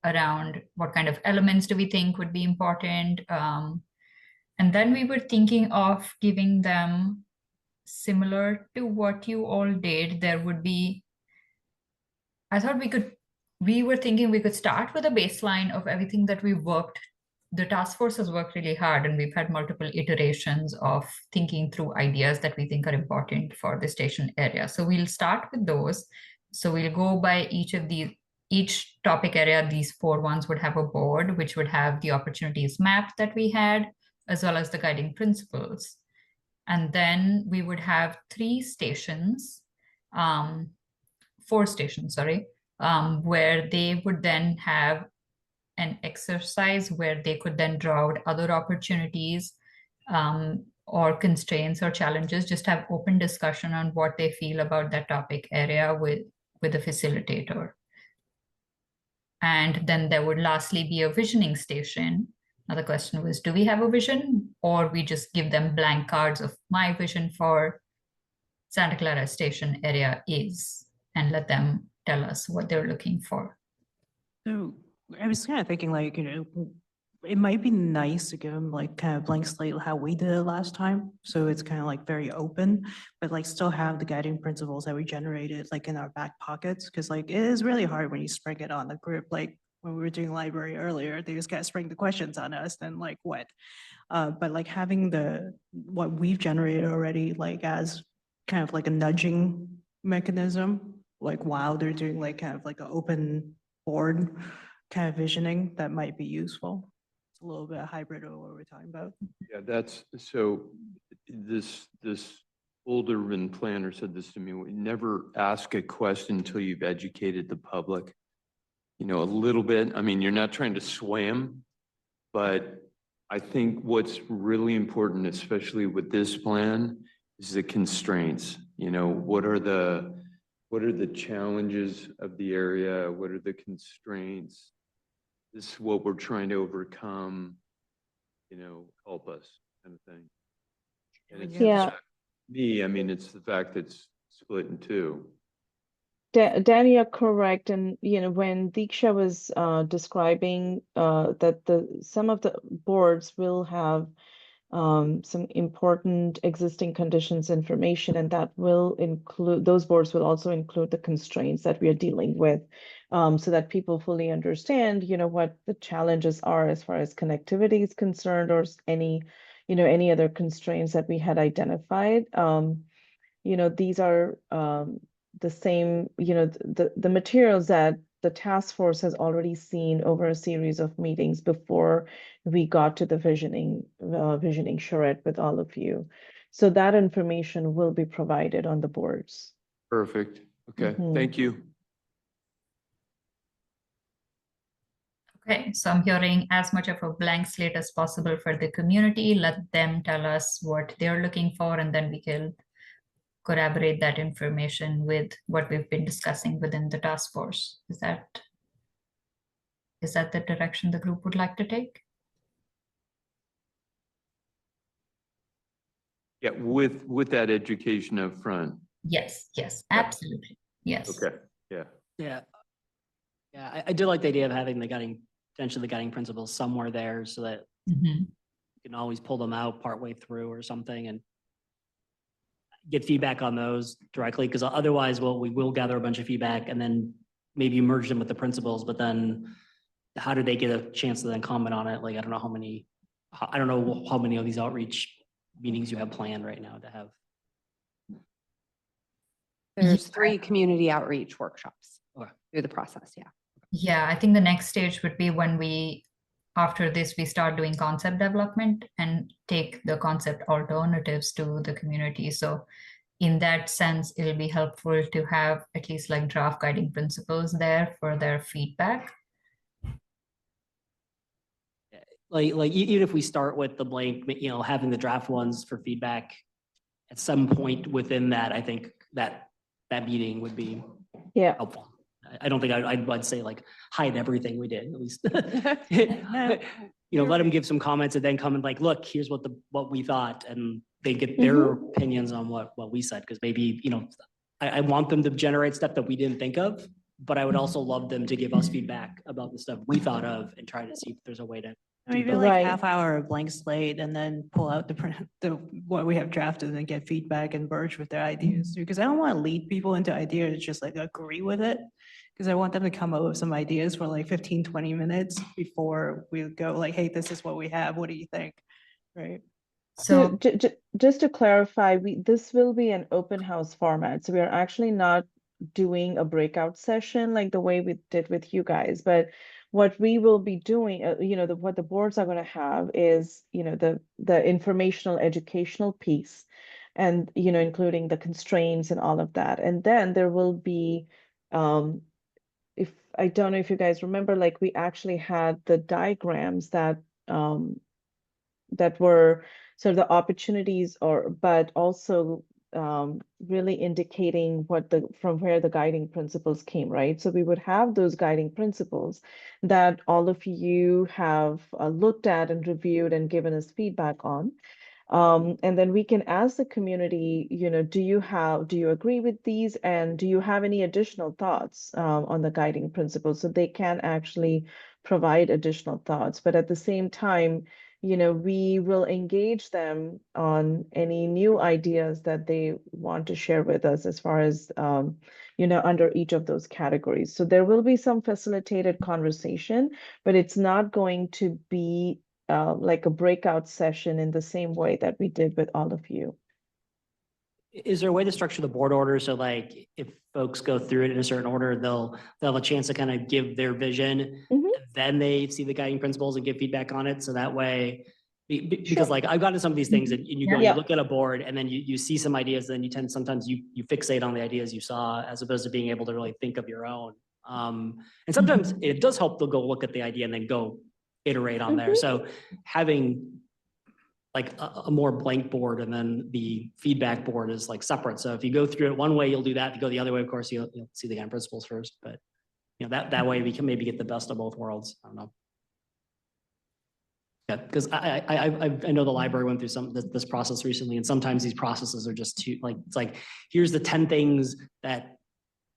Speaker 11: around what kind of elements do we think would be important. And then we were thinking of giving them, similar to what you all did, there would be, I thought we were thinking we could start with a baseline of everything that we worked. The task force has worked really hard, and we've had multiple iterations of thinking through ideas that we think are important for the station area. So we'll start with those. So we'll go by each topic area. These 4 ones would have a board, which would have the opportunities map that we had, as well as the guiding principles. And then we would have 4 stations, where they would then have an exercise where they could then draw out other opportunities or constraints or challenges, just have open discussion on what they feel about that topic area with the facilitator. And then there would lastly be a visioning station. Now the question was, do we have a vision, or we just give them blank cards of my vision for Santa Clara Station area is, and let them tell us what they're looking for.
Speaker 1: So I was kind of thinking like, it might be nice to give them like kind of blank slate how we did it last time. So it's kind of like very open, but like still have the guiding principles that we generated like in our back pockets. Cause like it is really hard when you spring it on the group. Like when we were doing library earlier, they just got to spring the questions on us, then like what? But like having what we've generated already, like as kind of like a nudging mechanism, like while they're doing like kind of like an open board kind of visioning, that might be useful. It's a little bit of hybrid of what we're talking about.
Speaker 8: Yeah, that's, so this older planner said this to me, never ask a question until you've educated the public, a little bit. I mean, you're not trying to sway them, but I think what's really important, especially with this plan, is the constraints. What are the challenges of the area? What are the constraints? This is what we're trying to overcome, help us kind of thing. And it's
Speaker 10: Yeah.
Speaker 8: me, it's the fact that it's split in 2.
Speaker 10: Danny, you're correct. And, when Diksha was describing that some of the boards will have some important existing conditions information, and that will include, those boards will also include the constraints that we are dealing with, so that people fully understand, what the challenges are as far as connectivity is concerned, or any other constraints that we had identified. These are the same, the materials that the task force has already seen over a series of meetings before we got to the visioning charrette with all of you. So that information will be provided on the boards.
Speaker 8: Perfect. Okay, thank you.
Speaker 11: Okay, so I'm hearing as much of a blank slate as possible for the community. Let them tell us what they're looking for, and then we can corroborate that information with what we've been discussing within the task force. Is that the direction the group would like to take?
Speaker 8: Yeah, with that education up front.
Speaker 11: Yes, absolutely. Yes.
Speaker 8: Okay, yeah.
Speaker 7: Yeah. Yeah, I did like the idea of having potentially the guiding principles somewhere there, so that you can always pull them out partway through or something and get feedback on those directly, because otherwise we will gather a bunch of feedback and then maybe merge them with the principles, but then how do they get a chance to then comment on it? Like, I don't know how many of these outreach meetings you have planned right now to have.
Speaker 2: There's 3 community outreach workshops through the process. Yeah.
Speaker 11: Yeah, I think the next stage would be when after this, we start doing concept development and take the concept alternatives to the community. So in that sense, it'll be helpful to have at least like draft guiding principles there for their feedback.
Speaker 7: Even if we start with the blank, having the draft ones for feedback at some point within that, I think that meeting would be
Speaker 10: Yeah.
Speaker 7: helpful. I don't think I'd say like hide everything we did, at least. Let them give some comments and then come and like, look, here's what we thought, and they get their opinions on what we said, because maybe, I want them to generate stuff that we didn't think of, but I would also love them to give us feedback about the stuff we thought of and try to see if there's a way to.
Speaker 1: Maybe
Speaker 10: Right.
Speaker 1: like half hour of blank slate and then pull out what we have drafted and get feedback and merge with their ideas. Because I don't want to lead people into ideas, just like agree with it. Because I want them to come up with some ideas for like 15, 20 minutes before we go like, hey, this is what we have. What do you think? Right?
Speaker 10: So
Speaker 11: So
Speaker 10: just to clarify, this will be an open house format. So we are actually not doing a breakout session like the way we did with you guys. But what we will be doing, what the boards are going to have is, the informational educational piece, and, including the constraints and all of that. And then there will be, if I don't know if you guys remember, like we actually had the diagrams that were sort of the opportunities, but also really indicating from where the guiding principles came, right? So we would have those guiding principles that all of you have looked at and reviewed and given us feedback on. And then we can ask the community, do you agree with these? And do you have any additional thoughts on the guiding principles? So they can actually provide additional thoughts. But at the same time, we will engage them on any new ideas that they want to share with us as far as, under each of those categories. So there will be some facilitated conversation, but it's not going to be like a breakout session in the same way that we did with all of you.
Speaker 7: Is there a way to structure the board order so like if folks go through it in a certain order, they'll have a chance to kind of give their vision, then they see the guiding principles and give feedback on it. So that way, because like I've gotten some of these things and you go,
Speaker 10: Yeah.
Speaker 7: you look at a board and then you see some ideas, then sometimes you fixate on the ideas you saw as opposed to being able to really think of your own. And sometimes it does help to go look at the idea and then go iterate on there. So having like a more blank board and then the feedback board is like separate. So if you go through it one way, you'll do that. If you go the other way, of course, you'll see the guiding principles first, but that way we can maybe get the best of both worlds. I don't know. Yeah, because I know the library went through this process recently, and sometimes these processes are just too it's like, here's the 10 things that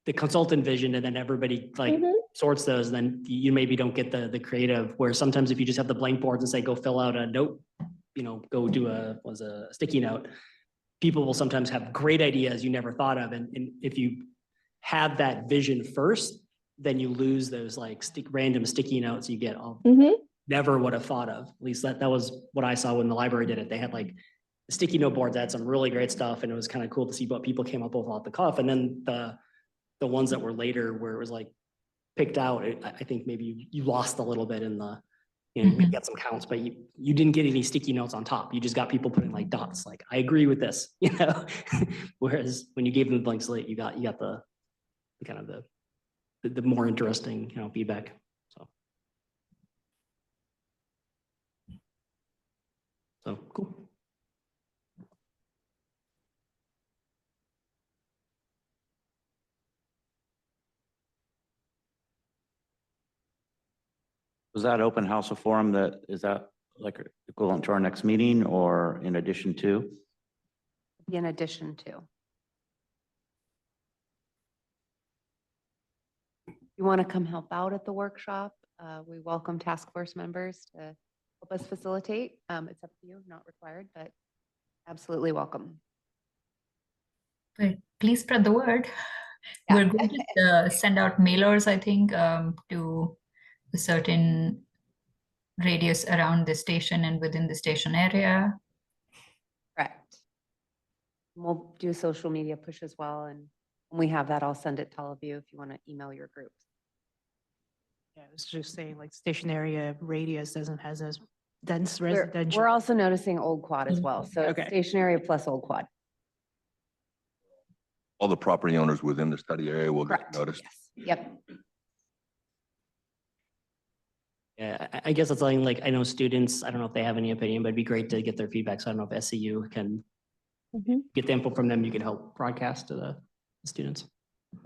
Speaker 7: the consultant visioned, and then everybody like sorts those, and then you maybe don't get the creative, where sometimes if you just have the blank boards and say, go fill out a note, go do a sticky note, people will sometimes have great ideas you never thought of. And if you have that vision first, then you lose those like random sticky notes you get never would have thought of. At least that was what I saw when the library did it. They had like the sticky note boards that had some really great stuff, and it was kind of cool to see what people came up with off the cuff. And then the ones that were later where it was like picked out, I think maybe you lost a little bit in the, you got some counts, but you didn't get any sticky notes on top. You just got people putting like dots, like, I agree with this, Whereas when you gave them the blank slate, you got the kind of the more interesting, feedback. So cool.
Speaker 3: Was that open house a forum is that like equivalent to our next meeting or in addition to?
Speaker 2: In addition to. You want to come help out at the workshop? We welcome task force members to help us facilitate. It's up to you, not required, but absolutely welcome.
Speaker 11: but please spread the word.
Speaker 2: Yeah.
Speaker 11: We're going to send out mailers, I think, to a certain radius around the station and within the station area.
Speaker 2: Correct. We'll do social media push as well. And when we have that, I'll send it to all of you if you want to email your groups.
Speaker 1: Yeah, I was just saying like station area radius doesn't has as dense
Speaker 2: We're
Speaker 1: residential.
Speaker 2: also noticing Old Quad as well. So
Speaker 1: Okay.
Speaker 2: station area plus Old Quad.
Speaker 4: All the property owners within the study area will get
Speaker 2: Correct.
Speaker 4: noticed.
Speaker 2: Yes. Yep.
Speaker 7: Yeah, I guess it's like, I know students, I don't know if they have any opinion, but it'd be great to get their feedback. So I don't know if SCU can get the input from them. You can help broadcast to the students. I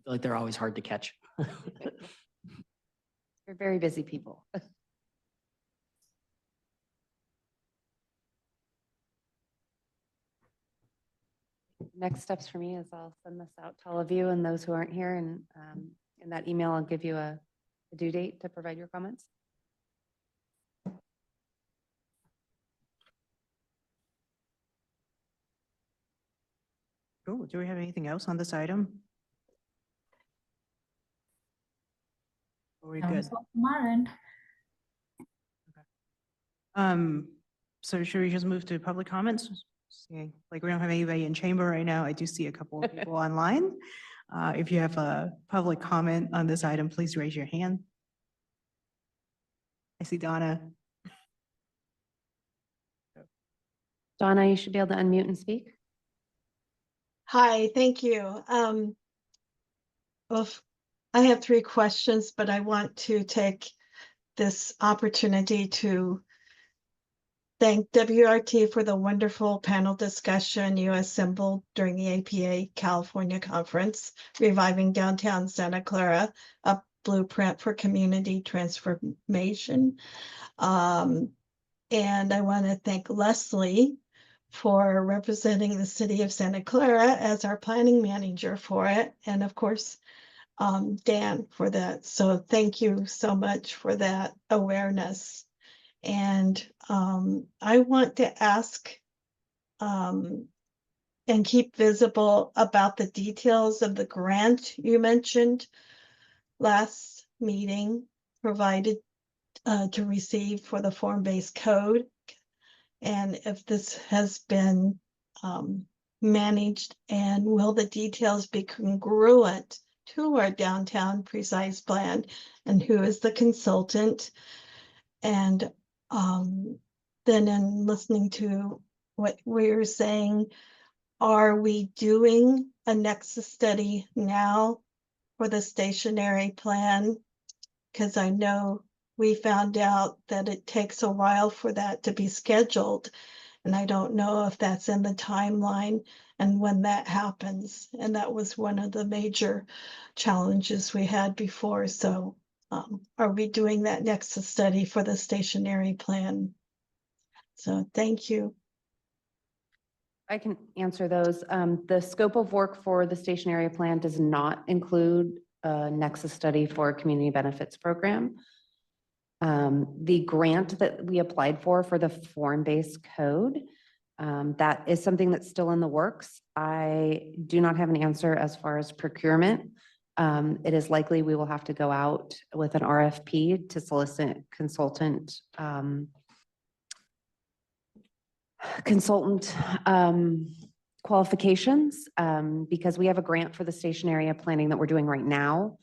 Speaker 7: feel like they're always hard to catch.
Speaker 2: You're very busy people. Next steps for me is I'll send this out to all of you and those who aren't here, and in that email, I'll give you a due date to provide your comments.
Speaker 1: Cool. Do we have anything else on this item? Are we
Speaker 11: That
Speaker 1: good?
Speaker 11: was all from our end.
Speaker 1: So should we just move to public comments? See, like we don't have anybody in chamber right now. I do see a couple of people online. If you have a public comment on this item, please raise your hand. I see Donna.
Speaker 2: Donna, you should be able to unmute and speak.
Speaker 12: Hi, thank you. I have 3 questions, but I want to take this opportunity to thank WRT for the wonderful panel discussion you assembled during the APA California Conference, Reviving Downtown Santa Clara, a blueprint for community transformation. And I want to thank Leslie for representing the city of Santa Clara as our planning manager for it. And of course, Dan for that. So thank you so much for that awareness. And I want to ask and keep visible about the details of the grant you mentioned last meeting provided to receive for the form-based code. And if this has been managed, and will the details be congruent to our downtown precise plan, and who is the consultant? And then in listening to what we're saying, are we doing a nexus study now for the stationary plan? Because I know we found out that it takes a while for that to be scheduled. And I don't know if that's in the timeline and when that happens. And that was one of the major challenges we had before. So are we doing that nexus study for the stationary plan? So thank you.
Speaker 2: I can answer those. The scope of work for the stationary plan does not include a nexus study for a community benefits program. The grant that we applied for the form-based code, that is something that's still in the works. I do not have an answer as far as procurement. It is likely we will have to go out with an RFP to solicit consultant qualifications, because we have a grant for the stationary planning that we're doing right now.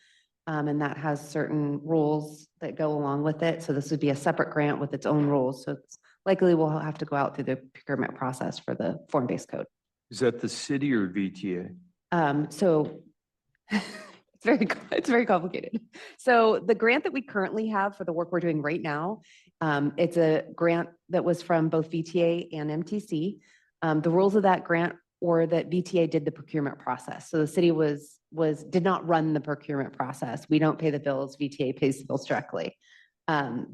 Speaker 2: And that has certain rules that go along with it. So this would be a separate grant with its own rules. So it's likely we'll have to go out through the procurement process for the form-based code.
Speaker 8: Is that the city or VTA?
Speaker 2: So it's very complicated. So the grant that we currently have for the work we're doing right now, it's a grant that was from both VTA and MTC. The rules of that grant were that VTA did the procurement process. So the city did not run the procurement process. We don't pay the bills, VTA pays the bills directly.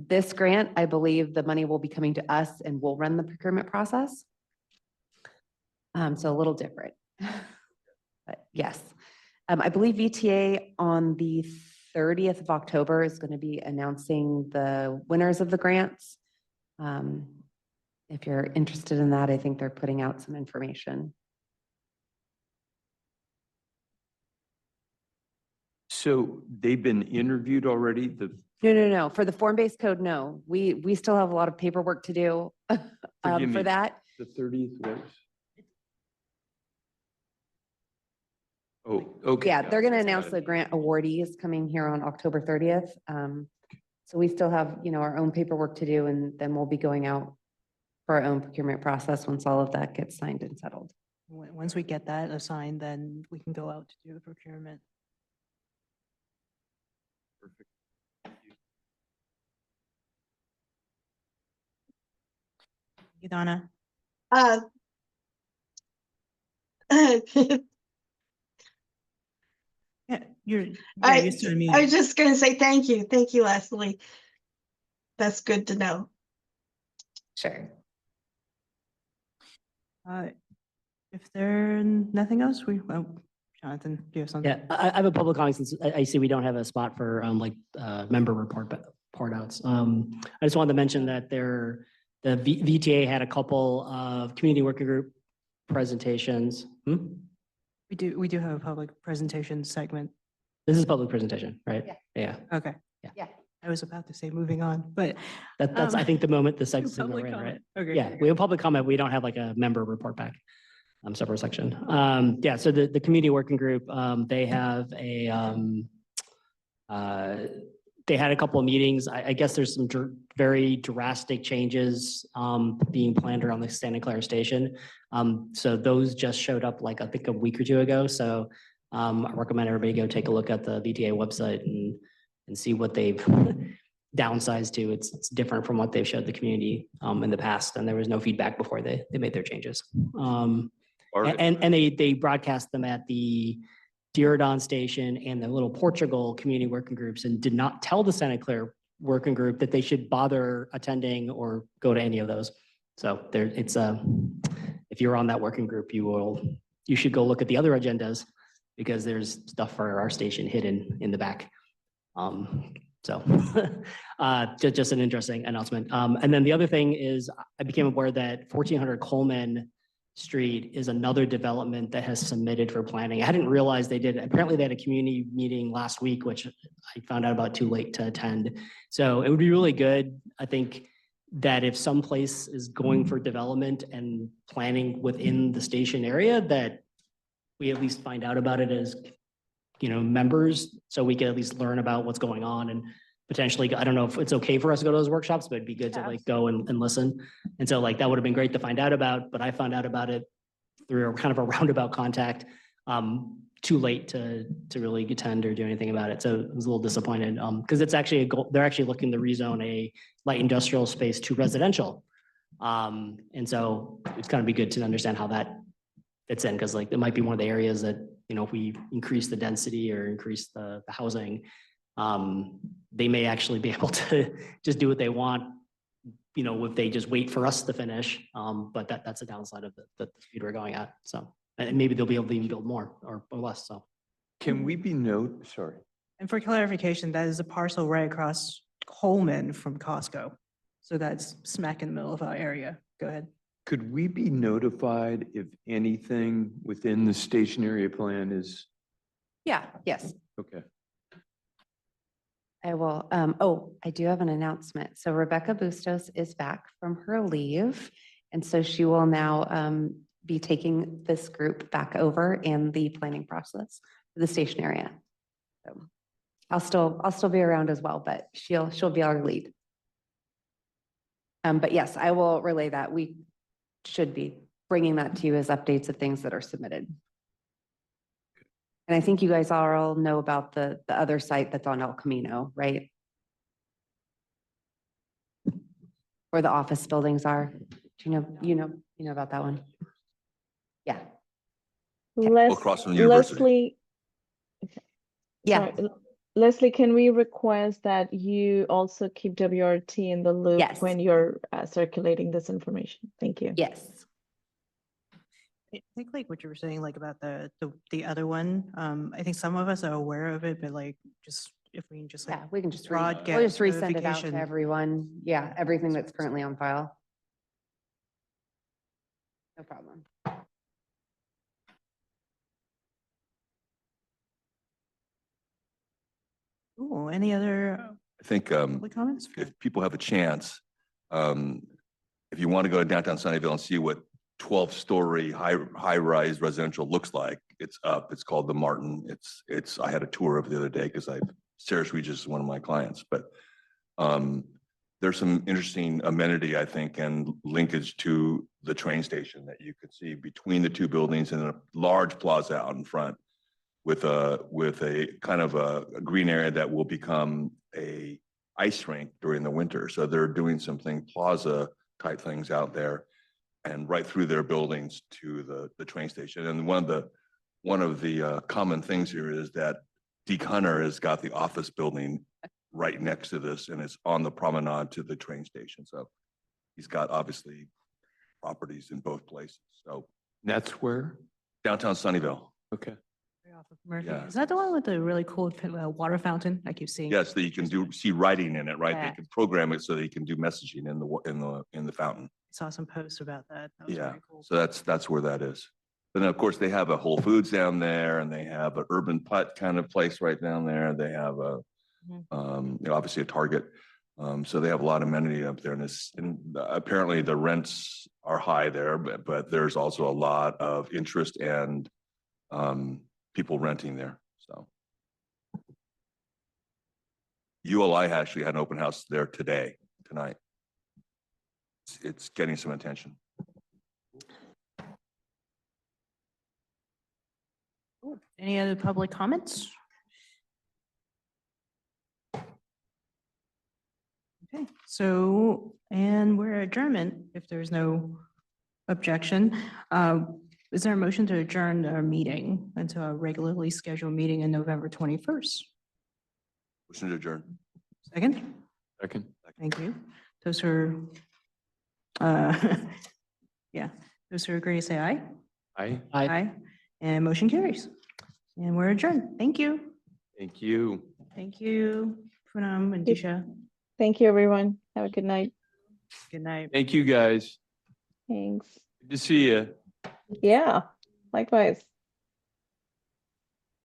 Speaker 2: This grant, I believe the money will be coming to us and we'll run the procurement process. So a little different, but yes. I believe VTA on the 30th of October is going to be announcing the winners of the grants. If you're interested in that, I think they're putting out some information.
Speaker 8: So they've been interviewed already?
Speaker 2: No. For the form-based code, no. We still have a lot of paperwork to do
Speaker 8: Forgive me,
Speaker 2: for that.
Speaker 8: The 30th was? Oh, okay.
Speaker 2: Yeah, they're going to announce the grant awardees coming here on October 30th. So we still have, our own paperwork to do, and then we'll be going out for our own procurement process once all of that gets signed and settled.
Speaker 1: Once we get that assigned, then we can go out to do the procurement.
Speaker 8: Perfect.
Speaker 1: Donna.
Speaker 12: Uh,
Speaker 1: Yeah, you're
Speaker 12: I
Speaker 1: used to
Speaker 12: I
Speaker 1: unmuting.
Speaker 12: was just gonna say thank you. Thank you, Leslie. That's good to know.
Speaker 2: Sure.
Speaker 1: If there's nothing else, Jonathan, do you have something?
Speaker 7: Yeah, I have a public comment since I see we don't have a spot for member report outs. I just wanted to mention that the VTA had a couple of community working group presentations.
Speaker 1: We do have a public presentation segment.
Speaker 7: This is a public presentation, right?
Speaker 2: Yeah.
Speaker 7: Yeah,
Speaker 1: Okay.
Speaker 2: Yeah.
Speaker 1: I was about to say moving on, but
Speaker 7: that's, I think, the moment the segment
Speaker 1: public
Speaker 7: we're in, right?
Speaker 1: comment. Okay.
Speaker 7: Yeah, we have public comment. We don't have like a member report back. Separate section. Yeah, so the community working group, they have they had a couple of meetings. I guess there's some very drastic changes being planned around the Santa Clara station. So those just showed up like I think a week or two ago. So I recommend everybody go take a look at the VTA website and see what they've downsized to. It's different from what they've showed the community in the past, and there was no feedback before they made their changes. And they broadcast them at the Diridon station and the Little Portugal community working groups, and did not tell the Santa Clara working group that they should bother attending or go to any of those. So it's if you're on that working group, you should go look at the other agendas, because there's stuff for our station hidden in the back. So just an interesting announcement. And then the other thing is I became aware that 1400 Coleman Street is another development that has submitted for planning. I hadn't realized they did. Apparently they had a community meeting last week, which I found out about too late to attend. So it would be really good, I think, that if some place is going for development and planning within the station area, that we at least find out about it as, members, so we can at least learn about what's going on, and potentially, I don't know if it's okay for us to go to those workshops, but it'd be good to like go and listen. And so like, that would have been great to find out about, but I found out about it through a kind of a roundabout contact, too late to really attend or do anything about it. So I was a little disappointed, because it's actually a goal. They're actually looking to rezone a light industrial space to residential. And so it's kind of be good to understand how that fits in, because like, it might be one of the areas that, if we increase the density or increase the housing, they may actually be able to just do what they want, if they just wait for us to finish. But that's a downside of the speed we're going at. So, and maybe they'll be able to even build more or less. So
Speaker 8: Can we be sorry.
Speaker 1: And for clarification, that is a parcel right across Coleman from Costco. So that's smack in the middle of our area. Go ahead.
Speaker 8: Could we be notified if anything within the station area plan is,
Speaker 2: Yeah, yes.
Speaker 8: okay.
Speaker 2: I will. I do have an announcement. So Rebecca Bustos is back from her leave. And so she will now be taking this group back over in the planning process for the station area. So I'll still be around as well, but she'll be our lead. But yes, I will relay that. We should be bringing that to you as updates of things that are submitted. And I think you guys all know about the other site that's on El Camino, right? Where the office buildings are. Do you know about that one? Yeah.
Speaker 4: Across from the university.
Speaker 10: Leslie,
Speaker 2: Yeah.
Speaker 10: sorry, Leslie, can we request that you also keep WRT in the loop
Speaker 2: Yes.
Speaker 10: when you're circulating this information? Thank you.
Speaker 2: Yes.
Speaker 1: I think like what you were saying, like about the other one, I think some of us are aware of it, but like, just if we can just like
Speaker 2: Yeah, we can just
Speaker 1: broadcast
Speaker 2: we'll just resend it out to
Speaker 1: notification.
Speaker 2: everyone. Yeah, everything that's currently on file. No problem.
Speaker 1: Ooh, any other
Speaker 4: I think
Speaker 1: public comments?
Speaker 4: if people have a chance, if you want to go to downtown Sunnyvale and see what 12-story high-rise residential looks like, it's up. It's called the Martin. I had a tour of it the other day because Sarah Regis is one of my clients, but there's some interesting amenity, I think, and linkage to the train station that you could see between the two buildings, and a large plaza out in front with a kind of a green area that will become a ice rink during the winter. So they're doing something plaza type things out there. and right through their buildings to the train station. And one of the common things here is that Deke Hunter has got the office building right next to this, and it's on the promenade to the train station. So he's got obviously properties in both places. So
Speaker 8: That's where?
Speaker 4: downtown Sunnyvale.
Speaker 8: Okay.
Speaker 1: Right off of Murphy.
Speaker 4: Yeah.
Speaker 1: Is that the one with the really cool water fountain I keep seeing?
Speaker 4: Yes, that you can see writing in it, right? They
Speaker 1: Yeah.
Speaker 4: can program it so that you can do messaging in the fountain.
Speaker 1: Saw some posts about that. That was
Speaker 4: Yeah,
Speaker 1: very cool.
Speaker 4: so that's where that is. But then, of course, they have a Whole Foods down there, and they have an Urban Putt kind of place right down there. They have a, obviously a Target. So they have a lot of amenity up there, and apparently the rents are high there, but there's also a lot of interest and people renting there, so. ULI actually had an open house there tonight. It's getting some attention.
Speaker 1: Cool. Any other public comments? Okay, so, and we're adjournment if there's no objection. Is there a motion to adjourn our meeting until a regularly scheduled meeting in November 21st?
Speaker 4: Motion to adjourn.
Speaker 1: Second?
Speaker 8: Second.
Speaker 1: Thank you. Those are, yeah, those who agree, say aye.
Speaker 8: Aye.
Speaker 1: Aye. And motion carries. And we're adjourned. Thank you.
Speaker 8: Thank you.
Speaker 1: Thank you, Poonam and Disha.
Speaker 10: Thank you, everyone. Have a good night.
Speaker 1: Good night.
Speaker 8: Thank you, guys.
Speaker 10: Thanks.
Speaker 8: Good to see you.
Speaker 10: Yeah, likewise.